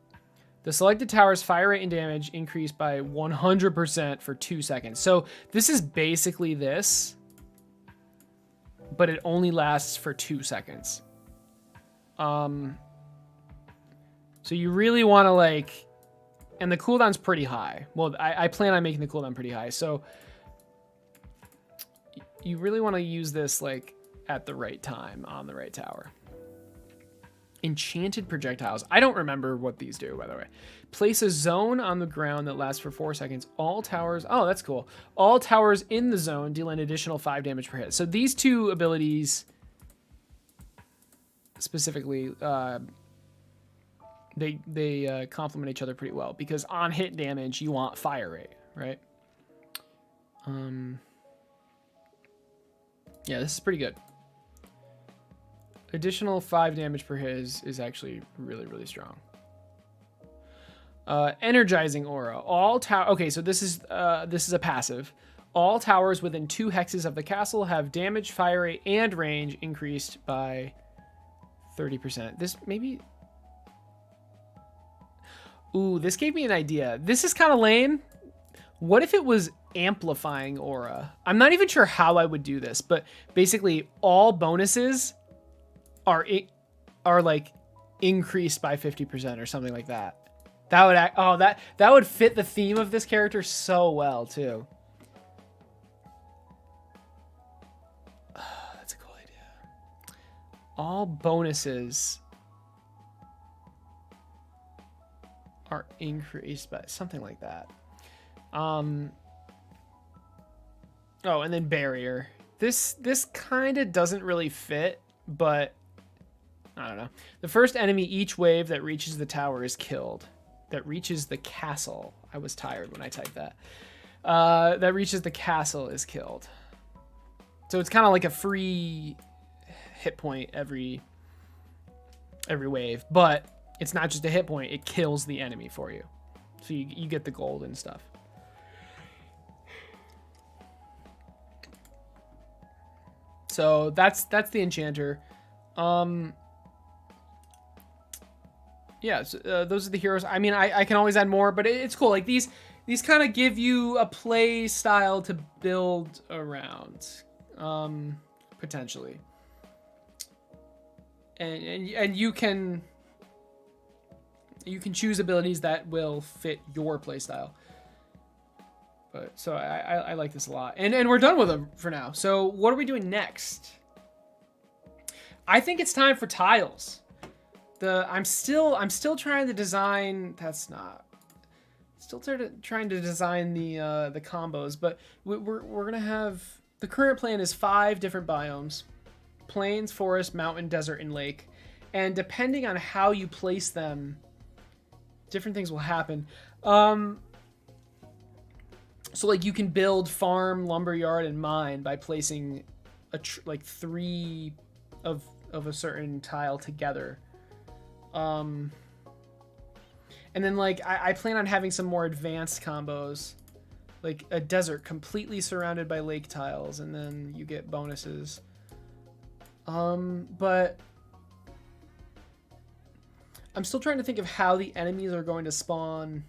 Speaker 1: The selected tower's fire rate and damage increase by 100% for 2 seconds. So this is basically this, but it only lasts for 2 seconds. So you really want to like, and the cooldown's pretty high. Well, I plan on making the cooldown pretty high. So you really want to use this like at the right time on the right tower. Enchanted projectiles. I don't remember what these do, by the way. Place a zone on the ground that lasts for 4 seconds. All towers, oh, that's cool. All towers in the zone deal an additional 5 damage per hit. So these 2 abilities specifically, they complement each other pretty well, because on hit damage, you want fire rate, right? Yeah, this is pretty good. Additional 5 damage per hit is actually really, really strong. Energizing aura. Okay, so this is a passive. All towers within 2 hexes of the castle have damage, fire rate, and range increased by 30%. This maybe. Ooh, this gave me an idea. This is kind of lame. What if it was amplifying aura? I'm not even sure how I would do this, but basically all bonuses are like increased by 50% or something like that. That would that would fit the theme of this character so well too. That's a cool idea. All bonuses are increased by something like that. Oh, and then barrier. This kind of doesn't really fit, but I don't know. The first enemy each wave that reaches the tower is killed. That reaches the castle. I was tired when I typed that. That reaches the castle is killed. So it's kind of like a free hit point every wave, but it's not just a hit point. It kills the enemy for you. So you get the gold and stuff. So that's the enchanter. Yeah, so, those are the heroes. I mean, I can always add more, but it's cool. Like these kind of give you a play style to build around, potentially. And you can choose abilities that will fit your play style. But so I like this a lot, and we're done with them for now. So what are we doing next? I think it's time for tiles. I'm still trying to design. Still trying to design the combos, but we're gonna have, the current plan is 5 different biomes: plains, forest, mountain, desert, and lake. And depending on how you place them, different things will happen. So like you can build farm, lumberyard, and mine by placing like 3 of a certain tile together. And then like I plan on having some more advanced combos, like a desert completely surrounded by lake tiles, and then you get bonuses. But I'm still trying to think of how the enemies are going to spawn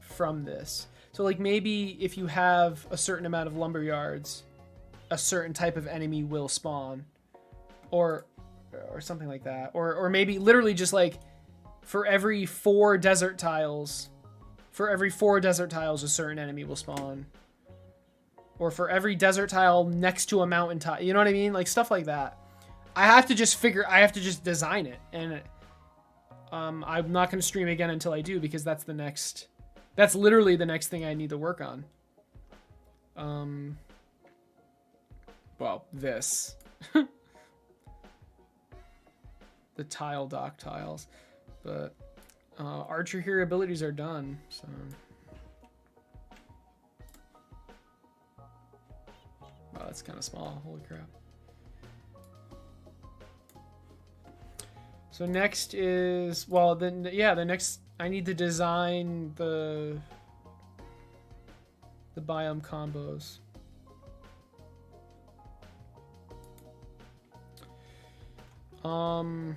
Speaker 1: from this. So like maybe if you have a certain amount of lumberyards, a certain type of enemy will spawn, or something like that. Or maybe literally just like for every 4 desert tiles, a certain enemy will spawn. or for every desert tile next to a mountain tile. You know what I mean? Like stuff like that. I have to just design it, and I'm not going to stream again until I do, because that's literally the next thing I need to work on. Well, this. The tile dock tiles, but archer here abilities are done, so. Wow, that's kind of small. Holy crap. So next is, well, then, yeah, the next, I need to design the biome combos. Tiles.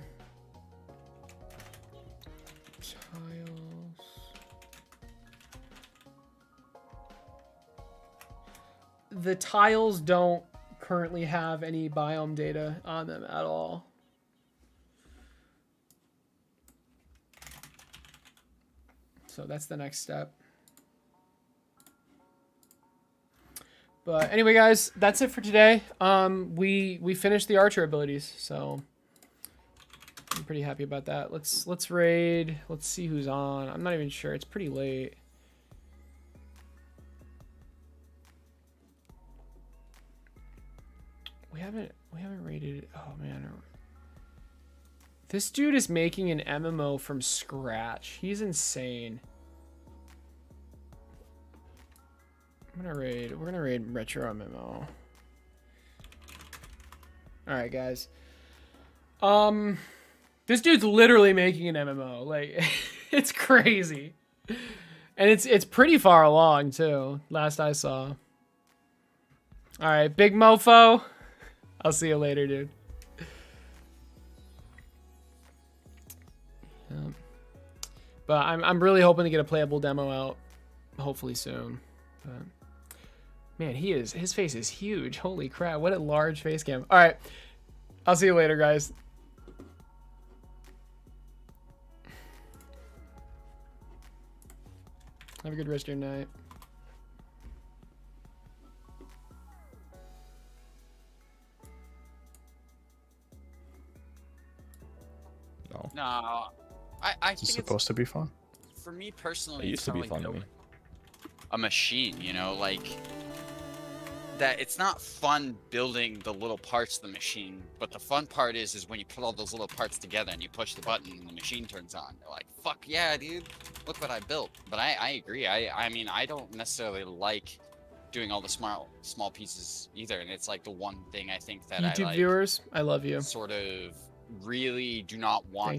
Speaker 1: The tiles don't currently have any biome data on them at all. So that's the next step. But anyway, guys, that's it for today. We finished the archer abilities, so I'm pretty happy about that. Let's raid. Let's see who's on. I'm not even sure. It's pretty late. We haven't raided. Oh man. This dude is making an MMO from scratch. He's insane. We're gonna raid Retro MMO. Alright, guys. This dude's literally making an MMO. Like, it's crazy. And it's pretty far along too, last I saw. Alright, big mofo. I'll see you later, dude. But I'm really hoping to get a playable demo out, hopefully soon. But man, his face is huge. Holy crap, what a large face cam. All right, I'll see you later, guys. Have a good rest of your night.
Speaker 4: No, I think
Speaker 5: It's supposed to be fun.
Speaker 4: For me personally,
Speaker 6: It used to be fun to me.
Speaker 4: A machine, you know, like that. It's not fun building the little parts of the machine, but the fun part is when you put all those little parts together and you push the button and the machine turns on. You're like, fuck yeah, dude, look what I built. But I agree. I mean, I don't necessarily like doing all the small pieces either, and it's like the one thing I think that
Speaker 1: YouTube
Speaker 4: I like,
Speaker 1: viewers, I love you.
Speaker 4: sort of really do not want